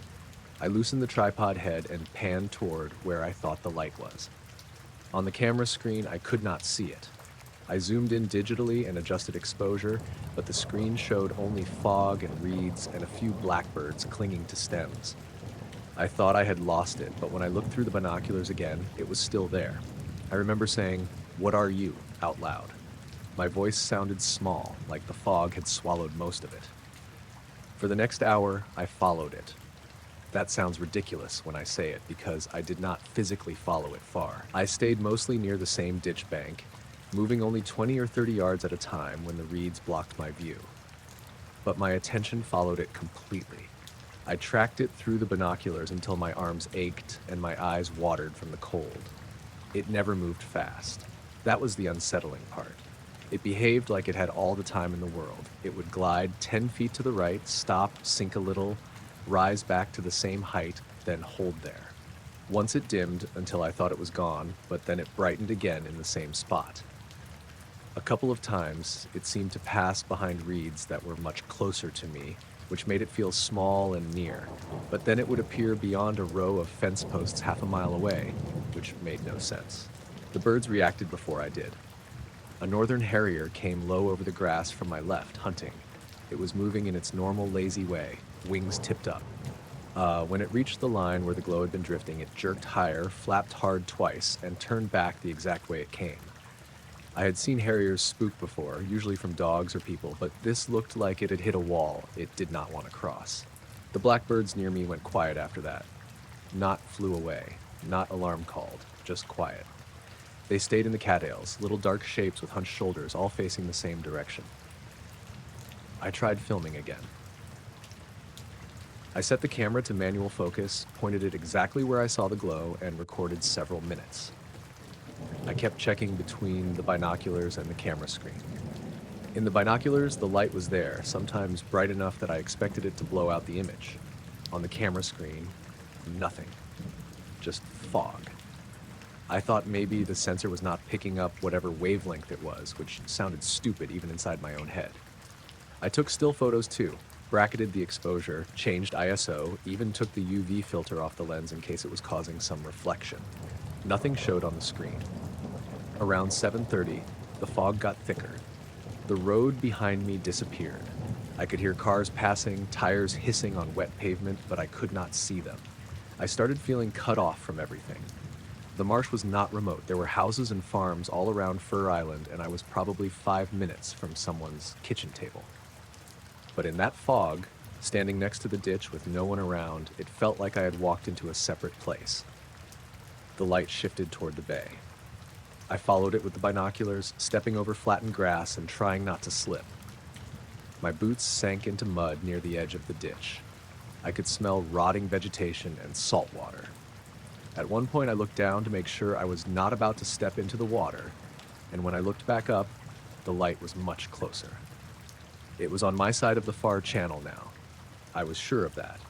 I loosened the tripod head and panned toward where I thought the light was. On the camera screen, I could not see it. I zoomed in digitally and adjusted exposure, but the screen showed only fog and reeds and a few blackbirds clinging to stems. I thought I had lost it, but when I looked through the binoculars again, it was still there. I remember saying, "What are you?" out loud. My voice sounded small, like the fog had swallowed most of it. For the next hour, I followed it. That sounds ridiculous when I say it, because I did not physically follow it far. I stayed mostly near the same ditch bank, moving only 20 or 30 yards at a time when the reeds blocked my view. But my attention followed it completely. I tracked it through the binoculars until my arms ached and my eyes watered from the cold. It never moved fast. That was the unsettling part. It behaved like it had all the time in the world. It would glide 10 feet to the right, stop, sink a little, rise back to the same height, then hold there. Once it dimmed until I thought it was gone, but then it brightened again in the same spot. A couple of times, it seemed to pass behind reeds that were much closer to me, which made it feel small and near, but then it would appear beyond a row of fence posts half a mile away, which made no sense. The birds reacted before I did. A northern harrier came low over the grass from my left, hunting. It was moving in its normal lazy way, wings tipped up. When it reached the line where the glow had been drifting, it jerked higher, flapped hard twice, and turned back the exact way it came. I had seen harriers spook before, usually from dogs or people, but this looked like it had hit a wall it did not want to cross. The blackbirds near me went quiet after that. Not flew away, not alarm called, just quiet. They stayed in the cattails, little dark shapes with hunched shoulders, all facing the same direction. I tried filming again. I set the camera to manual focus, pointed it exactly where I saw the glow, and recorded several minutes. I kept checking between the binoculars and the camera screen. In the binoculars, the light was there, sometimes bright enough that I expected it to blow out the image. On the camera screen, nothing. Just fog. I thought maybe the sensor was not picking up whatever wavelength it was, which sounded stupid even inside my own head. I took still photos too, bracketed the exposure, changed ISO, even took the UV filter off the lens in case it was causing some reflection. Nothing showed on the screen. Around 7:30, the fog got thicker. The road behind me disappeared. I could hear cars passing, tires hissing on wet pavement, but I could not see them. I started feeling cut off from everything. The marsh was not remote. There were houses and farms all around Fur Island, and I was probably 5 minutes from someone's kitchen table. But in that fog, standing next to the ditch with no one around, it felt like I had walked into a separate place. The light shifted toward the bay. I followed it with the binoculars, stepping over flattened grass and trying not to slip. My boots sank into mud near the edge of the ditch. I could smell rotting vegetation and salt water. At one point, I looked down to make sure I was not about to step into the water, and when I looked back up, the light was much closer. It was on my side of the far channel now. I was sure of that.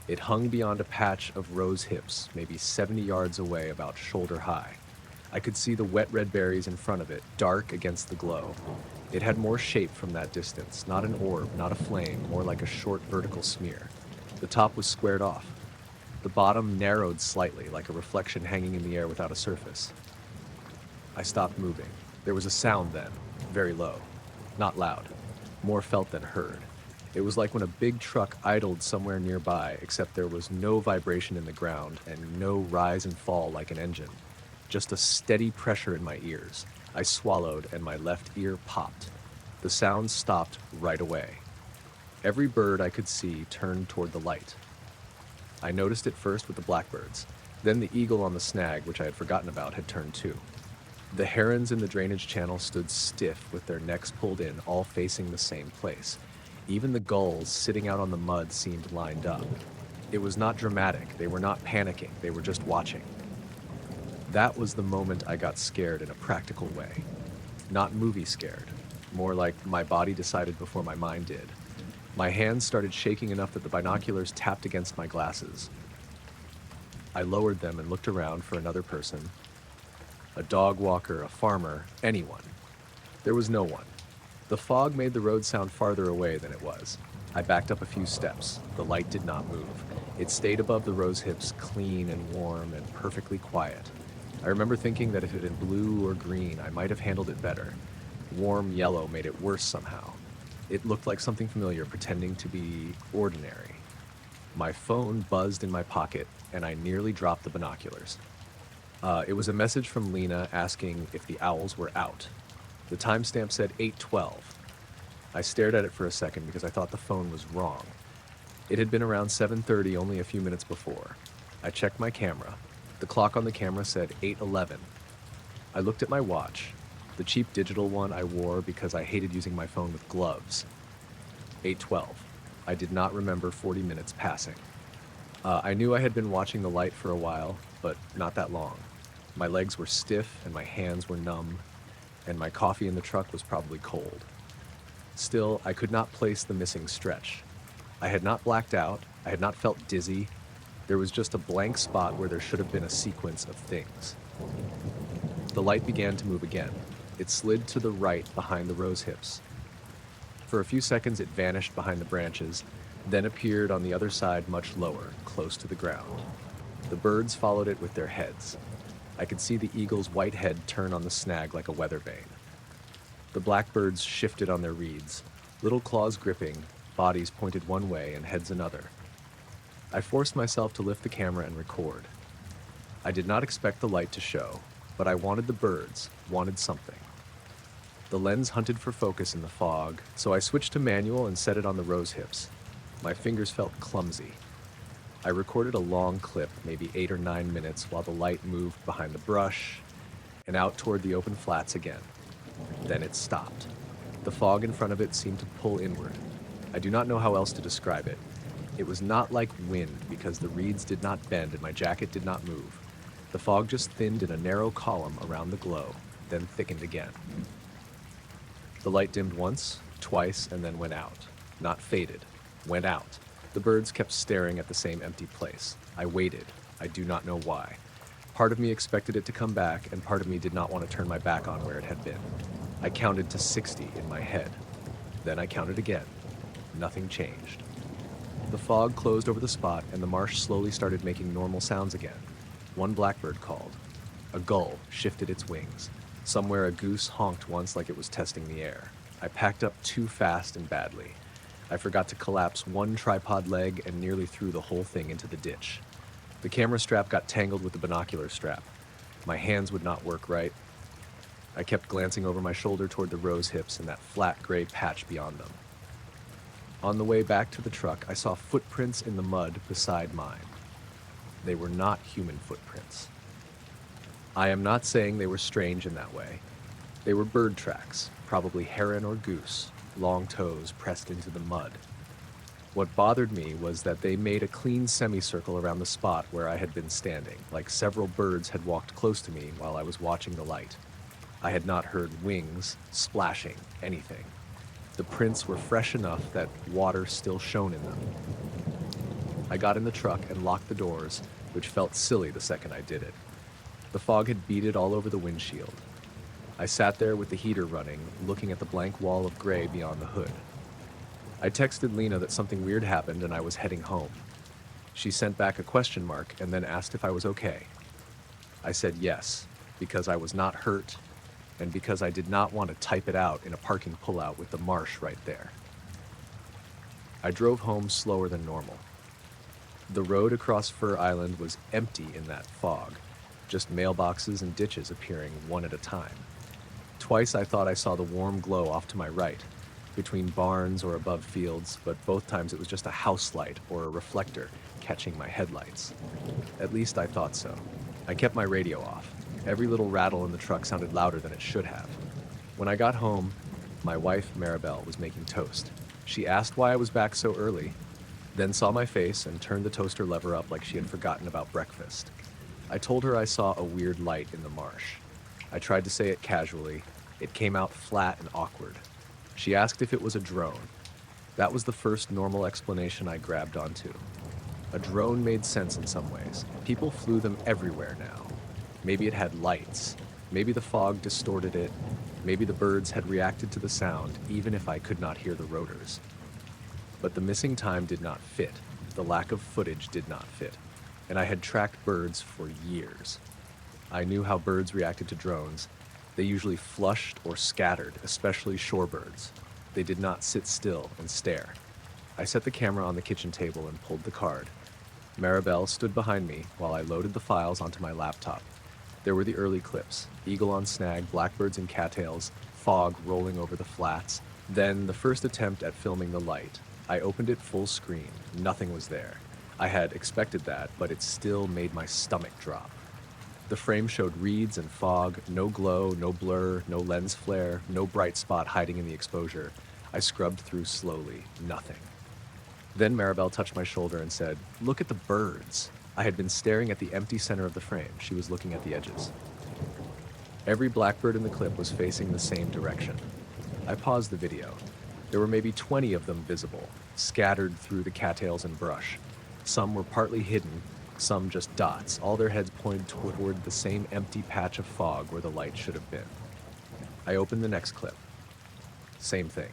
It hung beyond a patch of rose hips, maybe 70 yards away, about shoulder high. I could see the wet red berries in front of it, dark against the glow. It had more shape from that distance, not an orb, not a flame, more like a short vertical smear. The top was squared off. The bottom narrowed slightly, like a reflection hanging in the air without a surface. I stopped moving. There was a sound then, very low, not loud, more felt than heard. It was like when a big truck idled somewhere nearby, except there was no vibration in the ground and no rise and fall like an engine. Just a steady pressure in my ears. I swallowed and my left ear popped. The sound stopped right away. Every bird I could see turned toward the light. I noticed it first with the blackbirds. Then the eagle on the snag, which I had forgotten about, had turned too. The herons in the drainage channel stood stiff with their necks pulled in, all facing the same place. Even the gulls sitting out on the mud seemed lined up. It was not dramatic. They were not panicking. They were just watching. That was the moment I got scared in a practical way. Not movie scared. More like my body decided before my mind did. My hands started shaking enough that the binoculars tapped against my glasses. I lowered them and looked around for another person. A dog walker, a farmer, anyone. There was no one. The fog made the road sound farther away than it was. I backed up a few steps. The light did not move. It stayed above the rose hips, clean and warm and perfectly quiet. I remember thinking that if it had been blue or green, I might have handled it better. Warm yellow made it worse somehow. It looked like something familiar, pretending to be ordinary. My phone buzzed in my pocket, and I nearly dropped the binoculars. It was a message from Lena asking if the owls were out. The timestamp said 8:12. I stared at it for a second because I thought the phone was wrong. It had been around 7:30 only a few minutes before. I checked my camera. The clock on the camera said 8:11. I looked at my watch, the cheap digital one I wore because I hated using my phone with gloves. 8:12. I did not remember 40 minutes passing. I knew I had been watching the light for a while, but not that long. My legs were stiff and my hands were numb, and my coffee in the truck was probably cold. Still, I could not place the missing stretch. I had not blacked out, I had not felt dizzy. There was just a blank spot where there should have been a sequence of things. The light began to move again. It slid to the right behind the rose hips. For a few seconds it vanished behind the branches, then appeared on the other side much lower, close to the ground. The birds followed it with their heads. I could see the eagle's white head turn on the snag like a weather vane. The blackbirds shifted on their reeds, little claws gripping, bodies pointed one way and heads another. I forced myself to lift the camera and record. I did not expect the light to show, but I wanted the birds, wanted something. The lens hunted for focus in the fog, so I switched to manual and set it on the rose hips. My fingers felt clumsy. I recorded a long clip, maybe 8 or 9 minutes, while the light moved behind the brush, and out toward the open flats again. Then it stopped. The fog in front of it seemed to pull inward. I do not know how else to describe it. It was not like wind because the reeds did not bend and my jacket did not move. The fog just thinned in a narrow column around the glow, then thickened again. The light dimmed once, twice, and then went out. Not faded. Went out. The birds kept staring at the same empty place. I waited. I do not know why. Part of me expected it to come back, and part of me did not want to turn my back on where it had been. I counted to 60 in my head. Then I counted again. Nothing changed. The fog closed over the spot, and the marsh slowly started making normal sounds again. One blackbird called. A gull shifted its wings. Somewhere a goose honked once like it was testing the air. I packed up too fast and badly. I forgot to collapse one tripod leg and nearly threw the whole thing into the ditch. The camera strap got tangled with the binocular strap. My hands would not work right. I kept glancing over my shoulder toward the rose hips and that flat gray patch beyond them. On the way back to the truck, I saw footprints in the mud beside mine. They were not human footprints. I am not saying they were strange in that way. They were bird tracks, probably heron or goose, long toes pressed into the mud. What bothered me was that they made a clean semicircle around the spot where I had been standing, like several birds had walked close to me while I was watching the light. I had not heard wings, splashing, anything. The prints were fresh enough that water still shone in them. I got in the truck and locked the doors, which felt silly the second I did it. The fog had beaded all over the windshield. I sat there with the heater running, looking at the blank wall of gray beyond the hood. I texted Lena that something weird happened and I was heading home. She sent back a question mark and then asked if I was okay. I said yes, because I was not hurt and because I did not want to type it out in a parking pullout with the marsh right there. I drove home slower than normal. The road across Fur Island was empty in that fog, just mailboxes and ditches appearing one at a time. Twice I thought I saw the warm glow off to my right, between barns or above fields, but both times it was just a house light or a reflector catching my headlights. At least I thought so. I kept my radio off. Every little rattle in the truck sounded louder than it should have. When I got home, my wife, Maribel, was making toast. She asked why I was back so early, then saw my face and turned the toaster lever up like she had forgotten about breakfast. I told her I saw a weird light in the marsh. I tried to say it casually. It came out flat and awkward. She asked if it was a drone. That was the first normal explanation I grabbed onto. A drone made sense in some ways. People flew them everywhere now. Maybe it had lights. Maybe the fog distorted it. Maybe the birds had reacted to the sound, even if I could not hear the rotors. But the missing time did not fit. The lack of footage did not fit. And I had tracked birds for years. I knew how birds reacted to drones. They usually flushed or scattered, especially shorebirds. They did not sit still and stare. I set the camera on the kitchen table and pulled the card. Maribel stood behind me while I loaded the files onto my laptop. There were the early clips: eagle on snag, blackbirds and cattails, fog rolling over the flats. Then the first attempt at filming the light. I opened it full screen. Nothing was there. I had expected that, but it still made my stomach drop. The frame showed reeds and fog, no glow, no blur, no lens flare, no bright spot hiding in the exposure. I scrubbed through slowly. Nothing. Then Maribel touched my shoulder and said, "Look at the birds." I had been staring at the empty center of the frame. She was looking at the edges. Every blackbird in the clip was facing the same direction. I paused the video. There were maybe 20 of them visible, scattered through the cattails and brush. Some were partly hidden, some just dots, all their heads pointed toward the same empty patch of fog where the light should have been. I opened the next clip. Same thing.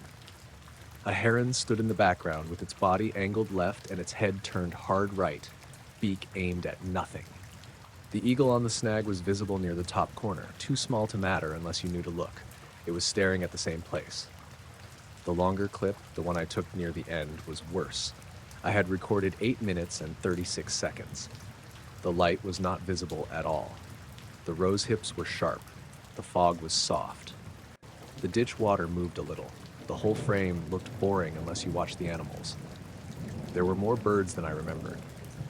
A heron stood in the background with its body angled left and its head turned hard right, beak aimed at nothing. The eagle on the snag was visible near the top corner, too small to matter unless you knew to look. It was staring at the same place. The longer clip, the one I took near the end, was worse. I had recorded 8 minutes and 36 seconds. The light was not visible at all. The rose hips were sharp. The fog was soft. The ditch water moved a little. The whole frame looked boring unless you watched the animals. There were more birds than I remembered.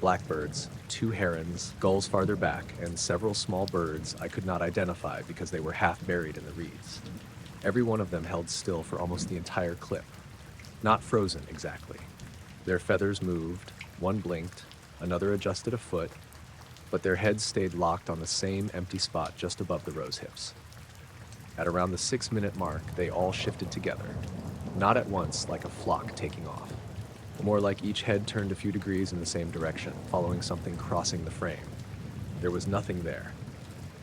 Blackbirds, 2 herons, gulls farther back, and several small birds I could not identify because they were half buried in the reeds. Every one of them held still for almost the entire clip. Not frozen, exactly. Their feathers moved, one blinked, another adjusted a foot, but their heads stayed locked on the same empty spot just above the rose hips. At around the 6-minute mark, they all shifted together, not at once like a flock taking off. More like each head turned a few degrees in the same direction, following something crossing the frame. There was nothing there.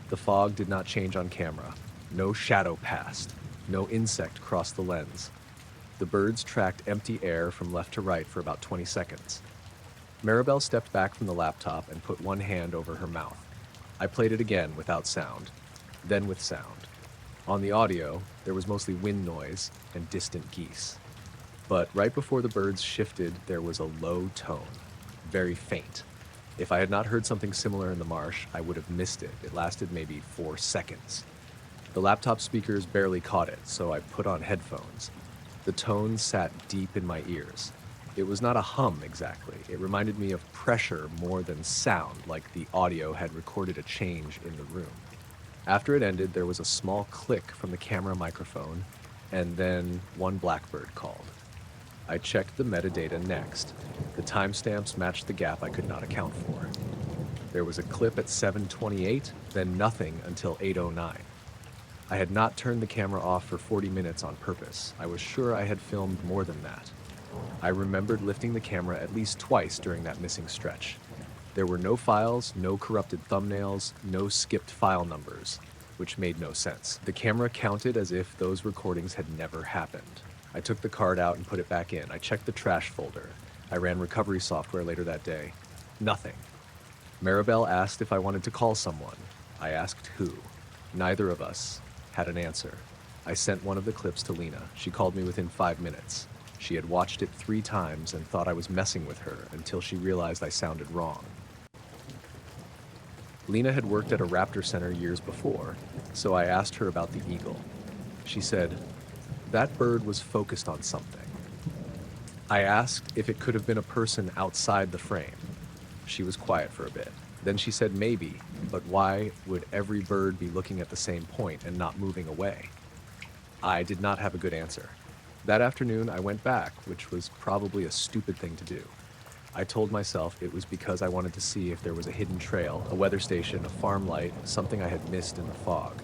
The fog did not change on camera. No shadow passed. No insect crossed the lens. The birds tracked empty air from left to right for about 20 seconds. Maribel stepped back from the laptop and put one hand over her mouth. I played it again without sound, then with sound. On the audio, there was mostly wind noise and distant geese. But right before the birds shifted, there was a low tone, very faint. If I had not heard something similar in the marsh, I would have missed it. It lasted maybe 4 seconds. The laptop speakers barely caught it, so I put on headphones. The tone sat deep in my ears. It was not a hum exactly. It reminded me of pressure more than sound, like the audio had recorded a change in the room. After it ended, there was a small click from the camera microphone, and then one blackbird called. I checked the metadata next. The timestamps matched the gap I could not account for. There was a clip at 7:28, then nothing until 8:09. I had not turned the camera off for 40 minutes on purpose. I was sure I had filmed more than that. I remembered lifting the camera at least twice during that missing stretch. There were no files, no corrupted thumbnails, no skipped file numbers, which made no sense. The camera counted as if those recordings had never happened. I took the card out and put it back in. I checked the trash folder. I ran recovery software later that day. Nothing. Maribel asked if I wanted to call someone. I asked who. Neither of us had an answer. I sent one of the clips to Lena. She called me within 5 minutes. She had watched it 3 times and thought I was messing with her until she realized I sounded wrong. Lena had worked at a raptor center years before, so I asked her about the eagle. She said, "That bird was focused on something." I asked if it could have been a person outside the frame. She was quiet for a bit. Then she said maybe, but why would every bird be looking at the same point and not moving away? I did not have a good answer. That afternoon, I went back, which was probably a stupid thing to do. I told myself it was because I wanted to see if there was a hidden trail, a weather station, a farm light, something I had missed in the fog.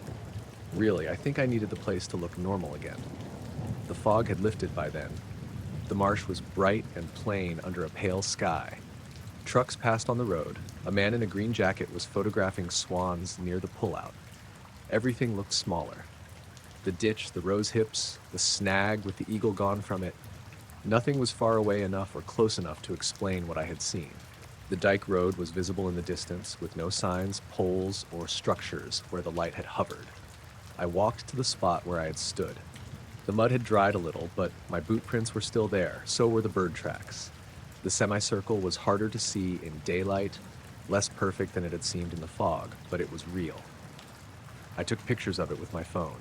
Really, I think I needed the place to look normal again. The fog had lifted by then. The marsh was bright and plain under a pale sky. Trucks passed on the road. A man in a green jacket was photographing swans near the pullout. Everything looked smaller. The ditch, the rose hips, the snag with the eagle gone from it. Nothing was far away enough or close enough to explain what I had seen. The dike road was visible in the distance, with no signs, poles, or structures where the light had hovered. I walked to the spot where I had stood. The mud had dried a little, but my boot prints were still there, so were the bird tracks. The semicircle was harder to see in daylight, less perfect than it had seemed in the fog, but it was real. I took pictures of it with my phone.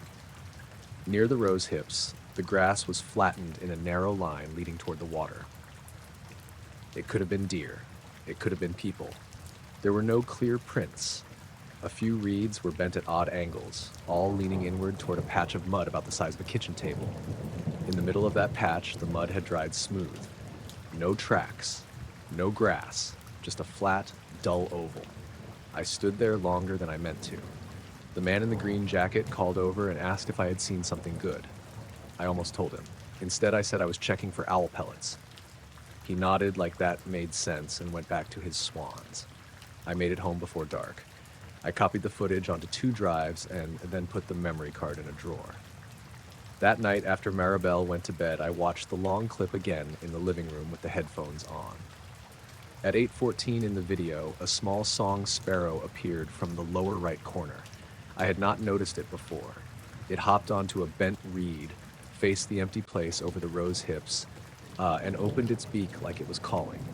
Near the rose hips, the grass was flattened in a narrow line leading toward the water. It could have been deer. It could have been people. There were no clear prints. A few reeds were bent at odd angles, all leaning inward toward a patch of mud about the size of a kitchen table. In the middle of that patch, the mud had dried smooth. No tracks, no grass, just a flat, dull oval. I stood there longer than I meant to. The man in the green jacket called over and asked if I had seen something good. I almost told him. Instead, I said I was checking for owl pellets. He nodded like that made sense and went back to his swans. I made it home before dark. I copied the footage onto 2 drives and then put the memory card in a drawer. That night, after Maribel went to bed, I watched the long clip again in the living room with the headphones on. At 8:14 in the video, a small song sparrow appeared from the lower right corner. I had not noticed it before. It hopped onto a bent reed, faced the empty place over the rose hips, and opened its beak like it was calling.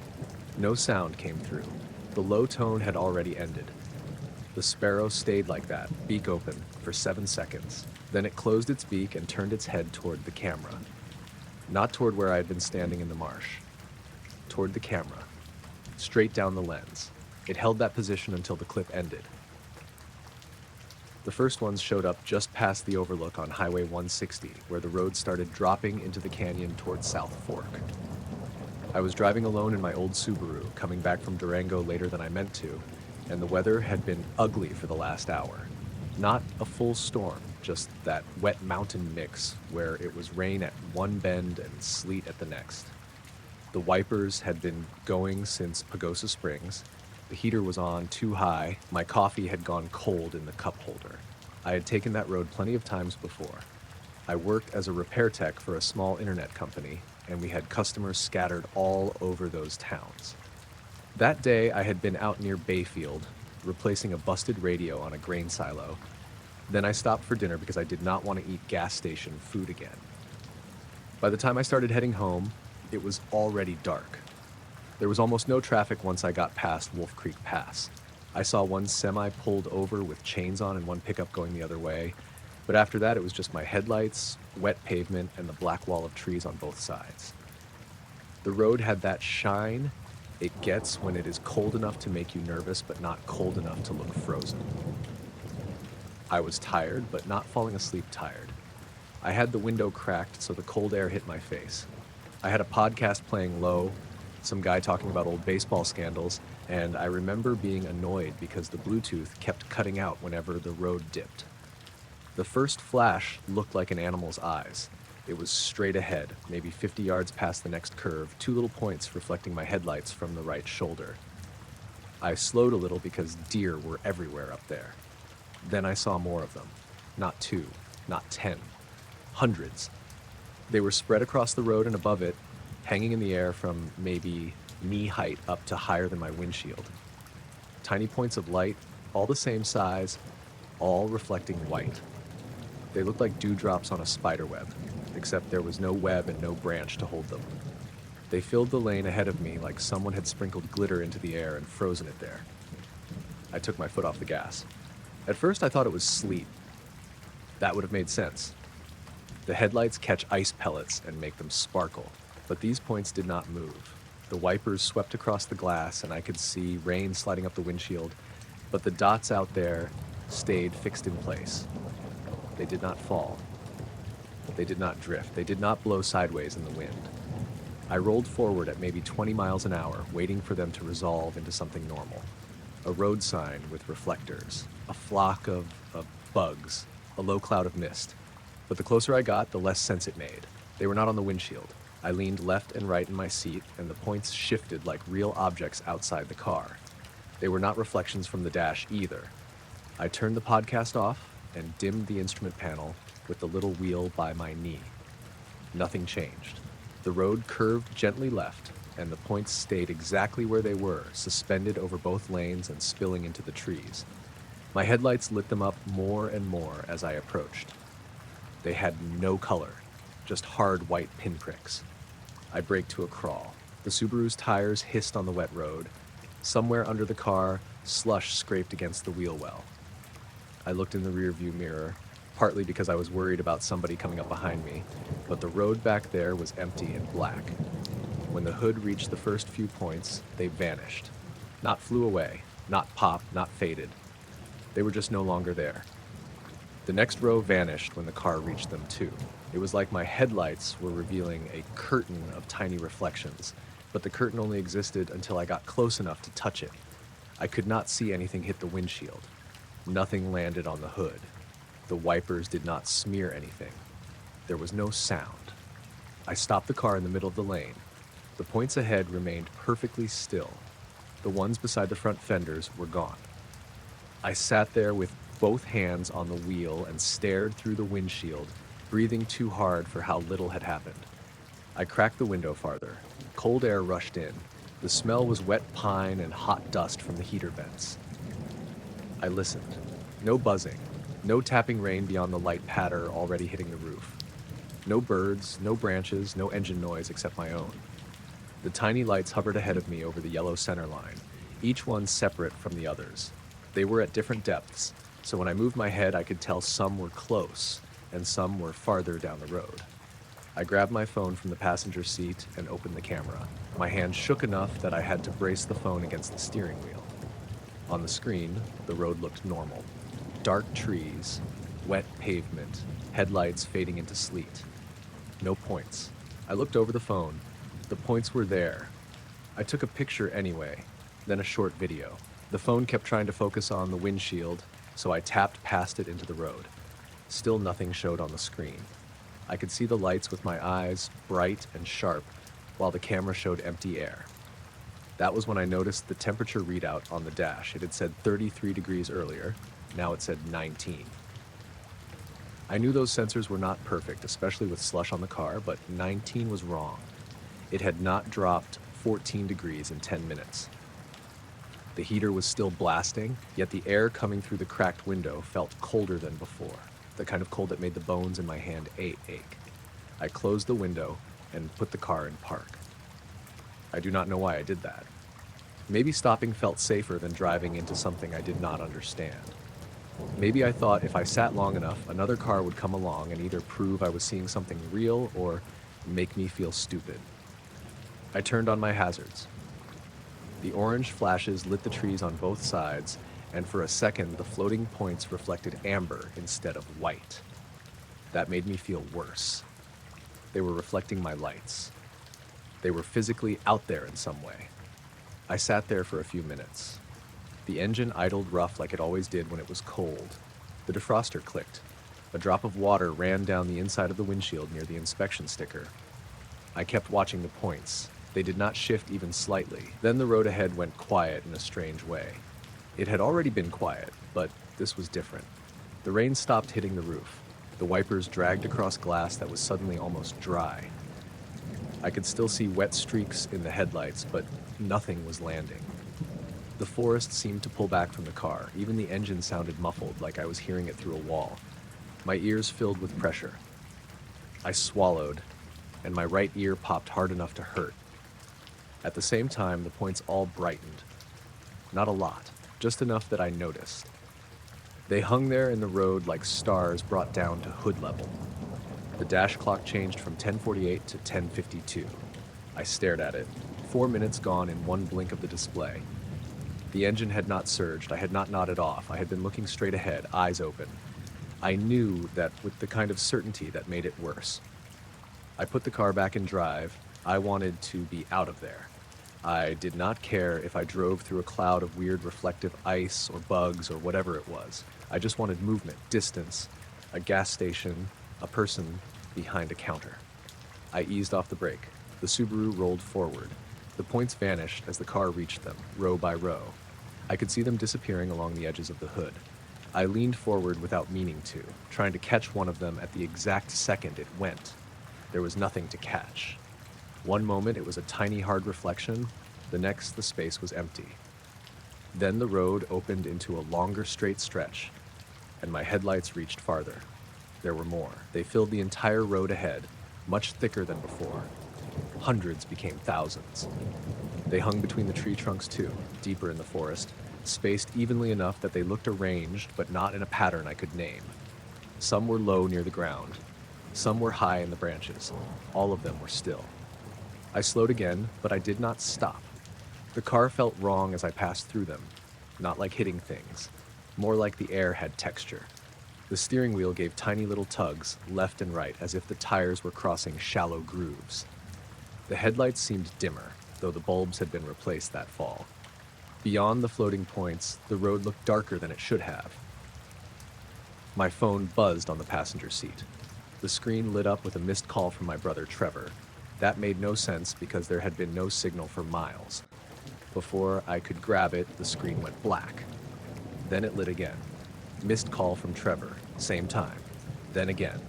No sound came through. The low tone had already ended. The sparrow stayed like that, beak open, for 7 seconds. Then it closed its beak and turned its head toward the camera. Not toward where I had been standing in the marsh. Toward the camera. straight down the lens. It held that position until the clip ended. The first ones showed up just past the overlook on Highway 160, where the road started dropping into the canyon towards South Fork. I was driving alone in my old Subaru, coming back from Durango later than I meant to, and the weather had been ugly for the last hour. Not a full storm, just that wet mountain mix where it was rain at one bend and sleet at the next. The wipers had been going since Pagosa Springs. The heater was on too high. My coffee had gone cold in the cup holder. I had taken that road plenty of times before. I worked as a repair tech for a small internet company, and we had customers scattered all over those towns. That day, I had been out near Bayfield, replacing a busted radio on a grain silo. Then I stopped for dinner because I did not want to eat gas station food again. By the time I started heading home, it was already dark. There was almost no traffic once I got past Wolf Creek Pass. I saw one semi pulled over with chains on and one pickup going the other way, but after that it was just my headlights, wet pavement, and the black wall of trees on both sides. The road had that shine it gets when it is cold enough to make you nervous but not cold enough to look frozen. I was tired, but not falling asleep tired. I had the window cracked so the cold air hit my face. I had a podcast playing low, some guy talking about old baseball scandals, and I remember being annoyed because the Bluetooth kept cutting out whenever the road dipped. The first flash looked like an animal's eyes. It was straight ahead, maybe 50 yards past the next curve, 2 little points reflecting my headlights from the right shoulder. I slowed a little because deer were everywhere up there. Then I saw more of them. Not 2, not 10, hundreds. They were spread across the road and above it, hanging in the air from maybe knee height up to higher than my windshield. Tiny points of light, all the same size, all reflecting white. They looked like dewdrops on a spider web, except there was no web and no branch to hold them. They filled the lane ahead of me like someone had sprinkled glitter into the air and frozen it there. I took my foot off the gas. At first I thought it was sleet. That would have made sense. The headlights catch ice pellets and make them sparkle, but these points did not move. The wipers swept across the glass and I could see rain sliding up the windshield, but the dots out there stayed fixed in place. They did not fall. They did not drift. They did not blow sideways in the wind. I rolled forward at maybe 20 miles an hour, waiting for them to resolve into something normal. A road sign with reflectors, a flock of bugs, a low cloud of mist. But the closer I got, the less sense it made. They were not on the windshield. I leaned left and right in my seat, and the points shifted like real objects outside the car. They were not reflections from the dash either. I turned the podcast off and dimmed the instrument panel with the little wheel by my knee. Nothing changed. The road curved gently left, and the points stayed exactly where they were, suspended over both lanes and spilling into the trees. My headlights lit them up more and more as I approached. They had no color, just hard white pinpricks. I braked to a crawl. The Subaru's tires hissed on the wet road. Somewhere under the car, slush scraped against the wheel well. I looked in the rearview mirror, partly because I was worried about somebody coming up behind me, but the road back there was empty and black. When the hood reached the first few points, they vanished. Not flew away, not popped, not faded. They were just no longer there. The next row vanished when the car reached them too. It was like my headlights were revealing a curtain of tiny reflections, but the curtain only existed until I got close enough to touch it. I could not see anything hit the windshield. Nothing landed on the hood. The wipers did not smear anything. There was no sound. I stopped the car in the middle of the lane. The points ahead remained perfectly still. The ones beside the front fenders were gone. I sat there with both hands on the wheel and stared through the windshield, breathing too hard for how little had happened. I cracked the window farther. Cold air rushed in. The smell was wet pine and hot dust from the heater vents. I listened. No buzzing. No tapping rain beyond the light patter already hitting the roof. No birds, no branches, no engine noise except my own. The tiny lights hovered ahead of me over the yellow center line, each one separate from the others. They were at different depths, so when I moved my head I could tell some were close and some were farther down the road. I grabbed my phone from the passenger seat and opened the camera. My hand shook enough that I had to brace the phone against the steering wheel. On the screen, the road looked normal. Dark trees, wet pavement, headlights fading into sleet. No points. I looked over the phone. The points were there. I took a picture anyway, then a short video. The phone kept trying to focus on the windshield, so I tapped past it into the road. Still nothing showed on the screen. I could see the lights with my eyes, bright and sharp, while the camera showed empty air. That was when I noticed the temperature readout on the dash. It had said 33 degrees earlier. Now it said 19. I knew those sensors were not perfect, especially with slush on the car, but 19 was wrong. It had not dropped 14 degrees in 10 minutes. The heater was still blasting, yet the air coming through the cracked window felt colder than before, the kind of cold that made the bones in my hand ache. I closed the window and put the car in park. I do not know why I did that. Maybe stopping felt safer than driving into something I did not understand. Maybe I thought if I sat long enough, another car would come along and either prove I was seeing something real or make me feel stupid. I turned on my hazards. The orange flashes lit the trees on both sides, and for a second the floating points reflected amber instead of white. That made me feel worse. They were reflecting my lights. They were physically out there in some way. I sat there for a few minutes. The engine idled rough like it always did when it was cold. The defroster clicked. A drop of water ran down the inside of the windshield near the inspection sticker. I kept watching the points. They did not shift even slightly. Then the road ahead went quiet in a strange way. It had already been quiet, but this was different. The rain stopped hitting the roof. The wipers dragged across glass that was suddenly almost dry. I could still see wet streaks in the headlights, but nothing was landing. The forest seemed to pull back from the car. Even the engine sounded muffled, like I was hearing it through a wall. My ears filled with pressure. I swallowed, and my right ear popped hard enough to hurt. At the same time, the points all brightened. Not a lot, just enough that I noticed. They hung there in the road like stars brought down to hood level. The dash clock changed from 10:48 to 10:52. I stared at it. 4 minutes gone in one blink of the display. The engine had not surged. I had not nodded off. I had been looking straight ahead, eyes open. I knew that with the kind of certainty that made it worse. I put the car back in drive. I wanted to be out of there. I did not care if I drove through a cloud of weird reflective ice or bugs or whatever it was. I just wanted movement, distance, a gas station, a person behind a counter. I eased off the brake. The Subaru rolled forward. The points vanished as the car reached them, row by row. I could see them disappearing along the edges of the hood. I leaned forward without meaning to, trying to catch one of them at the exact second it went. There was nothing to catch. One moment it was a tiny hard reflection, the next the space was empty. Then the road opened into a longer straight stretch, and my headlights reached farther. There were more. They filled the entire road ahead, much thicker than before. Hundreds became thousands. They hung between the tree trunks too, deeper in the forest, spaced evenly enough that they looked arranged, but not in a pattern I could name. Some were low near the ground. Some were high in the branches. All of them were still. I slowed again, but I did not stop. The car felt wrong as I passed through them, not like hitting things, more like the air had texture. The steering wheel gave tiny little tugs, left and right, as if the tires were crossing shallow grooves. The headlights seemed dimmer, though the bulbs had been replaced that fall. Beyond the floating points, the road looked darker than it should have. My phone buzzed on the passenger seat. The screen lit up with a missed call from my brother Trevor. That made no sense because there had been no signal for miles. Before I could grab it, the screen went black. Then it lit again. Missed call from Trevor, same time. Then again.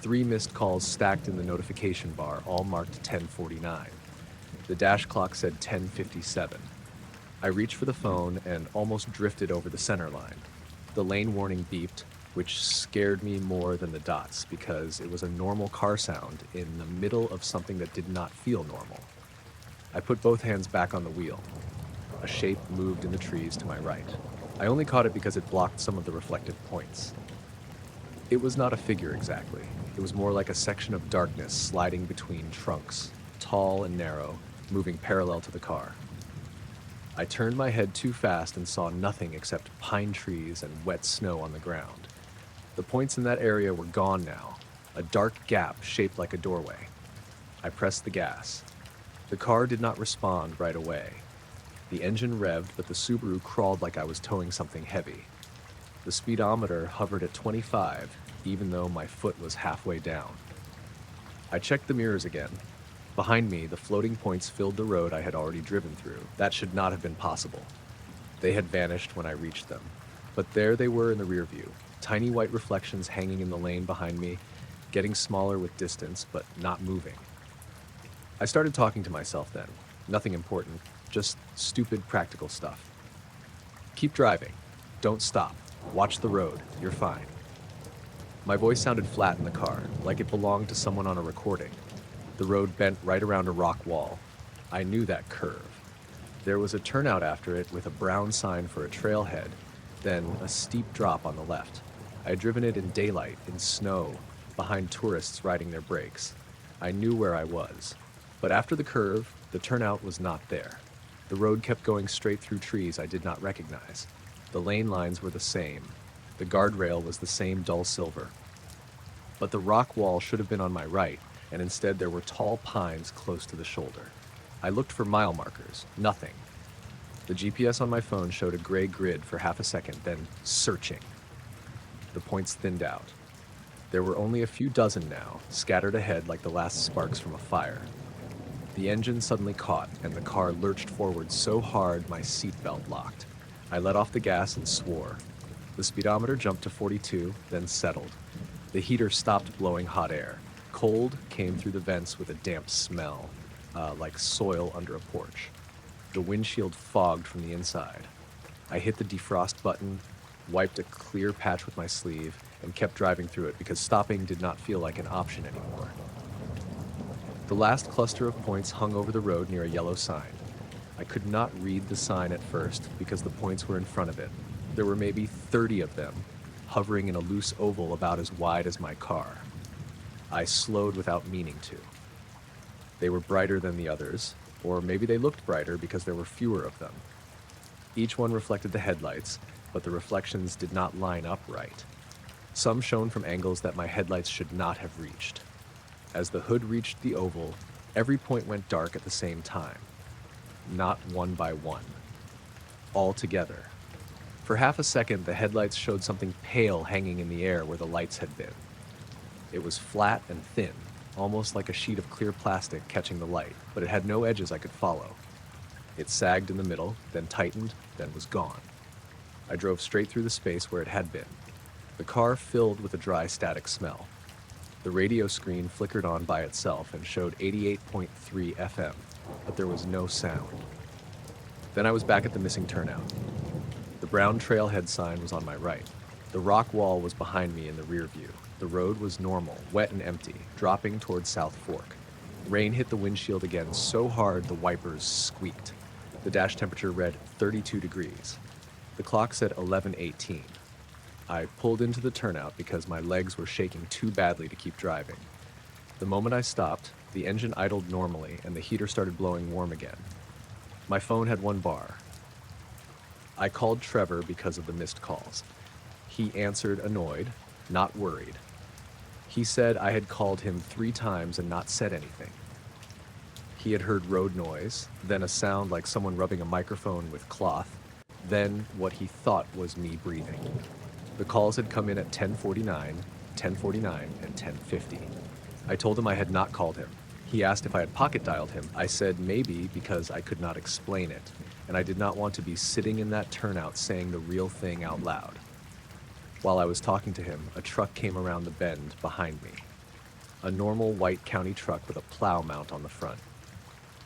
3 missed calls stacked in the notification bar, all marked 10:49. The dash clock said 10:57. I reached for the phone and almost drifted over the center line. The lane warning beeped, which scared me more than the dots because it was a normal car sound in the middle of something that did not feel normal. I put both hands back on the wheel. A shape moved in the trees to my right. I only caught it because it blocked some of the reflective points. It was not a figure exactly. It was more like a section of darkness sliding between trunks, tall and narrow, moving parallel to the car. I turned my head too fast and saw nothing except pine trees and wet snow on the ground. The points in that area were gone now, a dark gap shaped like a doorway. I pressed the gas. The car did not respond right away. The engine revved, but the Subaru crawled like I was towing something heavy. The speedometer hovered at 25, even though my foot was halfway down. I checked the mirrors again. Behind me, the floating points filled the road I had already driven through. That should not have been possible. They had vanished when I reached them. But there they were in the rear view, tiny white reflections hanging in the lane behind me, getting smaller with distance, but not moving. I started talking to myself then. Nothing important, just stupid practical stuff. Keep driving. Don't stop. Watch the road. You're fine. My voice sounded flat in the car, like it belonged to someone on a recording. The road bent right around a rock wall. I knew that curve. There was a turnout after it with a brown sign for a trailhead, then a steep drop on the left. I had driven it in daylight, in snow, behind tourists riding their brakes. I knew where I was. But after the curve, the turnout was not there. The road kept going straight through trees I did not recognize. The lane lines were the same. The guardrail was the same dull silver. But the rock wall should have been on my right, and instead there were tall pines close to the shoulder. I looked for mile markers. Nothing. The GPS on my phone showed a gray grid for half a second, then searching. The points thinned out. There were only a few dozen now, scattered ahead like the last sparks from a fire. The engine suddenly caught, and the car lurched forward so hard my seatbelt locked. I let off the gas and swore. The speedometer jumped to 42, then settled. The heater stopped blowing hot air. Cold came through the vents with a damp smell, like soil under a porch. The windshield fogged from the inside. I hit the defrost button, wiped a clear patch with my sleeve, and kept driving through it because stopping did not feel like an option anymore. The last cluster of points hung over the road near a yellow sign. I could not read the sign at first because the points were in front of it. There were maybe 30 of them, hovering in a loose oval about as wide as my car. I slowed without meaning to. They were brighter than the others, or maybe they looked brighter because there were fewer of them. Each one reflected the headlights, but the reflections did not line up right. Some shone from angles that my headlights should not have reached. As the hood reached the oval, every point went dark at the same time. Not one by one. All together. For half a second, the headlights showed something pale hanging in the air where the lights had been. It was flat and thin, almost like a sheet of clear plastic catching the light, but it had no edges I could follow. It sagged in the middle, then tightened, then was gone. I drove straight through the space where it had been. The car filled with a dry static smell. The radio screen flickered on by itself and showed 88.3 FM, but there was no sound. Then I was back at the missing turnout. The brown trailhead sign was on my right. The rock wall was behind me in the rear view. The road was normal, wet and empty, dropping towards South Fork. Rain hit the windshield again so hard the wipers squeaked. The dash temperature read 32 degrees. The clock said 11:18. I pulled into the turnout because my legs were shaking too badly to keep driving. The moment I stopped, the engine idled normally and the heater started blowing warm again. My phone had one bar. I called Trevor because of the missed calls. He answered annoyed, not worried. He said I had called him 3 times and not said anything. He had heard road noise, then a sound like someone rubbing a microphone with cloth, then what he thought was me breathing. The calls had come in at 10:49, 10:49, and 10:50. I told him I had not called him. He asked if I had pocket dialed him. I said maybe because I could not explain it, and I did not want to be sitting in that turnout saying the real thing out loud. While I was talking to him, a truck came around the bend behind me. A normal white county truck with a plow mount on the front.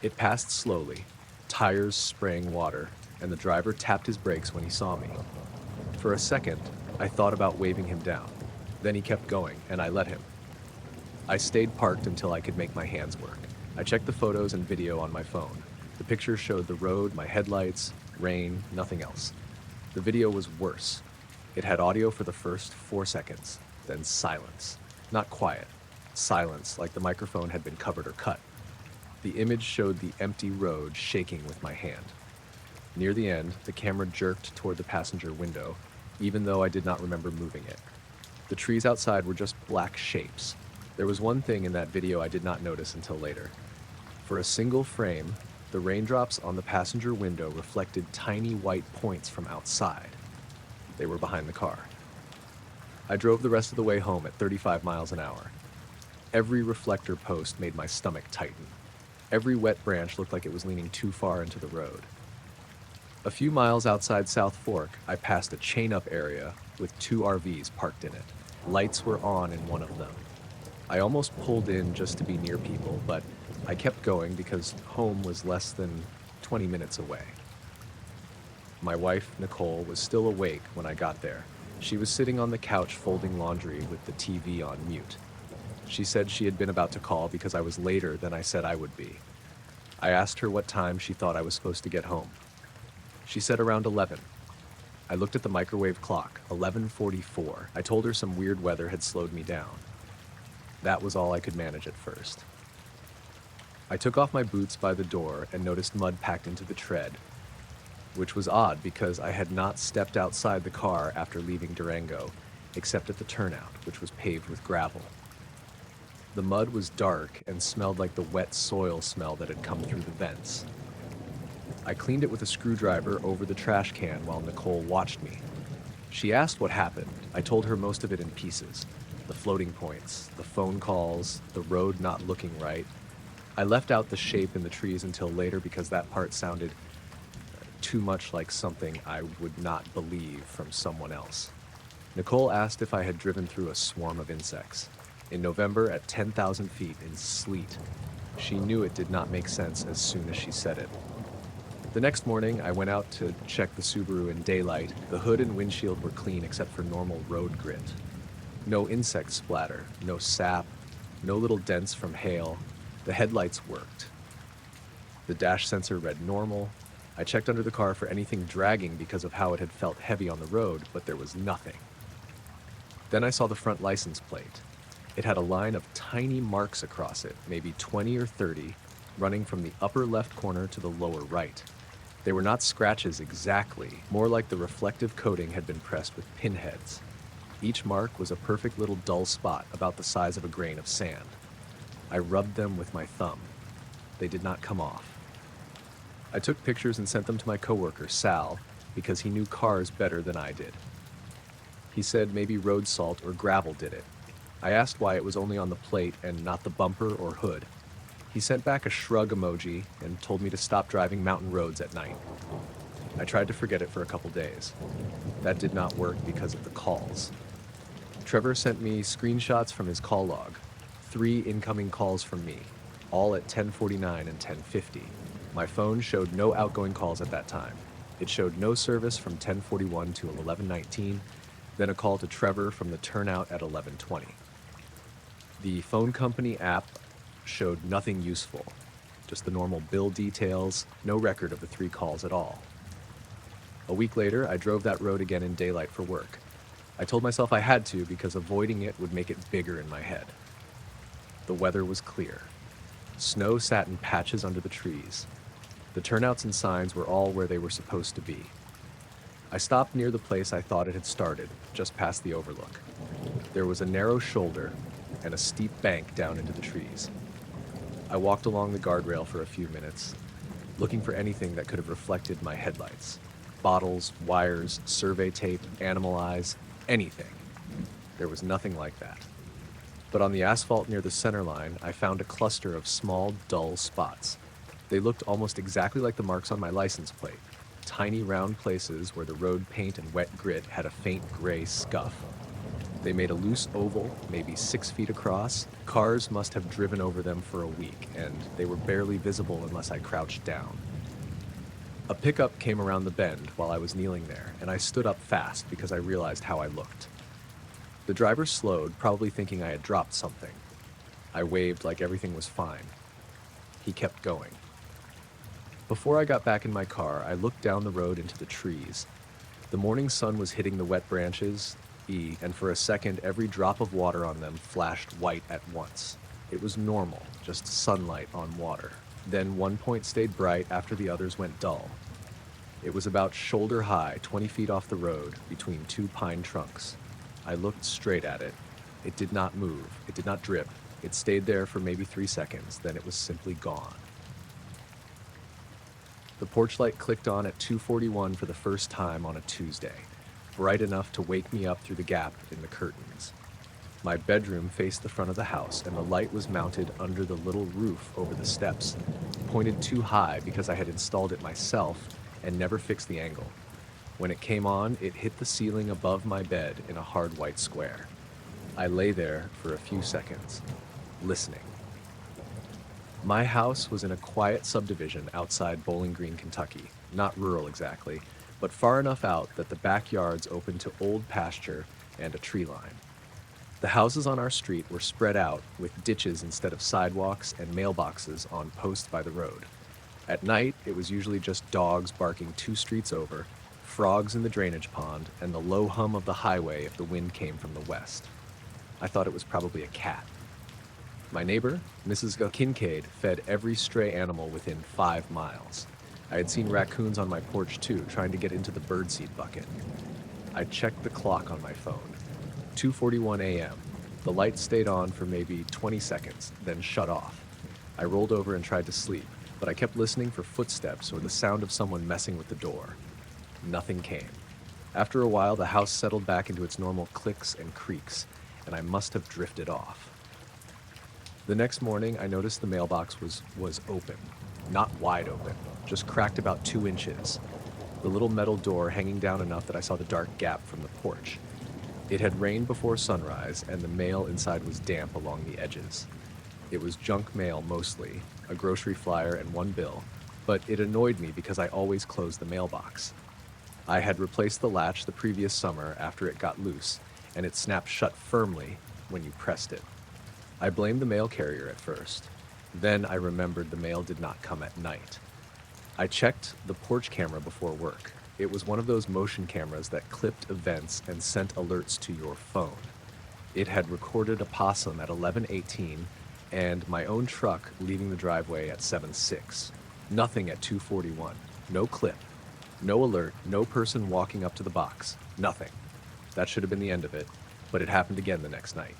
It passed slowly, tires spraying water, and the driver tapped his brakes when he saw me. For a second, I thought about waving him down. Then he kept going, and I let him. I stayed parked until I could make my hands work. I checked the photos and video on my phone. The pictures showed the road, my headlights, rain, nothing else. The video was worse. It had audio for the first 4 seconds, then silence. Not quiet, Silence, like the microphone had been covered or cut. The image showed the empty road shaking with my hand. Near the end, the camera jerked toward the passenger window, even though I did not remember moving it. The trees outside were just black shapes. There was one thing in that video I did not notice until later. For a single frame, the raindrops on the passenger window reflected tiny white points from outside. They were behind the car. I drove the rest of the way home at 35 miles an hour. Every reflector post made my stomach tighten. Every wet branch looked like it was leaning too far into the road. A few miles outside South Fork, I passed a chain-up area with 2 RVs parked in it. Lights were on in one of them. I almost pulled in just to be near people, but I kept going because home was less than 20 minutes away. My wife, Nicole, was still awake when I got there. She was sitting on the couch folding laundry with the TV on mute. She said she had been about to call because I was later than I said I would be. I asked her what time she thought I was supposed to get home. She said around 11. I looked at the microwave clock, 11:44. I told her some weird weather had slowed me down. That was all I could manage at first. I took off my boots by the door and noticed mud packed into the tread, which was odd because I had not stepped outside the car after leaving Durango, except at the turnout, which was paved with gravel. The mud was dark and smelled like the wet soil smell that had come through the vents. I cleaned it with a screwdriver over the trash can while Nicole watched me. She asked what happened. I told her most of it in pieces. The floating points, the phone calls, the road not looking right. I left out the shape in the trees until later because that part sounded too much like something I would not believe from someone else. Nicole asked if I had driven through a swarm of insects. In November at 10,000 feet in sleet. She knew it did not make sense as soon as she said it. The next morning, I went out to check the Subaru in daylight. The hood and windshield were clean except for normal road grit. No insect splatter, no sap, no little dents from hail. The headlights worked. The dash sensor read normal. I checked under the car for anything dragging because of how it had felt heavy on the road, but there was nothing. Then I saw the front license plate. It had a line of tiny marks across it, maybe 20 or 30, running from the upper left corner to the lower right. They were not scratches exactly, more like the reflective coating had been pressed with pinheads. Each mark was a perfect little dull spot about the size of a grain of sand. I rubbed them with my thumb. They did not come off. I took pictures and sent them to my coworker, Sal, because he knew cars better than I did. He said maybe road salt or gravel did it. I asked why it was only on the plate and not the bumper or hood. He sent back a shrug emoji and told me to stop driving mountain roads at night. I tried to forget it for a couple days. That did not work because of the calls. Trevor sent me screenshots from his call log. 3 incoming calls from me, all at 10:49 and 10:50. My phone showed no outgoing calls at that time. It showed no service from 10:41 to 11:19, then a call to Trevor from the turnout at 11:20. The phone company app showed nothing useful, just the normal bill details, no record of the 3 calls at all. A week later, I drove that road again in daylight for work. I told myself I had to because avoiding it would make it bigger in my head. The weather was clear. Snow sat in patches under the trees. The turnouts and signs were all where they were supposed to be. I stopped near the place I thought it had started, just past the overlook. There was a narrow shoulder and a steep bank down into the trees. I walked along the guardrail for a few minutes, looking for anything that could have reflected my headlights. Bottles, wires, survey tape, animal eyes, anything. There was nothing like that. But on the asphalt near the center line, I found a cluster of small, dull spots. They looked almost exactly like the marks on my license plate. Tiny round places where the road paint and wet grit had a faint gray scuff. They made a loose oval, maybe 6 feet across. Cars must have driven over them for a week, and they were barely visible unless I crouched down. A pickup came around the bend while I was kneeling there, and I stood up fast because I realized how I looked. The driver slowed, probably thinking I had dropped something. I waved like everything was fine. He kept going. Before I got back in my car, I looked down the road into the trees. The morning sun was hitting the wet branches. and for a second, every drop of water on them flashed white at once. It was normal, just sunlight on water. Then one point stayed bright after the others went dull. It was about shoulder high, 20 feet off the road, between two pine trunks. I looked straight at it. It did not move. It did not drip. It stayed there for maybe 3 seconds, then it was simply gone. The porch light clicked on at 2:41 for the first time on a Tuesday, bright enough to wake me up through the gap in the curtains. My bedroom faced the front of the house, and the light was mounted under the little roof over the steps, pointed too high because I had installed it myself and never fixed the angle. When it came on, it hit the ceiling above my bed in a hard white square. I lay there for a few seconds, listening. My house was in a quiet subdivision outside Bowling Green, Kentucky. Not rural exactly, but far enough out that the backyards opened to old pasture and a tree line. The houses on our street were spread out with ditches instead of sidewalks and mailboxes on posts by the road. At night, it was usually just dogs barking 2 streets over, frogs in the drainage pond, and the low hum of the highway if the wind came from the west. I thought it was probably a cat. My neighbor, Mrs. Kincaid, fed every stray animal within 5 miles. I had seen raccoons on my porch too, trying to get into the birdseed bucket. I checked the clock on my phone. 2:41 a.m. The light stayed on for maybe 20 seconds, then shut off. I rolled over and tried to sleep, but I kept listening for footsteps or the sound of someone messing with the door. Nothing came. After a while, the house settled back into its normal clicks and creaks, and I must have drifted off. The next morning, I noticed the mailbox was open. Not wide open, just cracked about 2 inches. The little metal door hanging down enough that I saw the dark gap from the porch. It had rained before sunrise, and the mail inside was damp along the edges. It was junk mail mostly, a grocery flyer and 1 bill, but it annoyed me because I always closed the mailbox. I had replaced the latch the previous summer after it got loose, and it snapped shut firmly when you pressed it. I blamed the mail carrier at first. Then I remembered the mail did not come at night. I checked the porch camera before work. It was one of those motion cameras that clipped events and sent alerts to your phone. It had recorded a possum at 11:18 and my own truck leaving the driveway at 7:06. Nothing at 2:41. No clip. No alert. No person walking up to the box. Nothing. That should have been the end of it, but it happened again the next night.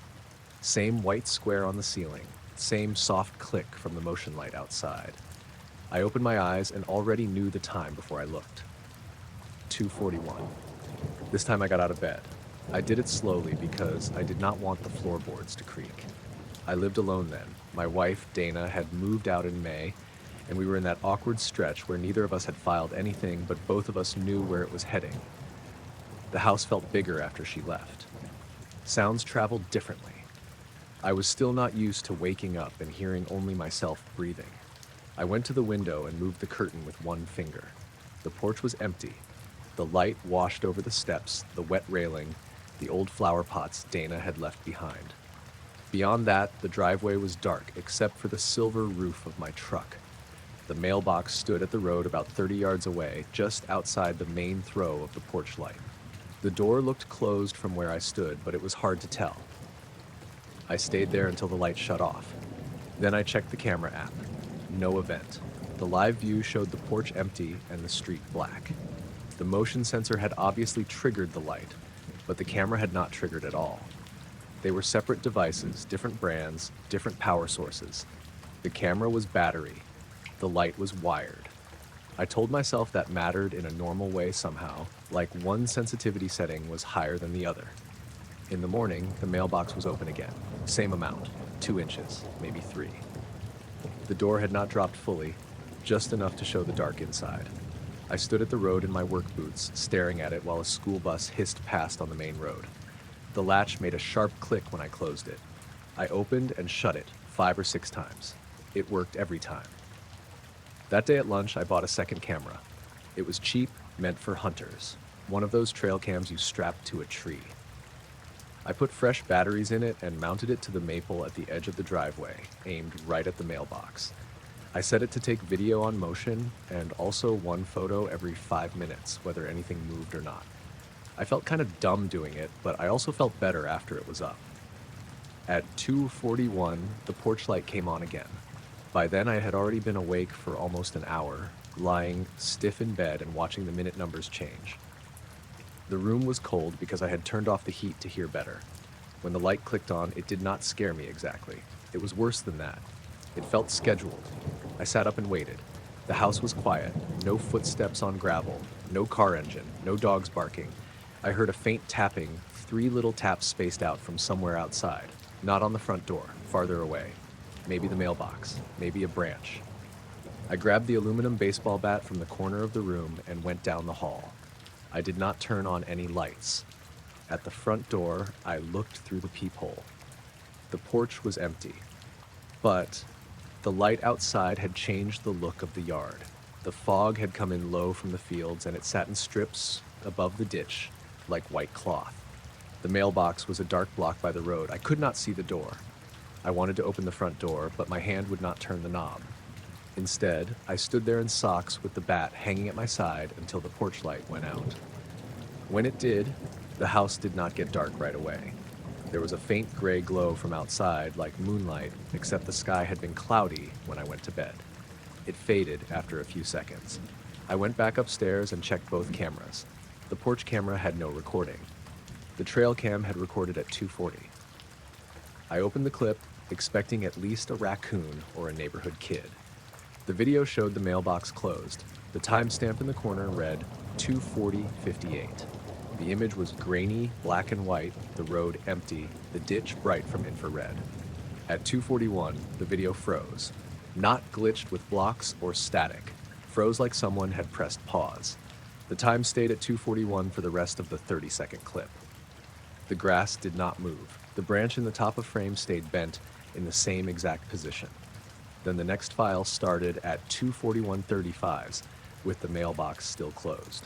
Same white square on the ceiling, same soft click from the motion light outside. I opened my eyes and already knew the time before I looked. 2:41. This time I got out of bed. I did it slowly because I did not want the floorboards to creak. I lived alone then. My wife, Dana, had moved out in May, and we were in that awkward stretch where neither of us had filed anything, but both of us knew where it was heading. The house felt bigger after she left. Sounds traveled differently. I was still not used to waking up and hearing only myself breathing. I went to the window and moved the curtain with 1 finger. The porch was empty. The light washed over the steps, the wet railing, the old flower pots Dana had left behind. Beyond that, the driveway was dark except for the silver roof of my truck. The mailbox stood at the road about 30 yards away, just outside the main throw of the porch light. The door looked closed from where I stood, but it was hard to tell. I stayed there until the light shut off. Then I checked the camera app. No event. The live view showed the porch empty and the street black. The motion sensor had obviously triggered the light, but the camera had not triggered at all. They were separate devices, different brands, different power sources. The camera was battery. The light was wired. I told myself that mattered in a normal way somehow, like one sensitivity setting was higher than the other. In the morning, the mailbox was open again. Same amount, 2 inches, maybe 3. The door had not dropped fully, just enough to show the dark inside. I stood at the road in my work boots, staring at it while a school bus hissed past on the main road. The latch made a sharp click when I closed it. I opened and shut it 5 or 6 times. It worked every time. That day at lunch, I bought a second camera. It was cheap, meant for hunters. One of those trail cams you strap to a tree. I put fresh batteries in it and mounted it to the maple at the edge of the driveway, aimed right at the mailbox. I set it to take video on motion and also 1 photo every 5 minutes, whether anything moved or not. I felt kind of dumb doing it, but I also felt better after it was up. At 2:41, the porch light came on again. By then, I had already been awake for almost an hour, lying stiff in bed and watching the minute numbers change. The room was cold because I had turned off the heat to hear better. When the light clicked on, it did not scare me exactly. It was worse than that. It felt scheduled. I sat up and waited. The house was quiet, no footsteps on gravel, no car engine, no dogs barking. I heard a faint tapping, 3 little taps spaced out from somewhere outside. Not on the front door, farther away. Maybe the mailbox, maybe a branch. I grabbed the aluminum baseball bat from the corner of the room and went down the hall. I did not turn on any lights. At the front door, I looked through the peephole. The porch was empty, but the light outside had changed the look of the yard. The fog had come in low from the fields, and it sat in strips above the ditch, like white cloth. The mailbox was a dark block by the road. I could not see the door. I wanted to open the front door, but my hand would not turn the knob. Instead, I stood there in socks with the bat hanging at my side until the porch light went out. When it did, the house did not get dark right away. There was a faint gray glow from outside, like moonlight, except the sky had been cloudy when I went to bed. It faded after a few seconds. I went back upstairs and checked both cameras. The porch camera had no recording. The trail cam had recorded at 2:40. I opened the clip, expecting at least a raccoon or a neighborhood kid. The video showed the mailbox closed. The timestamp in the corner read 2:40:58. The image was grainy, black and white, the road empty, the ditch bright from infrared. At 2:41, the video froze. Not glitched with blocks or static. Froze like someone had pressed pause. The time stayed at 2:41 for the rest of the 30-second clip. The grass did not move. The branch in the top of frame stayed bent in the same exact position. Then the next file started at 2:41:35, with the mailbox still closed.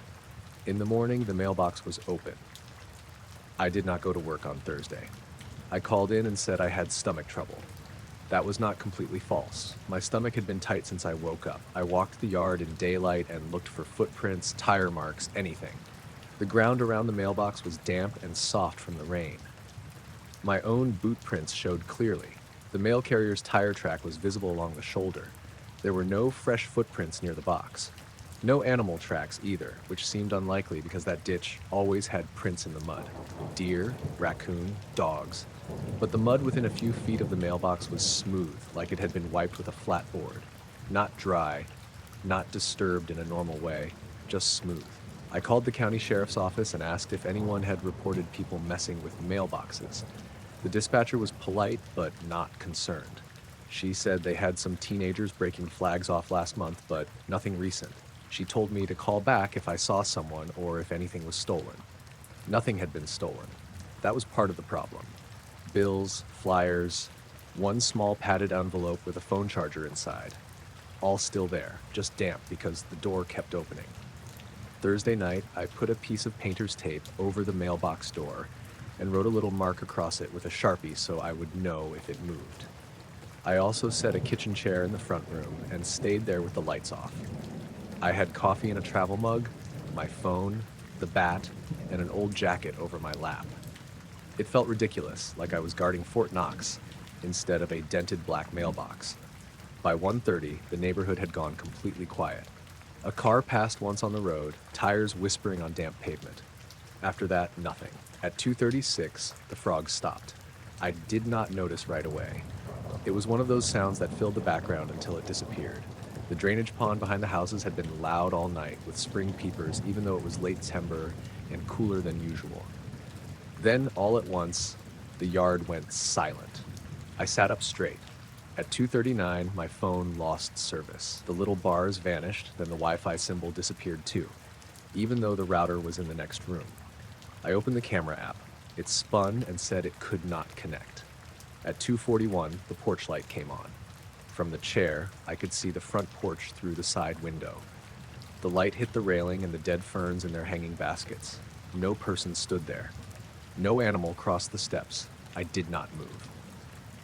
In the morning, the mailbox was open. I did not go to work on Thursday. I called in and said I had stomach trouble. That was not completely false. My stomach had been tight since I woke up. I walked the yard in daylight and looked for footprints, tire marks, anything. The ground around the mailbox was damp and soft from the rain. My own boot prints showed clearly. The mail carrier's tire track was visible along the shoulder. There were no fresh footprints near the box. No animal tracks either, which seemed unlikely because that ditch always had prints in the mud. Deer, raccoon, dogs. But the mud within a few feet of the mailbox was smooth, like it had been wiped with a flat board. Not dry, not disturbed in a normal way, just smooth. I called the county sheriff's office and asked if anyone had reported people messing with mailboxes. The dispatcher was polite, but not concerned. She said they had some teenagers breaking flags off last month, but nothing recent. She told me to call back if I saw someone or if anything was stolen. Nothing had been stolen. That was part of the problem. Bills, flyers, one small padded envelope with a phone charger inside. All still there, just damp because the door kept opening. Thursday night, I put a piece of painter's tape over the mailbox door and wrote a little mark across it with a Sharpie so I would know if it moved. I also set a kitchen chair in the front room and stayed there with the lights off. I had coffee in a travel mug, my phone, the bat, and an old jacket over my lap. It felt ridiculous, like I was guarding Fort Knox instead of a dented black mailbox. By 1:30, the neighborhood had gone completely quiet. A car passed once on the road, tires whispering on damp pavement. After that, nothing. At 2:36, the frogs stopped. I did not notice right away. It was one of those sounds that filled the background until it disappeared. The drainage pond behind the houses had been loud all night with spring peepers, even though it was late September and cooler than usual. Then, all at once, the yard went silent. I sat up straight. At 2:39, my phone lost service. The little bars vanished, then the Wi-Fi symbol disappeared too, even though the router was in the next room. I opened the camera app. It spun and said it could not connect. At 2:41, the porch light came on. From the chair, I could see the front porch through the side window. The light hit the railing and the dead ferns in their hanging baskets. No person stood there. No animal crossed the steps. I did not move.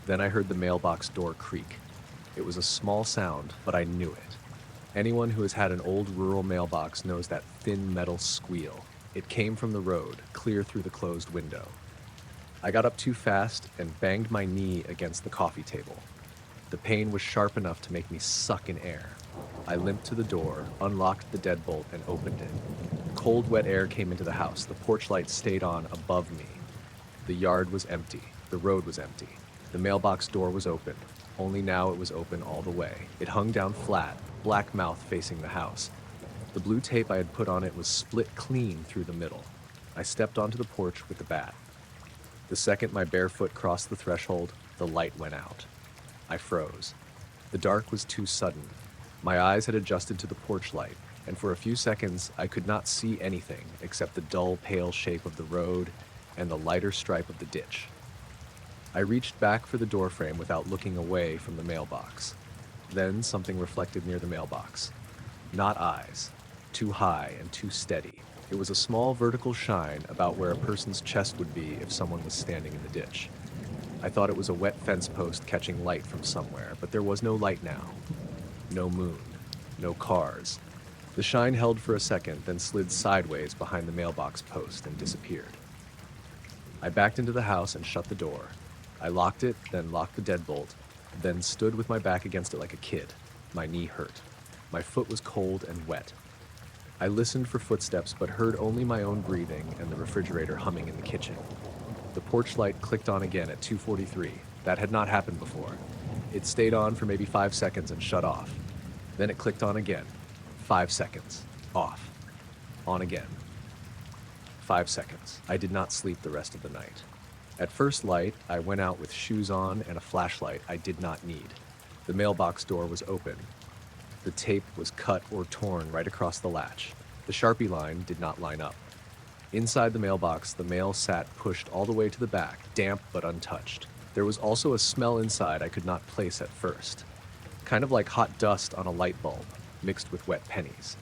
Then I heard the mailbox door creak. It was a small sound, but I knew it. Anyone who has had an old rural mailbox knows that thin metal squeal. It came from the road, clear through the closed window. I got up too fast and banged my knee against the coffee table. The pain was sharp enough to make me suck in air. I limped to the door, unlocked the deadbolt, and opened it. Cold, wet air came into the house. The porch light stayed on above me. The yard was empty. The road was empty. The mailbox door was open. Only now it was open all the way. It hung down flat, black mouth facing the house. The blue tape I had put on it was split clean through the middle. I stepped onto the porch with the bat. The second my bare foot crossed the threshold, the light went out. I froze. The dark was too sudden. My eyes had adjusted to the porch light, and for a few seconds I could not see anything except the dull, pale shape of the road and the lighter stripe of the ditch. I reached back for the doorframe without looking away from the mailbox. Then something reflected near the mailbox. Not eyes. Too high and too steady. It was a small vertical shine about where a person's chest would be if someone was standing in the ditch. I thought it was a wet fence post catching light from somewhere, but there was no light now. No moon. No cars. The shine held for a second, then slid sideways behind the mailbox post and disappeared. I backed into the house and shut the door. I locked it, then locked the deadbolt, then stood with my back against it like a kid. My knee hurt. My foot was cold and wet. I listened for footsteps, but heard only my own breathing and the refrigerator humming in the kitchen. The porch light clicked on again at 2:43. That had not happened before. It stayed on for maybe 5 seconds and shut off. Then it clicked on again. 5 seconds. Off. On again. 5 seconds. I did not sleep the rest of the night. At first light, I went out with shoes on and a flashlight I did not need. The mailbox door was open. The tape was cut or torn right across the latch. The Sharpie line did not line up. Inside the mailbox, the mail sat pushed all the way to the back, damp but untouched. There was also a smell inside I could not place at first. Kind of like hot dust on a light bulb, mixed with wet pennies.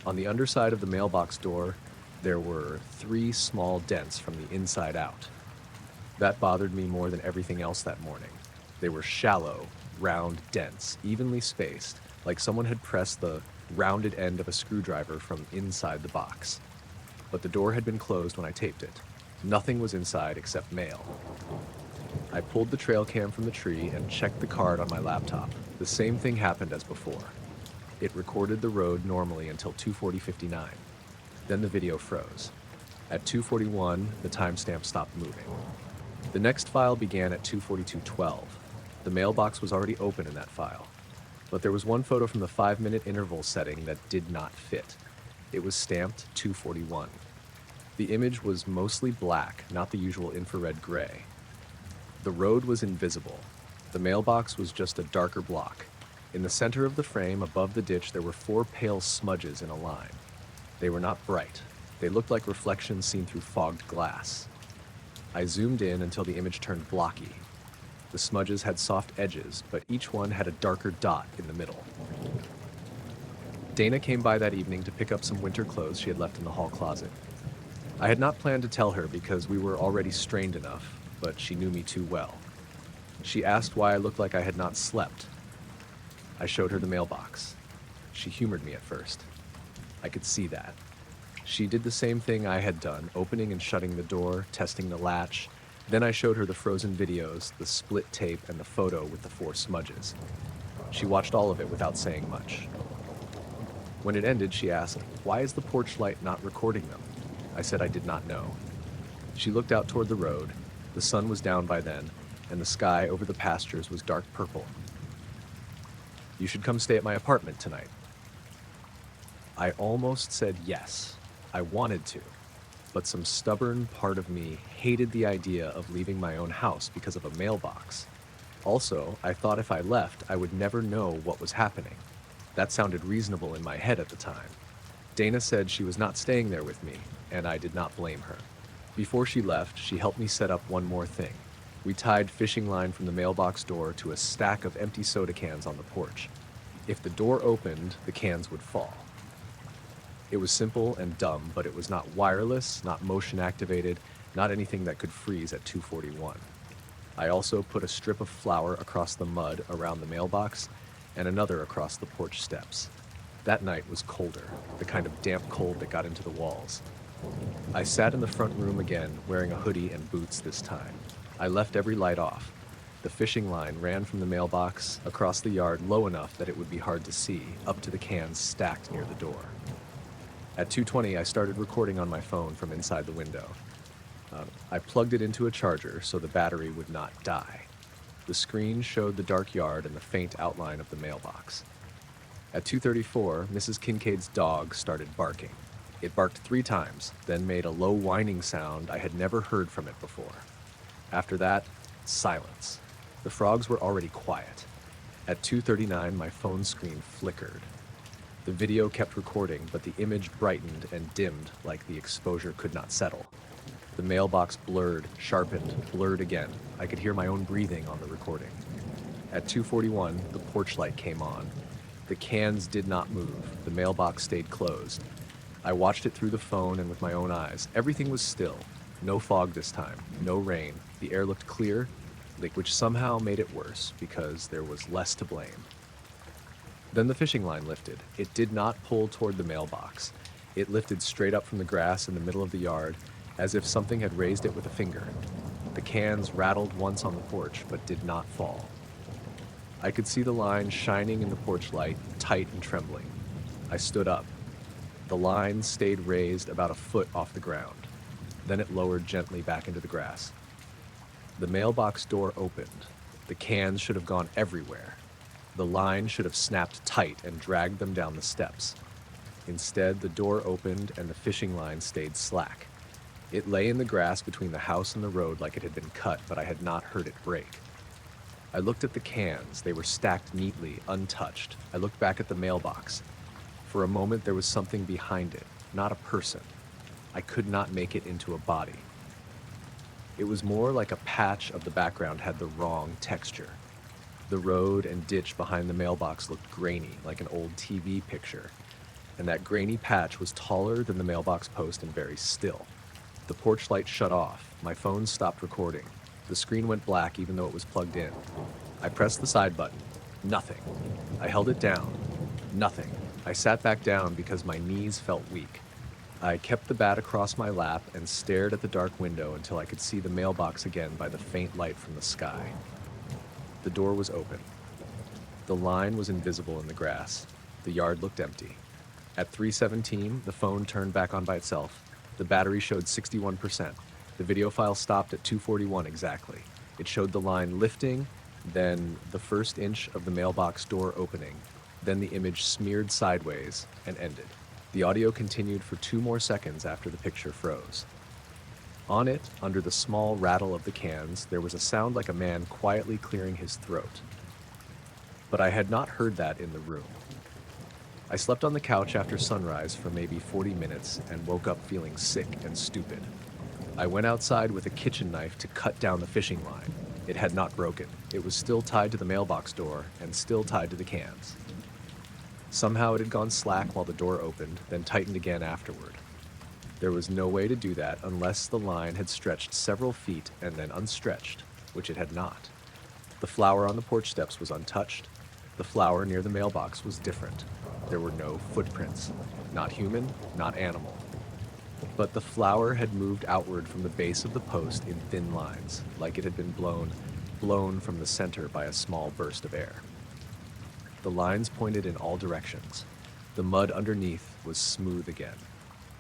On the underside of the mailbox door, there were 3 small dents from the inside out. That bothered me more than everything else that morning. They were shallow, round dents, evenly spaced, like someone had pressed the rounded end of a screwdriver from inside the box. But the door had been closed when I taped it. Nothing was inside except mail. I pulled the trail cam from the tree and checked the card on my laptop. The same thing happened as before. It recorded the road normally until 2:40:59. Then the video froze. At 2:41, the timestamp stopped moving. The next file began at 2:42:12. The mailbox was already open in that file. But there was one photo from the 5-minute interval setting that did not fit. It was stamped 2:41. The image was mostly black, not the usual infrared gray. The road was invisible. The mailbox was just a darker block. In the center of the frame, above the ditch, there were 4 pale smudges in a line. They were not bright. They looked like reflections seen through fogged glass. I zoomed in until the image turned blocky. The smudges had soft edges, but each one had a darker dot in the middle. Dana came by that evening to pick up some winter clothes she had left in the hall closet. I had not planned to tell her because we were already strained enough, but she knew me too well. She asked why I looked like I had not slept. I showed her the mailbox. She humored me at first. I could see that. She did the same thing I had done, opening and shutting the door, testing the latch. Then I showed her the frozen videos, the split tape, and the photo with the 4 smudges. She watched all of it without saying much. When it ended, she asked, "Why is the porch light not recording them?" I said I did not know. She looked out toward the road. The sun was down by then, and the sky over the pastures was dark purple. "You should come stay at my apartment tonight." I almost said yes. I wanted to. But some stubborn part of me hated the idea of leaving my own house because of a mailbox. Also, I thought if I left, I would never know what was happening. That sounded reasonable in my head at the time. Dana said she was not staying there with me, and I did not blame her. Before she left, she helped me set up one more thing. We tied fishing line from the mailbox door to a stack of empty soda cans on the porch. If the door opened, the cans would fall. It was simple and dumb, but it was not wireless, not motion activated, not anything that could freeze at 2:41. I also put a strip of flour across the mud around the mailbox and another across the porch steps. That night was colder, the kind of damp cold that got into the walls. I sat in the front room again, wearing a hoodie and boots this time. I left every light off. The fishing line ran from the mailbox across the yard low enough that it would be hard to see, up to the cans stacked near the door. At 2:20, I started recording on my phone from inside the window. I plugged it into a charger so the battery would not die. The screen showed the dark yard and the faint outline of the mailbox. At 2:34, Mrs. Kincaid's dog started barking. It barked 3 times, then made a low whining sound I had never heard from it before. After that, silence. The frogs were already quiet. At 2:39, my phone screen flickered. The video kept recording, but the image brightened and dimmed like the exposure could not settle. The mailbox blurred, sharpened, blurred again. I could hear my own breathing on the recording. At 2:41, the porch light came on. The cans did not move. The mailbox stayed closed. I watched it through the phone and with my own eyes. Everything was still. No fog this time. No rain. The air looked clear, which somehow made it worse because there was less to blame. Then the fishing line lifted. It did not pull toward the mailbox. It lifted straight up from the grass in the middle of the yard, as if something had raised it with a finger. The cans rattled once on the porch, but did not fall. I could see the line shining in the porch light, tight and trembling. I stood up. The line stayed raised about a foot off the ground. Then it lowered gently back into the grass. The mailbox door opened. The cans should have gone everywhere. The line should have snapped tight and dragged them down the steps. Instead, the door opened and the fishing line stayed slack. It lay in the grass between the house and the road like it had been cut, but I had not heard it break. I looked at the cans. They were stacked neatly, untouched. I looked back at the mailbox. For a moment, there was something behind it, not a person. I could not make it into a body. It was more like a patch of the background had the wrong texture. The road and ditch behind the mailbox looked grainy, like an old TV picture. And that grainy patch was taller than the mailbox post and very still. The porch light shut off. My phone stopped recording. The screen went black even though it was plugged in. I pressed the side button. Nothing. I held it down. Nothing. I sat back down because my knees felt weak. I kept the bat across my lap and stared at the dark window until I could see the mailbox again by the faint light from the sky. The door was open. The line was invisible in the grass. The yard looked empty. At 3:17, the phone turned back on by itself. The battery showed 61%. The video file stopped at 2:41 exactly. It showed the line lifting, then the first inch of the mailbox door opening, then the image smeared sideways and ended. The audio continued for 2 more seconds after the picture froze. On it, under the small rattle of the cans, there was a sound like a man quietly clearing his throat. But I had not heard that in the room. I slept on the couch after sunrise for maybe 40 minutes and woke up feeling sick and stupid. I went outside with a kitchen knife to cut down the fishing line. It had not broken. It was still tied to the mailbox door and still tied to the cans. Somehow it had gone slack while the door opened, then tightened again afterward. There was no way to do that unless the line had stretched several feet and then unstretched, which it had not. The flower on the porch steps was untouched. The flower near the mailbox was different. There were no footprints. Not human, not animal. But the flower had moved outward from the base of the post in thin lines, like it had been blown from the center by a small burst of air. The lines pointed in all directions. The mud underneath was smooth again.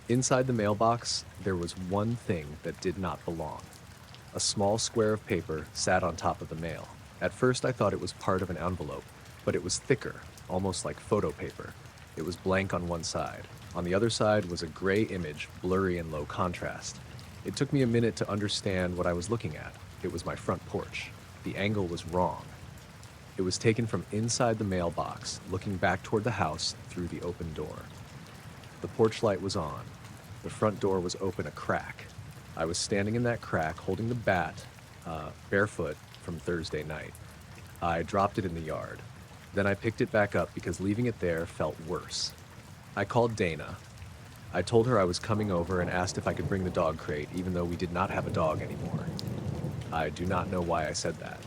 Inside the mailbox, there was one thing that did not belong. A small square of paper sat on top of the mail. At first I thought it was part of an envelope, but it was thicker, almost like photo paper. It was blank on one side. On the other side was a gray image, blurry and low contrast. It took me a minute to understand what I was looking at. It was my front porch. The angle was wrong. It was taken from inside the mailbox, looking back toward the house through the open door. The porch light was on. The front door was open a crack. I was standing in that crack, holding the bat, barefoot from Thursday night. I dropped it in the yard. Then I picked it back up because leaving it there felt worse. I called Dana. I told her I was coming over and asked if I could bring the dog crate, even though we did not have a dog anymore. I do not know why I said that.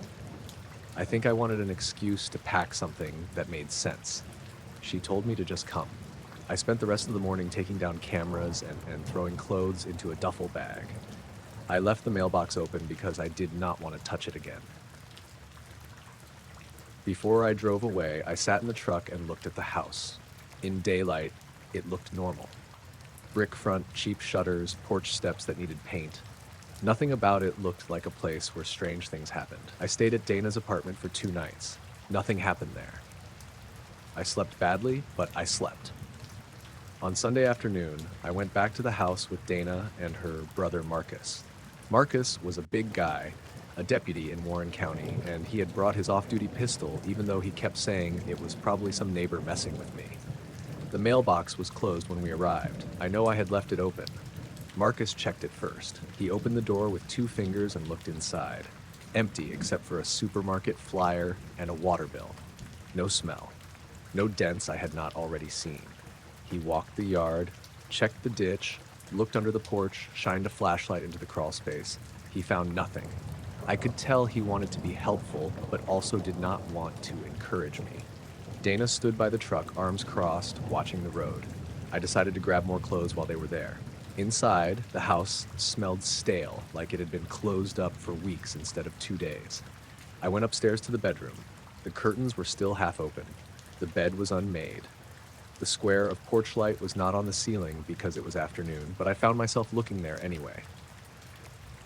I think I wanted an excuse to pack something that made sense. She told me to just come. I spent the rest of the morning taking down cameras and throwing clothes into a duffel bag. I left the mailbox open because I did not want to touch it again. Before I drove away, I sat in the truck and looked at the house. In daylight, it looked normal. Brick front, cheap shutters, porch steps that needed paint. Nothing about it looked like a place where strange things happened. I stayed at Dana's apartment for 2 nights. Nothing happened there. I slept badly, but I slept. On Sunday afternoon, I went back to the house with Dana and her brother Marcus. Marcus was a big guy, a deputy in Warren County, and he had brought his off-duty pistol even though he kept saying it was probably some neighbor messing with me. The mailbox was closed when we arrived. I know I had left it open. Marcus checked it first. He opened the door with 2 fingers and looked inside. Empty except for a supermarket flyer and a water bill. No smell. No dents I had not already seen. He walked the yard, checked the ditch, looked under the porch, shined a flashlight into the crawl space. He found nothing. I could tell he wanted to be helpful, but also did not want to encourage me. Dana stood by the truck, arms crossed, watching the road. I decided to grab more clothes while they were there. Inside, the house smelled stale, like it had been closed up for weeks instead of 2 days. I went upstairs to the bedroom. The curtains were still half open. The bed was unmade. The square of porch light was not on the ceiling because it was afternoon, but I found myself looking there anyway.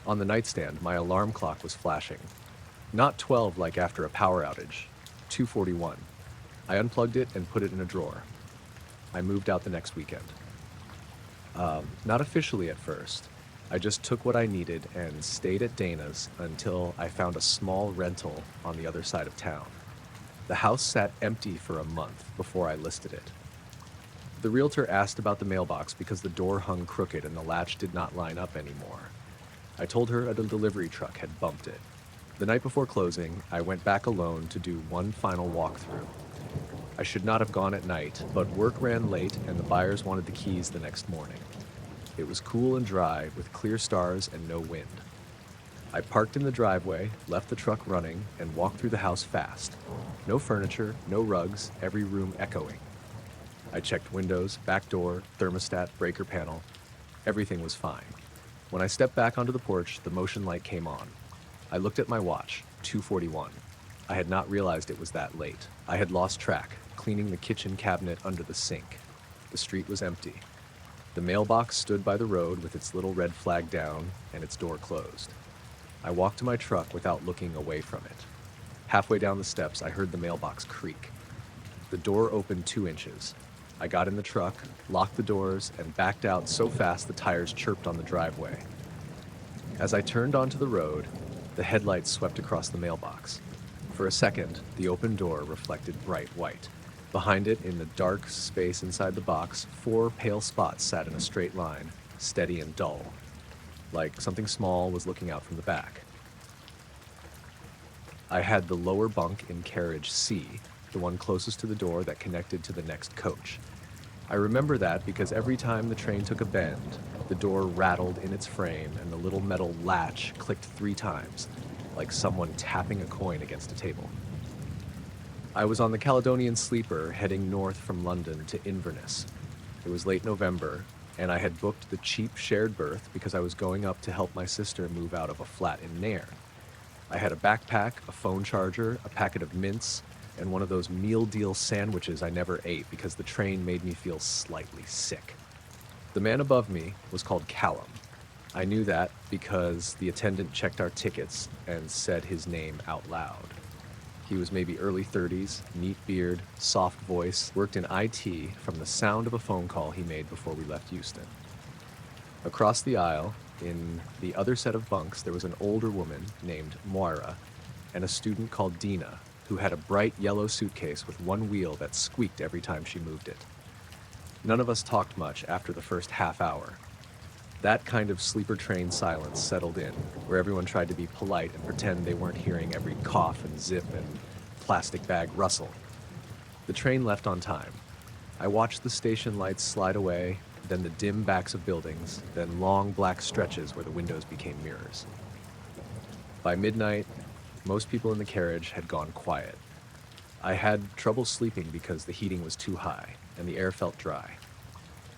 On the nightstand, my alarm clock was flashing. Not 12 like after a power outage, 2:41. I unplugged it and put it in a drawer. I moved out the next weekend. Not officially at first. I just took what I needed and stayed at Dana's until I found a small rental on the other side of town. The house sat empty for a month before I listed it. The realtor asked about the mailbox because the door hung crooked and the latch did not line up anymore. I told her a delivery truck had bumped it. The night before closing, I went back alone to do one final walkthrough. I should not have gone at night, but work ran late and the buyers wanted the keys the next morning. It was cool and dry with clear stars and no wind. I parked in the driveway, left the truck running, and walked through the house fast. No furniture, no rugs, every room echoing. I checked windows, back door, thermostat, breaker panel. Everything was fine. When I stepped back onto the porch, the motion light came on. I looked at my watch, 2:41. I had not realized it was that late. I had lost track, cleaning the kitchen cabinet under the sink. The street was empty. The mailbox stood by the road with its little red flag down and its door closed. I walked to my truck without looking away from it. Halfway down the steps, I heard the mailbox creak. The door opened 2 inches. I got in the truck, locked the doors, and backed out so fast the tires chirped on the driveway. As I turned onto the road, the headlights swept across the mailbox. For a second, the open door reflected bright white. Behind it, in the dark space inside the box, 4 pale spots sat in a straight line, steady and dull, like something small was looking out from the back. I had the lower bunk in carriage C, the one closest to the door that connected to the next coach. I remember that because every time the train took a bend, the door rattled in its frame and the little metal latch clicked 3 times, like someone tapping a coin against a table. I was on the Caledonian Sleeper heading north from London to Inverness. It was late November, and I had booked the cheap shared berth because I was going up to help my sister move out of a flat in Nairn. I had a backpack, a phone charger, a packet of mints, and one of those meal deal sandwiches I never ate because the train made me feel slightly sick. The man above me was called Callum. I knew that because the attendant checked our tickets and said his name out loud. He was maybe early 30s, neat beard, soft voice, worked in IT from the sound of a phone call he made before we left Euston. Across the aisle, in the other set of bunks, there was an older woman named Moira and a student called Dina, who had a bright yellow suitcase with one wheel that squeaked every time she moved it. None of us talked much after the first half hour. That kind of sleeper train silence settled in, where everyone tried to be polite and pretend they weren't hearing every cough and zip and plastic bag rustle. The train left on time. I watched the station lights slide away, then the dim backs of buildings, then long black stretches where the windows became mirrors. By midnight, most people in the carriage had gone quiet. I had trouble sleeping because the heating was too high and the air felt dry.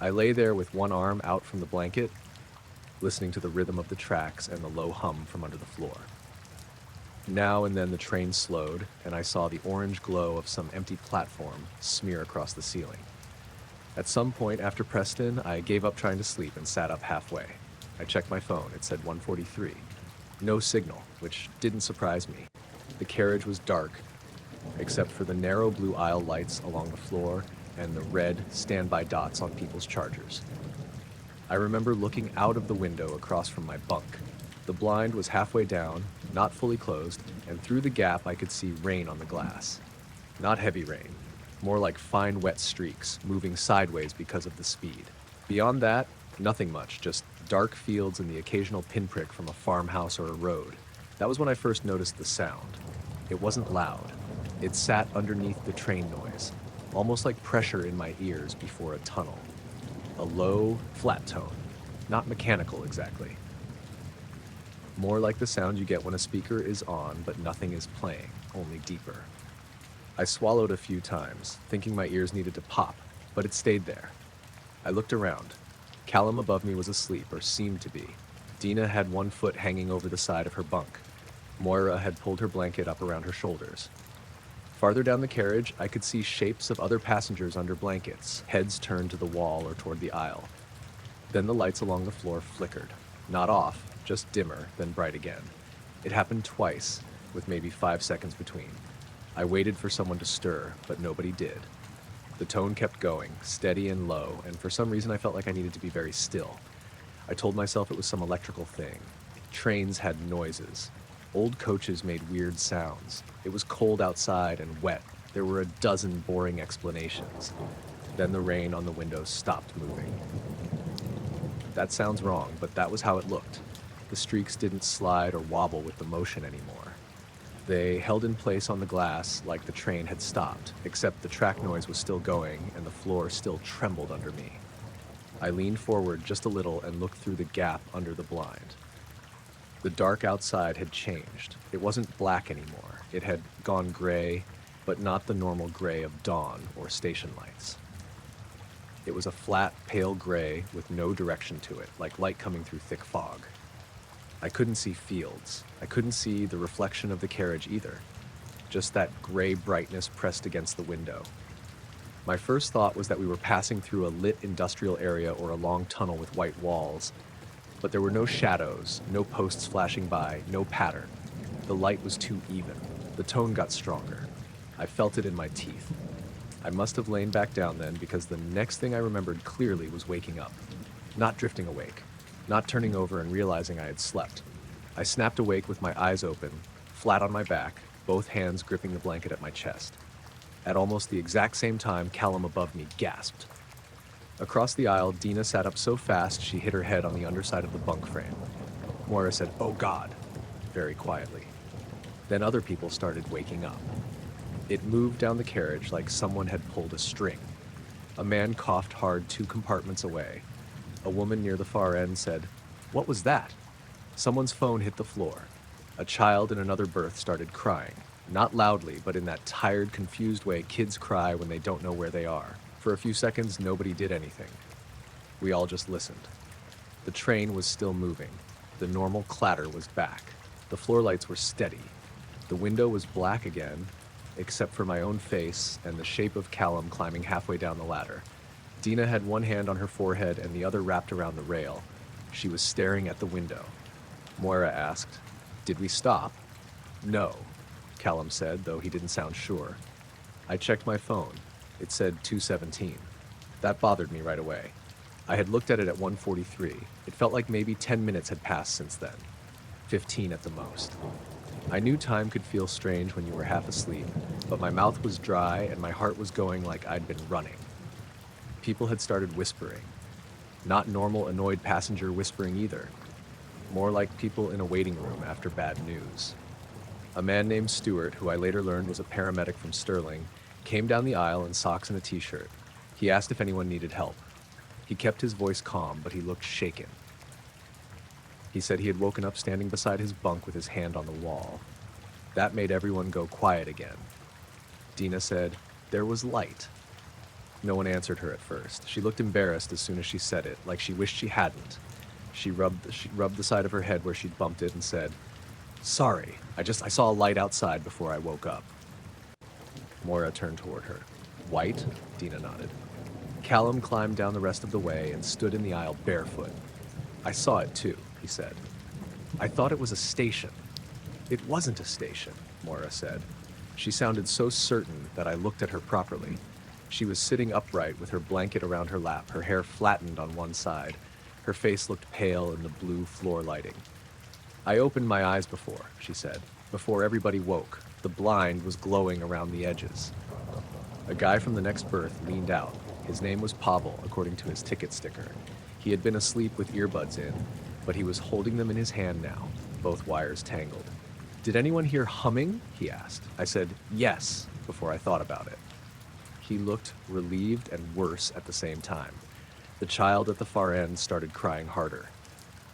I lay there with one arm out from the blanket, listening to the rhythm of the tracks and the low hum from under the floor. Now and then the train slowed, and I saw the orange glow of some empty platform smear across the ceiling. At some point after Preston, I gave up trying to sleep and sat up halfway. I checked my phone. It said 1:43. No signal, which didn't surprise me. The carriage was dark, except for the narrow blue aisle lights along the floor and the red standby dots on people's chargers. I remember looking out of the window across from my bunk. The blind was halfway down, not fully closed, and through the gap I could see rain on the glass. Not heavy rain, more like fine wet streaks moving sideways because of the speed. Beyond that, nothing much, just dark fields and the occasional pinprick from a farmhouse or a road. That was when I first noticed the sound. It wasn't loud. It sat underneath the train noise, almost like pressure in my ears before a tunnel. A low, flat tone, not mechanical exactly. More like the sound you get when a speaker is on but nothing is playing, only deeper. I swallowed a few times, thinking my ears needed to pop, but it stayed there. I looked around. Callum above me was asleep, or seemed to be. Dina had one foot hanging over the side of her bunk. Moira had pulled her blanket up around her shoulders. Farther down the carriage, I could see shapes of other passengers under blankets, heads turned to the wall or toward the aisle. Then the lights along the floor flickered. Not off, just dimmer, then bright again. It happened twice, with maybe 5 seconds between. I waited for someone to stir, but nobody did. The tone kept going, steady and low, and for some reason I felt like I needed to be very still. I told myself it was some electrical thing. Trains had noises. Old coaches made weird sounds. It was cold outside and wet. There were a dozen boring explanations. Then the rain on the windows stopped moving. That sounds wrong, but that was how it looked. The streaks didn't slide or wobble with the motion anymore. They held in place on the glass like the train had stopped, except the track noise was still going and the floor still trembled under me. I leaned forward just a little and looked through the gap under the blind. The dark outside had changed. It wasn't black anymore. It had gone gray, but not the normal gray of dawn or station lights. It was a flat, pale gray with no direction to it, like light coming through thick fog. I couldn't see fields. I couldn't see the reflection of the carriage either. Just that gray brightness pressed against the window. My first thought was that we were passing through a lit industrial area or a long tunnel with white walls, but there were no shadows, no posts flashing by, no pattern. The light was too even. The tone got stronger. I felt it in my teeth. I must have lain back down then, because the next thing I remembered clearly was waking up. Not drifting awake. Not turning over and realizing I had slept. I snapped awake with my eyes open, flat on my back, both hands gripping the blanket at my chest. At almost the exact same time, Callum above me gasped. Across the aisle, Dina sat up so fast she hit her head on the underside of the bunk frame. Moira said, "Oh God," very quietly. Then other people started waking up. It moved down the carriage like someone had pulled a string. A man coughed hard 2 compartments away. A woman near the far end said, "What was that?" Someone's phone hit the floor. A child in another berth started crying. Not loudly, but in that tired, confused way kids cry when they don't know where they are. For a few seconds, nobody did anything. We all just listened. The train was still moving. The normal clatter was back. The floor lights were steady. The window was black again, except for my own face and the shape of Callum climbing halfway down the ladder. Dina had one hand on her forehead and the other wrapped around the rail. She was staring at the window. Moira asked, "Did we stop?" "No," Callum said, though he didn't sound sure. I checked my phone. It said 2:17. That bothered me right away. I had looked at it at 1:43. It felt like maybe 10 minutes had passed since then. 15 at the most. I knew time could feel strange when you were half asleep, but my mouth was dry and my heart was going like I'd been running. People had started whispering. Not normal annoyed passenger whispering either. More like people in a waiting room after bad news. A man named Stuart, who I later learned was a paramedic from Sterling, came down the aisle in socks and a t-shirt. He asked if anyone needed help. He kept his voice calm, but he looked shaken. He said he had woken up standing beside his bunk with his hand on the wall. That made everyone go quiet again. Dina said, "There was light." No one answered her at first. She looked embarrassed as soon as she said it, like she wished she hadn't. She rubbed the side of her head where she'd bumped it and said, "Sorry, I saw a light outside before I woke up." Moira turned toward her. "White?" Dina nodded. Callum climbed down the rest of the way and stood in the aisle barefoot. "I saw it too," he said. "I thought it was a station." "It wasn't a station," Moira said. She sounded so certain that I looked at her properly. She was sitting upright with her blanket around her lap, her hair flattened on one side. Her face looked pale in the blue floor lighting. "I opened my eyes before," she said. "Before everybody woke. The blind was glowing around the edges." A guy from the next berth leaned out. His name was Pavel, according to his ticket sticker. He had been asleep with earbuds in, but he was holding them in his hand now, both wires tangled. "Did anyone hear humming?" he asked. I said, "Yes," before I thought about it. He looked relieved and worse at the same time. The child at the far end started crying harder.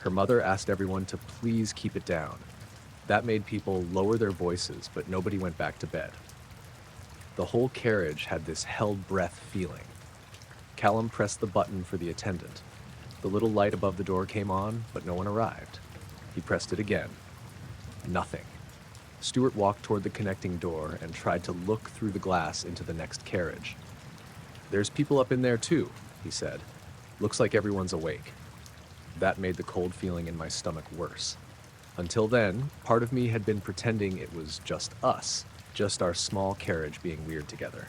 Her mother asked everyone to please keep it down. That made people lower their voices, but nobody went back to bed. The whole carriage had this held breath feeling. Callum pressed the button for the attendant. The little light above the door came on, but no one arrived. He pressed it again. Nothing. Stuart walked toward the connecting door and tried to look through the glass into the next carriage. "There's people up in there too," he said. "Looks like everyone's awake." That made the cold feeling in my stomach worse. Until then, part of me had been pretending it was just us, just our small carriage being weird together.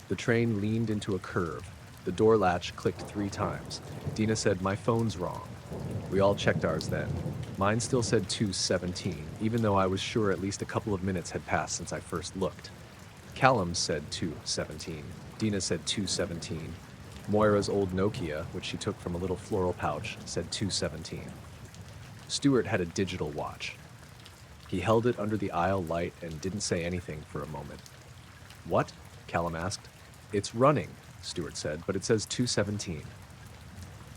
The train leaned into a curve. The door latch clicked 3 times. Dina said, "My phone's wrong." We all checked ours then. Mine still said 2:17, even though I was sure at least a couple of minutes had passed since I first looked. Callum said 2:17. Dina said 2:17. Moira's old Nokia, which she took from a little floral pouch, said 2:17. Stuart had a digital watch. He held it under the aisle light and didn't say anything for a moment. "What?" Callum asked. "It's running," Stuart said, "but it says 2:17.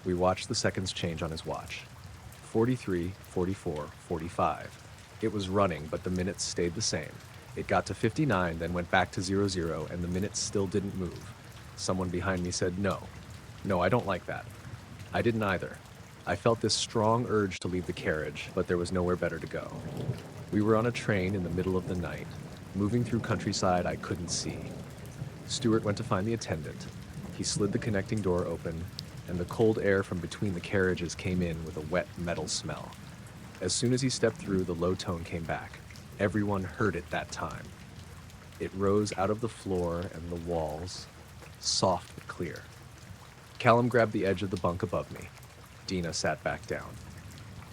We watched the seconds change on his watch. 43, 44, 45. It was running, but the minutes stayed the same. It got to 59, then went back to 00, and the minutes still didn't move. Someone behind me said, "No. No, I don't like that." I didn't either. I felt this strong urge to leave the carriage, but there was nowhere better to go. We were on a train in the middle of the night, moving through countryside I couldn't see. Stuart went to find the attendant. He slid the connecting door open, and the cold air from between the carriages came in with a wet metal smell. As soon as he stepped through, the low tone came back. Everyone heard it that time. It rose out of the floor and the walls, soft but clear. Callum grabbed the edge of the bunk above me. Dina sat back down.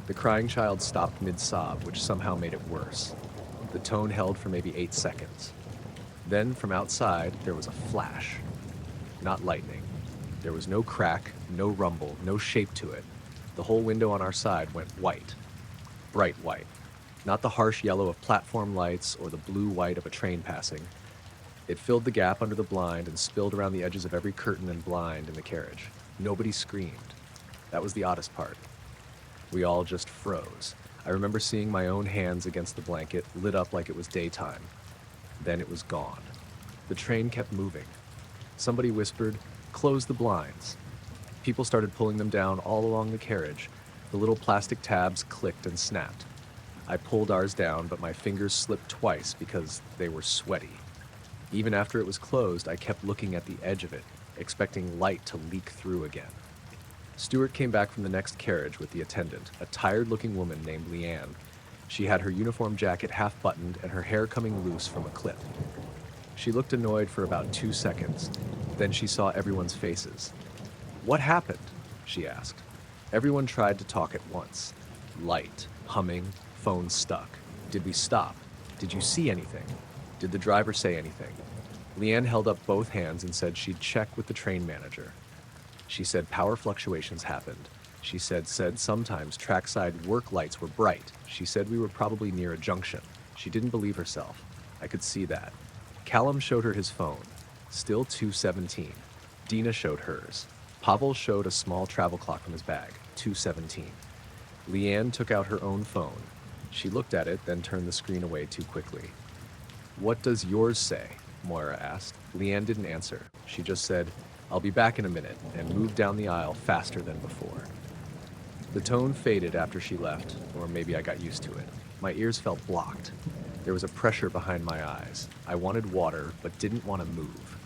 The crying child stopped mid-sob, which somehow made it worse. The tone held for maybe 8 seconds. Then, from outside, there was a flash. Not lightning. There was no crack, no rumble, no shape to it. The whole window on our side went white. Bright white. Not the harsh yellow of platform lights or the blue-white of a train passing. It filled the gap under the blind and spilled around the edges of every curtain and blind in the carriage. Nobody screamed. That was the oddest part. We all just froze. I remember seeing my own hands against the blanket, lit up like it was daytime. Then it was gone. The train kept moving. Somebody whispered, "Close the blinds." People started pulling them down all along the carriage. The little plastic tabs clicked and snapped. I pulled ours down, but my fingers slipped twice because they were sweaty. Even after it was closed, I kept looking at the edge of it, expecting light to leak through again. Stuart came back from the next carriage with the attendant, a tired-looking woman named Leanne. She had her uniform jacket half-buttoned and her hair coming loose from a clip. She looked annoyed for about 2 seconds. Then she saw everyone's faces. "What happened?" she asked. Everyone tried to talk at once. Light, humming, phone stuck. Did we stop? Did you see anything? Did the driver say anything? Leanne held up both hands and said she'd check with the train manager. She said power fluctuations happened. She said sometimes trackside work lights were bright. She said we were probably near a junction. She didn't believe herself. I could see that. Callum showed her his phone. Still 2:17. Dina showed hers. Pavel showed a small travel clock from his bag. 2:17. Leanne took out her own phone. She looked at it, then turned the screen away too quickly. "What does yours say?" Moira asked. Leanne didn't answer. She just said, I'll be back in a minute, and moved down the aisle faster than before. The tone faded after she left, or maybe I got used to it. My ears felt blocked. There was a pressure behind my eyes. I wanted water, but didn't want to move.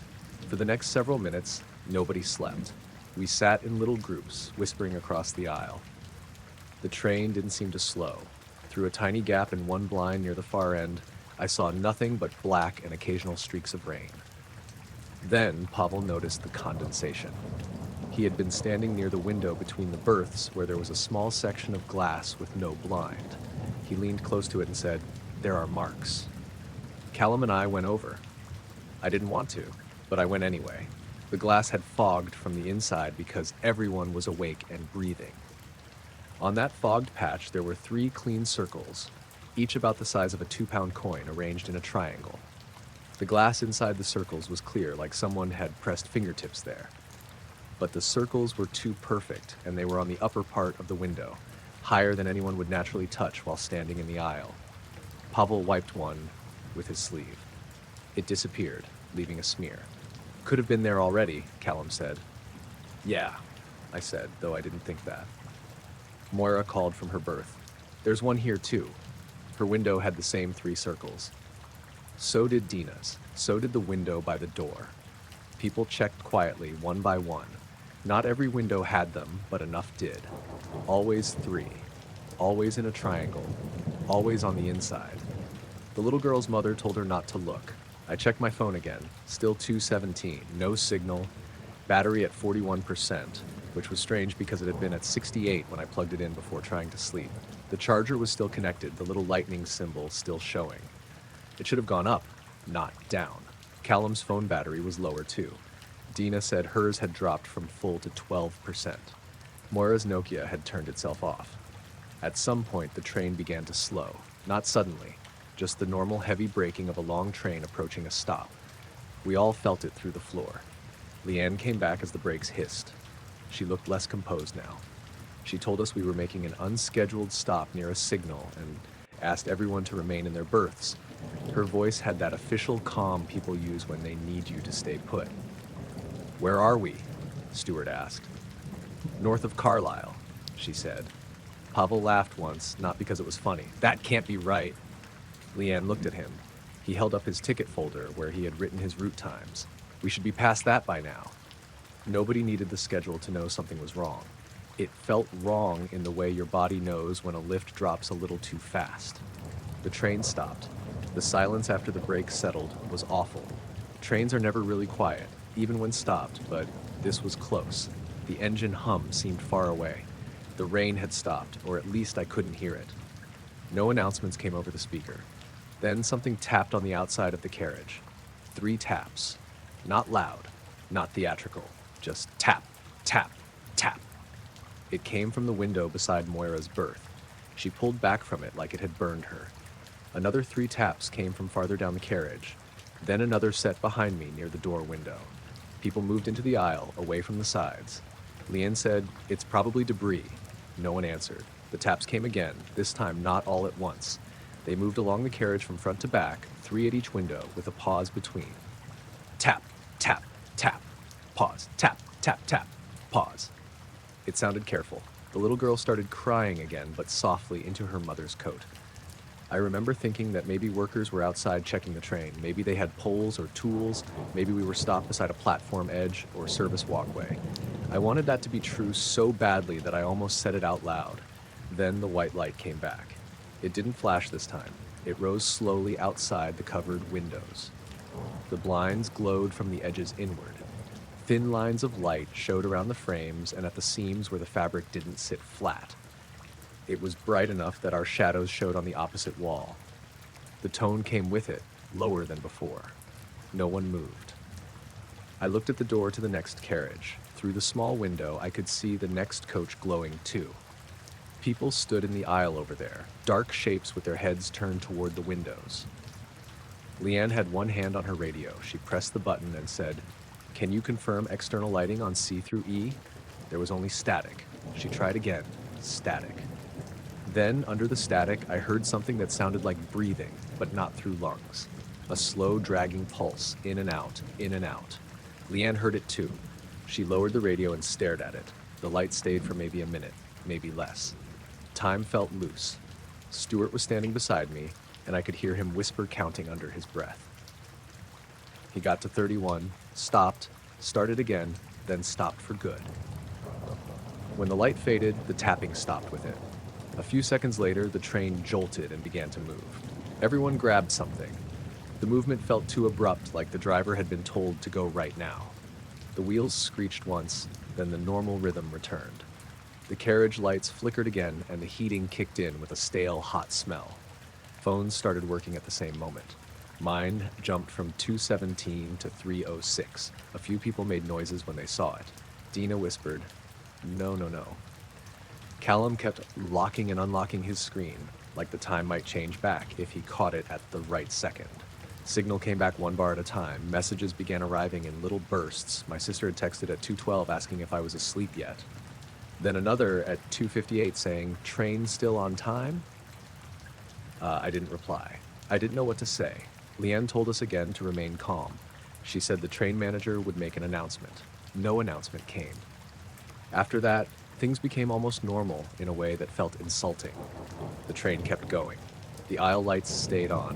For the next several minutes, nobody slept. We sat in little groups, whispering across the aisle. The train didn't seem to slow. Through a tiny gap in one blind near the far end, I saw nothing but black and occasional streaks of rain. Then Pavel noticed the condensation. He had been standing near the window between the berths where there was a small section of glass with no blind. He leaned close to it and said, "There are marks." Callum and I went over. I didn't want to, but I went anyway. The glass had fogged from the inside because everyone was awake and breathing. On that fogged patch, there were 3 clean circles, each about the size of a 2-pound coin arranged in a triangle. The glass inside the circles was clear, like someone had pressed fingertips there. But the circles were too perfect, and they were on the upper part of the window, higher than anyone would naturally touch while standing in the aisle. Pavel wiped one with his sleeve. It disappeared, leaving a smear. "Could have been there already," Callum said. "Yeah," I said, though I didn't think that. Moira called from her berth. "There's one here too." Her window had the same 3 circles. So did Dina's. So did the window by the door. People checked quietly, one by one. Not every window had them, but enough did. Always 3. Always in a triangle. Always on the inside. The little girl's mother told her not to look. I checked my phone again. Still 217. No signal. Battery at 41%, which was strange because it had been at 68 when I plugged it in before trying to sleep. The charger was still connected, the little lightning symbol still showing. It should have gone up, not down. Callum's phone battery was lower too. Dina said hers had dropped from full to 12%. Moira's Nokia had turned itself off. At some point, the train began to slow. Not suddenly, just the normal heavy braking of a long train approaching a stop. We all felt it through the floor. Leanne came back as the brakes hissed. She looked less composed now. She told us we were making an unscheduled stop near a signal and asked everyone to remain in their berths. Her voice had that official calm people use when they need you to stay put. "Where are we?" Stewart asked. "North of Carlisle," she said. Pavel laughed once, not because it was funny. "That can't be right." Leanne looked at him. He held up his ticket folder where he had written his route times. "We should be past that by now." Nobody needed the schedule to know something was wrong. It felt wrong in the way your body knows when a lift drops a little too fast. The train stopped. The silence after the brakes settled was awful. Trains are never really quiet, even when stopped, but this was close. The engine hum seemed far away. The rain had stopped, or at least I couldn't hear it. No announcements came over the speaker. Then something tapped on the outside of the carriage. 3 taps. Not loud, not theatrical, just tap, tap, tap. It came from the window beside Moira's berth. She pulled back from it like it had burned her. Another 3 taps came from farther down the carriage. Then another set behind me near the door window. People moved into the aisle, away from the sides. Leanne said, "It's probably debris." No one answered. The taps came again, this time not all at once. They moved along the carriage from front to back, 3 at each window, with a pause between. Tap, tap, tap, pause, tap, tap, tap, pause. It sounded careful. The little girl started crying again, but softly into her mother's coat. I remember thinking that maybe workers were outside checking the train. Maybe they had poles or tools. Maybe we were stopped beside a platform edge or service walkway. I wanted that to be true so badly that I almost said it out loud. Then the white light came back. It didn't flash this time. It rose slowly outside the covered windows. The blinds glowed from the edges inward. Thin lines of light showed around the frames and at the seams where the fabric didn't sit flat. It was bright enough that our shadows showed on the opposite wall. The tone came with it, lower than before. No one moved. I looked at the door to the next carriage. Through the small window, I could see the next coach glowing too. People stood in the aisle over there, dark shapes with their heads turned toward the windows. Leanne had one hand on her radio. She pressed the button and said, "Can you confirm external lighting on C through E?" There was only static. She tried again. Static. Then, under the static, I heard something that sounded like breathing, but not through lungs. A slow, dragging pulse, in and out, in and out. Leanne heard it too. She lowered the radio and stared at it. The light stayed for maybe a minute, maybe less. Time felt loose. Stuart was standing beside me, and I could hear him whisper counting under his breath. He got to 31, stopped, started again, then stopped for good. When the light faded, the tapping stopped with it. A few seconds later, the train jolted and began to move. Everyone grabbed something. The movement felt too abrupt, like the driver had been told to go right now. The wheels screeched once, then the normal rhythm returned. The carriage lights flickered again, and the heating kicked in with a stale, hot smell. Phones started working at the same moment. Mine jumped from 217 to 306. A few people made noises when they saw it. Dina whispered, "No, no, no." Callum kept locking and unlocking his screen, like the time might change back if he caught it at the right second. Signal came back one bar at a time. Messages began arriving in little bursts. My sister had texted at 2:12 asking if I was asleep yet. Then another at 2:58 saying, "Train still on time?" I didn't reply. I didn't know what to say. Leanne told us again to remain calm. She said the train manager would make an announcement. No announcement came. After that, things became almost normal in a way that felt insulting. The train kept going. The aisle lights stayed on.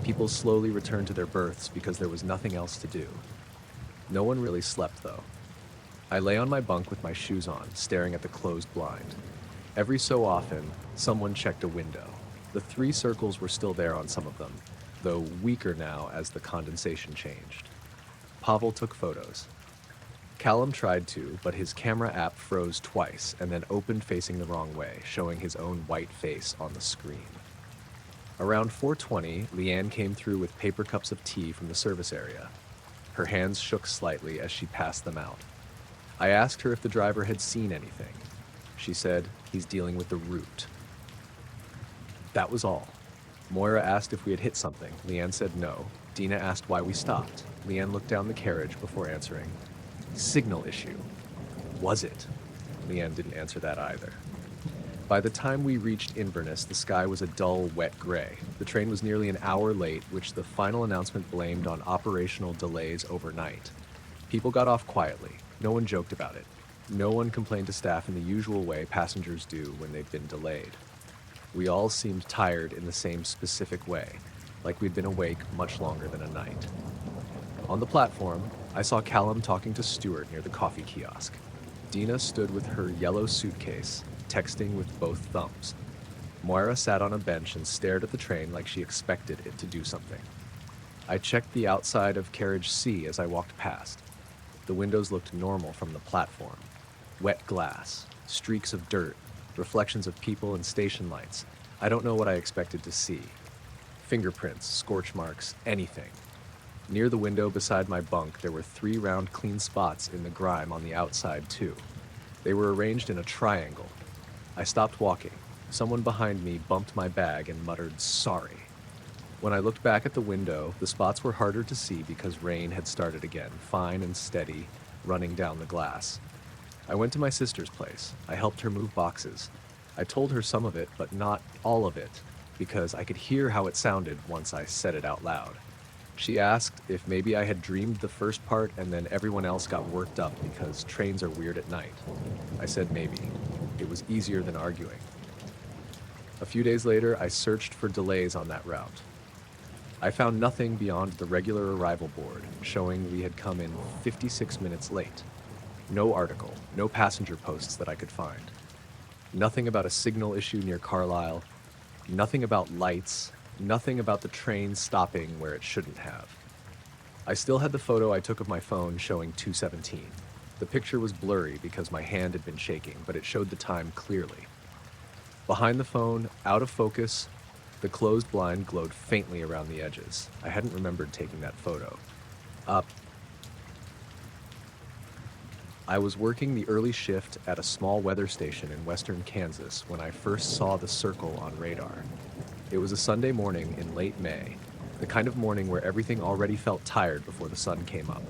People slowly returned to their berths because there was nothing else to do. No one really slept, though. I lay on my bunk with my shoes on, staring at the closed blind. Every so often, someone checked a window. The 3 circles were still there on some of them, though weaker now as the condensation changed. Pavel took photos. Callum tried to, but his camera app froze twice and then opened facing the wrong way, showing his own white face on the screen. Around 4:20, Leanne came through with paper cups of tea from the service area. Her hands shook slightly as she passed them out. I asked her if the driver had seen anything. She said, "He's dealing with the route." That was all. Moira asked if we had hit something. Leanne said no. Dina asked why we stopped. Leanne looked down the carriage before answering. "Signal issue." Was it? Leanne didn't answer that either. By the time we reached Inverness, the sky was a dull, wet gray. The train was nearly an hour late, which the final announcement blamed on operational delays overnight. People got off quietly. No one joked about it. No one complained to staff in the usual way passengers do when they've been delayed. We all seemed tired in the same specific way, like we'd been awake much longer than a night. On the platform, I saw Callum talking to Stuart near the coffee kiosk. Dina stood with her yellow suitcase, texting with both thumbs. Moira sat on a bench and stared at the train like she expected it to do something. I checked the outside of carriage C as I walked past. The windows looked normal from the platform. Wet glass, streaks of dirt, reflections of people and station lights. I don't know what I expected to see. Fingerprints, scorch marks, anything. Near the window beside my bunk, there were 3 round clean spots in the grime on the outside, too. They were arranged in a triangle. I stopped walking. Someone behind me bumped my bag and muttered, "Sorry." When I looked back at the window, the spots were harder to see because rain had started again, fine and steady, running down the glass. I went to my sister's place. I helped her move boxes. I told her some of it, but not all of it, because I could hear how it sounded once I said it out loud. She asked if maybe I had dreamed the first part and then everyone else got worked up because trains are weird at night. I said maybe. It was easier than arguing. A few days later, I searched for delays on that route. I found nothing beyond the regular arrival board, showing we had come in 56 minutes late. No article, no passenger posts that I could find. Nothing about a signal issue near Carlisle, nothing about lights, nothing about the train stopping where it shouldn't have. I still had the photo I took of my phone showing 2:17. The picture was blurry because my hand had been shaking, but it showed the time clearly. Behind the phone, out of focus, the closed blind glowed faintly around the edges. I hadn't remembered taking that photo. I was working the early shift at a small weather station in western Kansas when I first saw the circle on radar. It was a Sunday morning in late May, the kind of morning where everything already felt tired before the sun came up.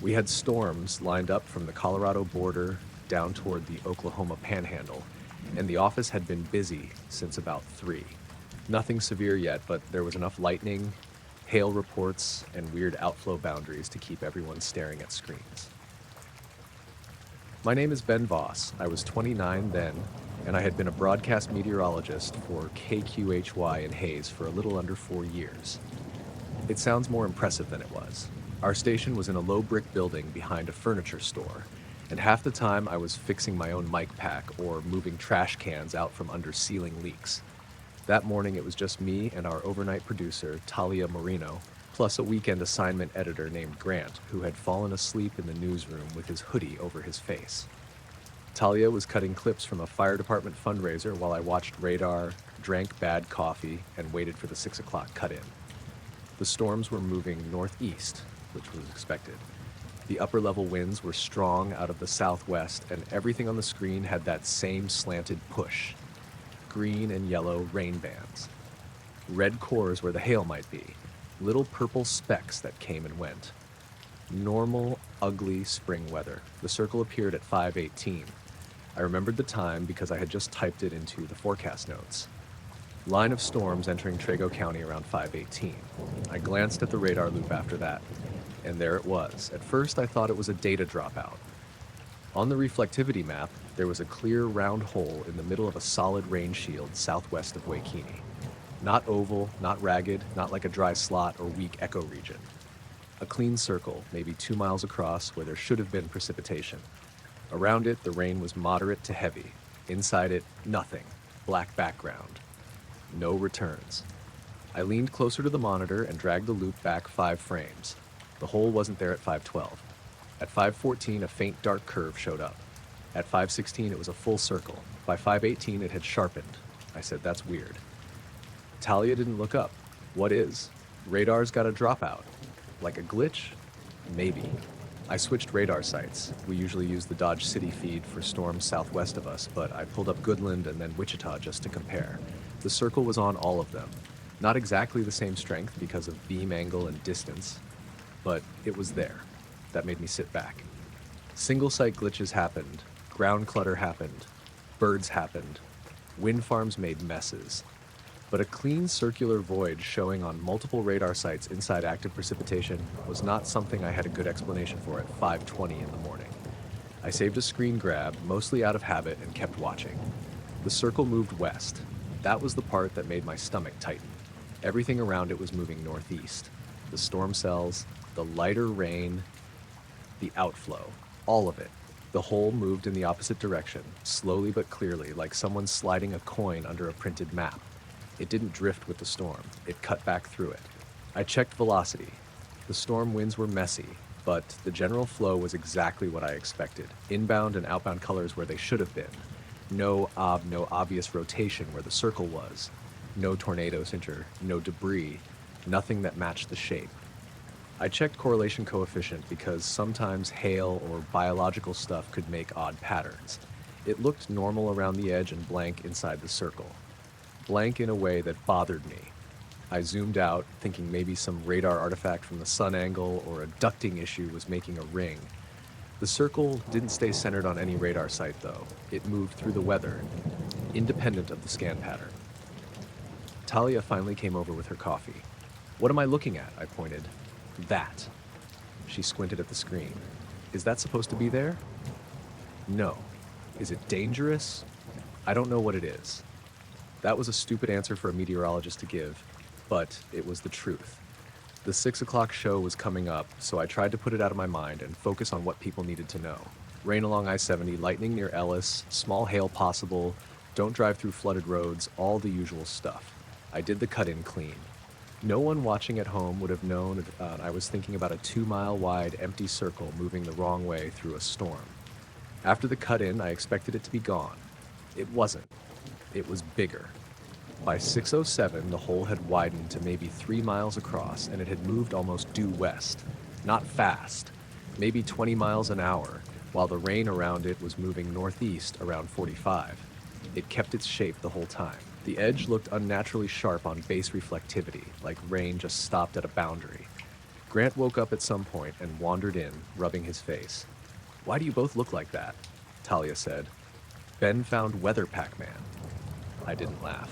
We had storms lined up from the Colorado border down toward the Oklahoma panhandle, and the office had been busy since about 3. Nothing severe yet, but there was enough lightning, hail reports, and weird outflow boundaries to keep everyone staring at screens. My name is Ben Voss. I was 29 then, and I had been a broadcast meteorologist for KQHY in Hayes for a little under 4 years. It sounds more impressive than it was. Our station was in a low brick building behind a furniture store, and half the time I was fixing my own mic pack or moving trash cans out from under ceiling leaks. That morning it was just me and our overnight producer, Talia Marino, plus a weekend assignment editor named Grant, who had fallen asleep in the newsroom with his hoodie over his face. Talia was cutting clips from a fire department fundraiser while I watched radar, drank bad coffee, and waited for the 6 o'clock cut-in. The storms were moving northeast, which was expected. The upper-level winds were strong out of the southwest, and everything on the screen had that same slanted push. Green and yellow rain bands. Red cores where the hail might be. Little purple specks that came and went. Normal, ugly spring weather. The circle appeared at 5:18. I remembered the time because I had just typed it into the forecast notes. Line of storms entering Trego County around 5:18. I glanced at the radar loop after that, and there it was. At first, I thought it was a data dropout. On the reflectivity map, there was a clear round hole in the middle of a solid rain shield southwest of Waikini. Not oval, not ragged, not like a dry slot or weak echo region. A clean circle, maybe 2 miles across, where there should have been precipitation. Around it, the rain was moderate to heavy. Inside it, nothing. Black background. No returns. I leaned closer to the monitor and dragged the loop back 5 frames. The hole wasn't there at 5:12. At 5:14, a faint dark curve showed up. At 5:16, it was a full circle. By 5:18, it had sharpened. I said, that's weird. Talia didn't look up. What is? Radar's got a dropout. Like a glitch? Maybe. I switched radar sites. We usually use the Dodge City feed for storms southwest of us, but I pulled up Goodland and then Wichita just to compare. The circle was on all of them. Not exactly the same strength because of beam angle and distance, but it was there. That made me sit back. Single site glitches happened. Ground clutter happened. Birds happened. Wind farms made messes. But a clean circular void showing on multiple radar sites inside active precipitation was not something I had a good explanation for at 5:20 in the morning. I saved a screen grab, mostly out of habit, and kept watching. The circle moved west. That was the part that made my stomach tighten. Everything around it was moving northeast. The storm cells, the lighter rain, the outflow, all of it. The whole moved in the opposite direction, slowly but clearly, like someone sliding a coin under a printed map. It didn't drift with the storm. It cut back through it. I checked velocity. The storm winds were messy, but the general flow was exactly what I expected. Inbound and outbound colors where they should have been. No obvious rotation where the circle was. No tornado center, no debris, nothing that matched the shape. I checked correlation coefficient because sometimes hail or biological stuff could make odd patterns. It looked normal around the edge and blank inside the circle. Blank in a way that bothered me. I zoomed out, thinking maybe some radar artifact from the sun angle or a ducting issue was making a ring. The circle didn't stay centered on any radar site, though. It moved through the weather, independent of the scan pattern. Talia finally came over with her coffee. What am I looking at? I pointed. That. She squinted at the screen. Is that supposed to be there? No. Is it dangerous? I don't know what it is. That was a stupid answer for a meteorologist to give, but it was the truth. The 6 o'clock show was coming up, so I tried to put it out of my mind and focus on what people needed to know. Rain along I-70, lightning near Ellis, small hail possible, don't drive through flooded roads, all the usual stuff. I did the cut-in clean. No one watching at home would have known I was thinking about a 2-mile wide empty circle moving the wrong way through a storm. After the cut-in, I expected it to be gone. It wasn't. It was bigger. By 6:07, the hole had widened to maybe 3 miles across, and it had moved almost due west. Not fast, maybe 20 miles an hour, while the rain around it was moving northeast around 45. It kept its shape the whole time. The edge looked unnaturally sharp on base reflectivity, like rain just stopped at a boundary. Grant woke up at some point and wandered in, rubbing his face. "Why do you both look like that?" Talia said. "Ben found Weather Pac-Man." I didn't laugh.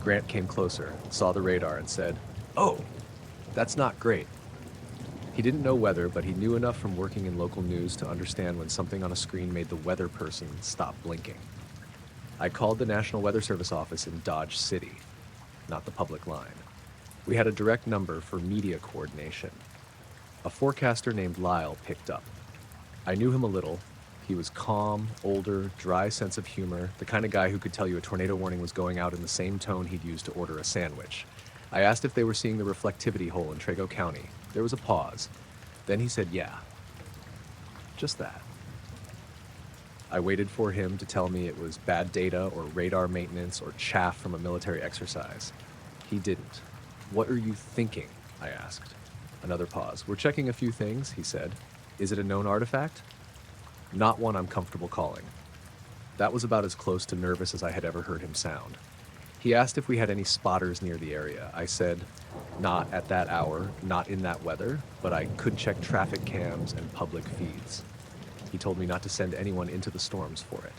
Grant came closer, saw the radar, and said, "Oh, that's not great." He didn't know weather, but he knew enough from working in local news to understand when something on a screen made the weather person stop blinking. I called the National Weather Service office in Dodge City, not the public line. We had a direct number for media coordination. A forecaster named Lyle picked up. I knew him a little. He was calm, older, dry sense of humor, the kind of guy who could tell you a tornado warning was going out in the same tone he'd use to order a sandwich. I asked if they were seeing the reflectivity hole in Trego County. There was a pause. Then he said, yeah. Just that. I waited for him to tell me it was bad data or radar maintenance or chaff from a military exercise. He didn't. What are you thinking? I asked. Another pause. We're checking a few things, he said. Is it a known artifact? Not one I'm comfortable calling. That was about as close to nervous as I had ever heard him sound. He asked if we had any spotters near the area. I said, not at that hour, not in that weather, but I could check traffic cams and public feeds. He told me not to send anyone into the storms for it.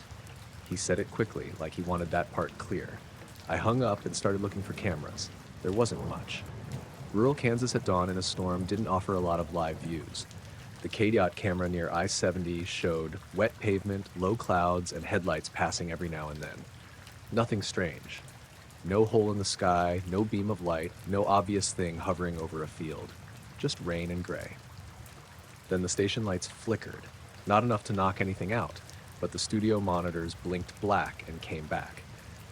He said it quickly, like he wanted that part clear. I hung up and started looking for cameras. There wasn't much. Rural Kansas at dawn in a storm didn't offer a lot of live views. The KDOT camera near I-70 showed wet pavement, low clouds, and headlights passing every now and then. Nothing strange. No hole in the sky, no beam of light, no obvious thing hovering over a field. Just rain and gray. Then the station lights flickered. Not enough to knock anything out, but the studio monitors blinked black and came back.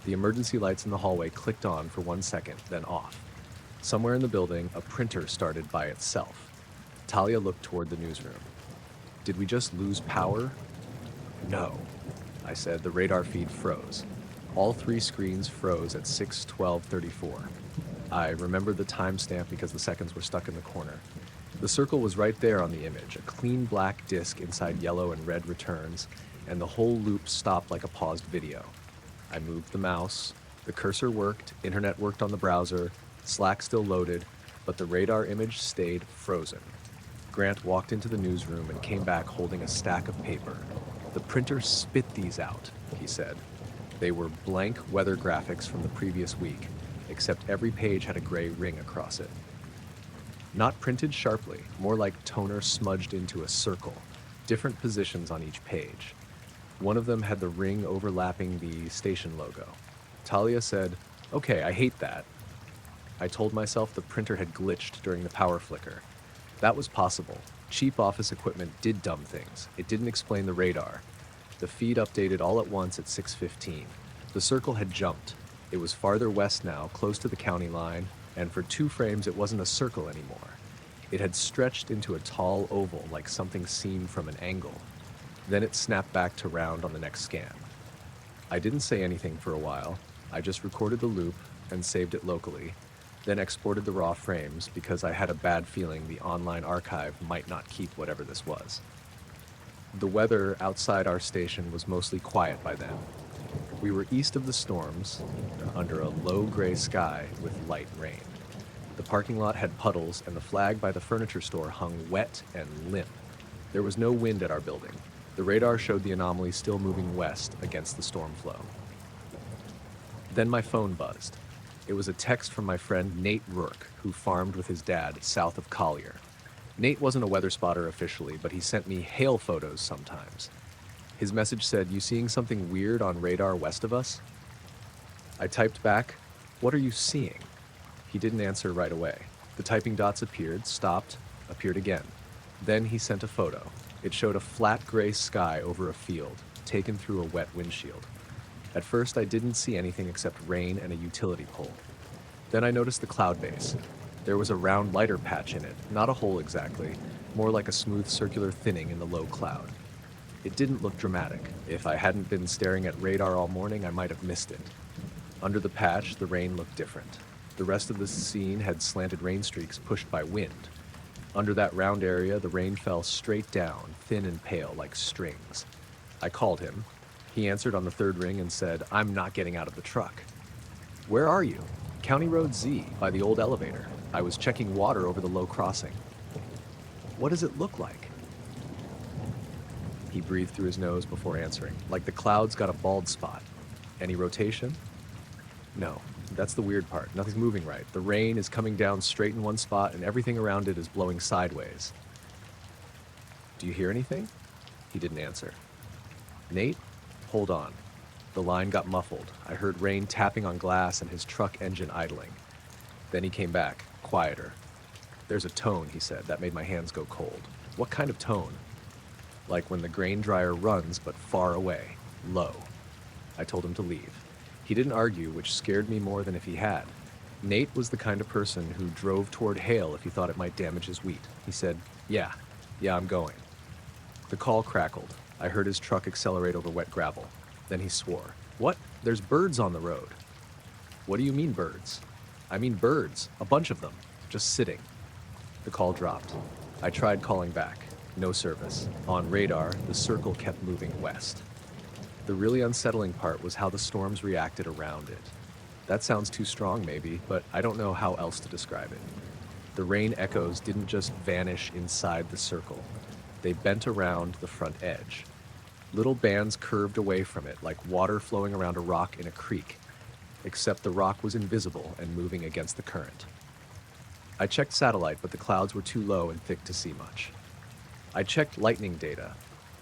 The emergency lights in the hallway clicked on for 1 second, then off. Somewhere in the building, a printer started by itself. Talia looked toward the newsroom. Did we just lose power? No, I said. The radar feed froze. All 3 screens froze at 6:12:34. I remembered the timestamp because the seconds were stuck in the corner. The circle was right there on the image, a clean black disk inside yellow and red returns, and the whole loop stopped like a paused video. I moved the mouse. The cursor worked, internet worked on the browser, Slack still loaded, but the radar image stayed frozen. Grant walked into the newsroom and came back holding a stack of paper. The printer spit these out, he said. They were blank weather graphics from the previous week, except every page had a gray ring across it. Not printed sharply, more like toner smudged into a circle, different positions on each page. One of them had the ring overlapping the station logo. Talia said, "Okay, I hate that." I told myself the printer had glitched during the power flicker. That was possible. Cheap office equipment did dumb things. It didn't explain the radar. The feed updated all at once at 6:15. The circle had jumped. It was farther west now, close to the county line, and for 2 frames it wasn't a circle anymore. It had stretched into a tall oval like something seen from an angle. Then it snapped back to round on the next scan. I didn't say anything for a while. I just recorded the loop and saved it locally, then exported the raw frames because I had a bad feeling the online archive might not keep whatever this was. The weather outside our station was mostly quiet by then. We were east of the storms, under a low gray sky with light rain. The parking lot had puddles, and the flag by the furniture store hung wet and limp. There was no wind at our building. The radar showed the anomaly still moving west against the storm flow. Then my phone buzzed. It was a text from my friend Nate Rourke, who farmed with his dad south of Collier. Nate wasn't a weather spotter officially, but he sent me hail photos sometimes. His message said, "You seeing something weird on radar west of us?" I typed back, "What are you seeing?" He didn't answer right away. The typing dots appeared, stopped, appeared again. Then he sent a photo. It showed a flat gray sky over a field, taken through a wet windshield. At first, I didn't see anything except rain and a utility pole. Then I noticed the cloud base. There was a round lighter patch in it, not a hole exactly, more like a smooth circular thinning in the low cloud. It didn't look dramatic. If I hadn't been staring at radar all morning, I might have missed it. Under the patch, the rain looked different. The rest of the scene had slanted rain streaks pushed by wind. Under that round area, the rain fell straight down, thin and pale, like strings. I called him. He answered on the 3rd ring and said, "I'm not getting out of the truck." "Where are you?" "County Road Z, by the old elevator. I was checking water over the low crossing." "What does it look like?" He breathed through his nose before answering, like the clouds got a bald spot. "Any rotation?" "No." That's the weird part. Nothing's moving right. The rain is coming down straight in one spot, and everything around it is blowing sideways. Do you hear anything? He didn't answer. Nate, hold on. The line got muffled. I heard rain tapping on glass and his truck engine idling. Then he came back, quieter. There's a tone, he said, that made my hands go cold. What kind of tone? Like when the grain dryer runs, but far away, low. I told him to leave. He didn't argue, which scared me more than if he had. Nate was the kind of person who drove toward hail if he thought it might damage his wheat. He said, yeah, I'm going. The call crackled. I heard his truck accelerate over wet gravel. Then he swore. What? There's birds on the road. What do you mean birds? I mean birds, a bunch of them, just sitting. The call dropped. I tried calling back. No service. On radar, the circle kept moving west. The really unsettling part was how the storms reacted around it. That sounds too strong, maybe, but I don't know how else to describe it. The rain echoes didn't just vanish inside the circle. They bent around the front edge. Little bands curved away from it, like water flowing around a rock in a creek, except the rock was invisible and moving against the current. I checked satellite, but the clouds were too low and thick to see much. I checked lightning data.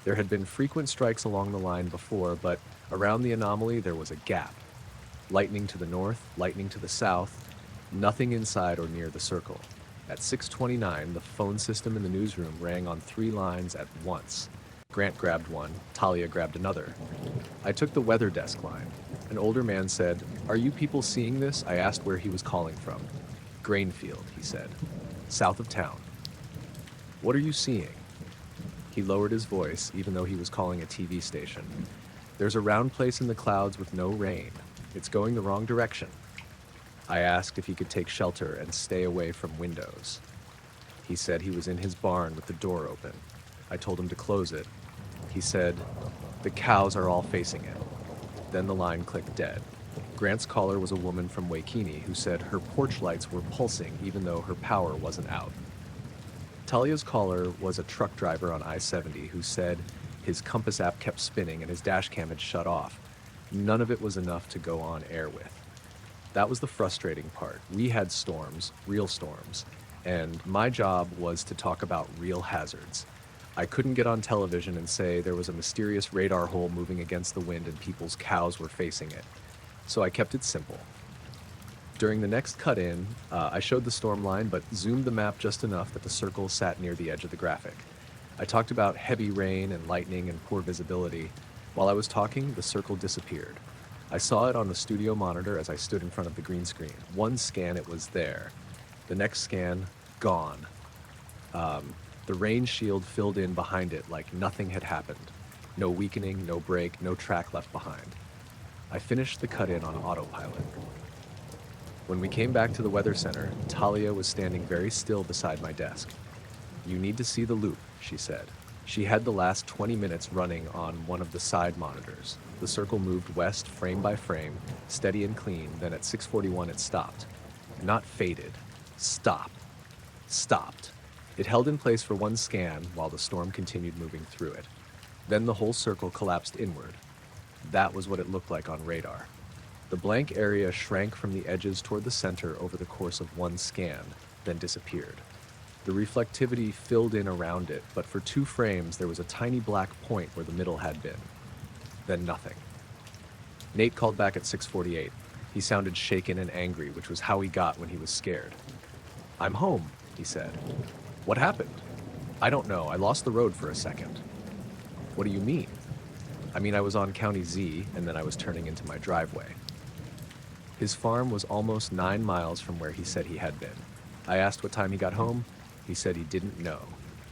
There had been frequent strikes along the line before, but around the anomaly there was a gap. Lightning to the north, lightning to the south, nothing inside or near the circle. At 6:29, the phone system in the newsroom rang on 3 lines at once. Grant grabbed one, Talia grabbed another. I took the weather desk line. An older man said, "Are you people seeing this?" I asked where he was calling from. "Grainfield," he said. "South of town." "What are you seeing?" He lowered his voice, even though he was calling a TV station. "There's a round place in the clouds with no rain. It's going the wrong direction." I asked if he could take shelter and stay away from windows. He said he was in his barn with the door open. I told him to close it. He said, "The cows are all facing it." Then the line clicked dead. Grant's caller was a woman from Waikini who said her porch lights were pulsing even though her power wasn't out. Talia's caller was a truck driver on I-70 who said his compass app kept spinning and his dash cam had shut off. None of it was enough to go on air with. That was the frustrating part. We had storms, real storms, and my job was to talk about real hazards. I couldn't get on television and say there was a mysterious radar hole moving against the wind and people's cows were facing it. So I kept it simple. During the next cut-in, I showed the storm line but zoomed the map just enough that the circle sat near the edge of the graphic. I talked about heavy rain and lightning and poor visibility. While I was talking, the circle disappeared. I saw it on the studio monitor as I stood in front of the green screen. One scan, it was there. The next scan, gone. The rain shield filled in behind it like nothing had happened. No weakening, no break, no track left behind. I finished the cut-in on autopilot. When we came back to the weather center, Talia was standing very still beside my desk. "You need to see the loop," she said. She had the last 20 minutes running on one of the side monitors. The circle moved west frame by frame, steady and clean, then at 6:41 it stopped. Not faded. Stopped. It held in place for one scan while the storm continued moving through it. Then the whole circle collapsed inward. That was what it looked like on radar. The blank area shrank from the edges toward the center over the course of one scan, then disappeared. The reflectivity filled in around it, but for 2 frames there was a tiny black point where the middle had been. Then nothing. Nate called back at 6:48. He sounded shaken and angry, which was how he got when he was scared. "I'm home," he said. "What happened?" "I don't know. I lost the road for a second." "What do you mean?" "I mean I was on County Z, and then I was turning into my driveway." His farm was almost 9 miles from where he said he had been. I asked what time he got home. He said he didn't know.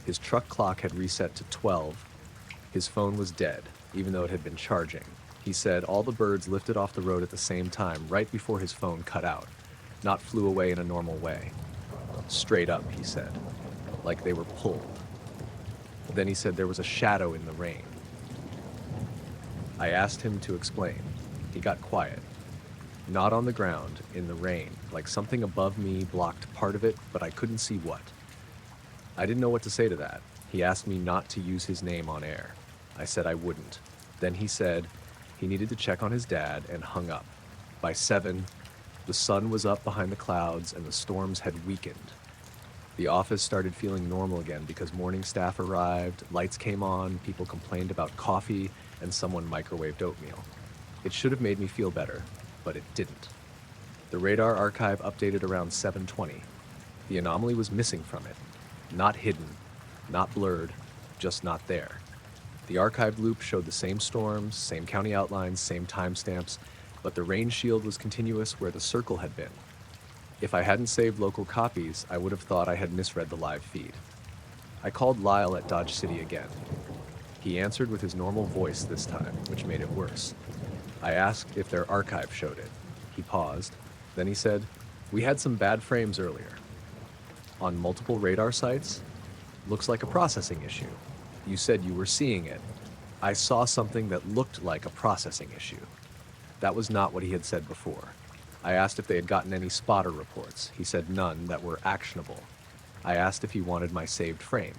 His truck clock had reset to 12. His phone was dead, even though it had been charging. He said all the birds lifted off the road at the same time, right before his phone cut out, not flew away in a normal way. Straight up, he said, like they were pulled. Then he said there was a shadow in the rain. I asked him to explain. He got quiet. Not on the ground, in the rain, like something above me blocked part of it, but I couldn't see what. I didn't know what to say to that. He asked me not to use his name on air. I said I wouldn't. Then he said he needed to check on his dad and hung up. By 7, The sun was up behind the clouds and the storms had weakened. The office started feeling normal again because morning staff arrived, lights came on, people complained about coffee, and someone microwaved oatmeal. It should have made me feel better, but it didn't. The radar archive updated around 7:20. The anomaly was missing from it. Not hidden, not blurred, just not there. The archived loop showed the same storms, same county outlines, same timestamps, but the rain shield was continuous where the circle had been. If I hadn't saved local copies, I would have thought I had misread the live feed. I called Lyle at Dodge City again. He answered with his normal voice this time, which made it worse. I asked if their archive showed it. He paused. Then he said, "We had some bad frames earlier." On multiple radar sites? Looks like a processing issue. You said you were seeing it. I saw something that looked like a processing issue. That was not what he had said before. I asked if they had gotten any spotter reports. He said none that were actionable. I asked if he wanted my saved frame.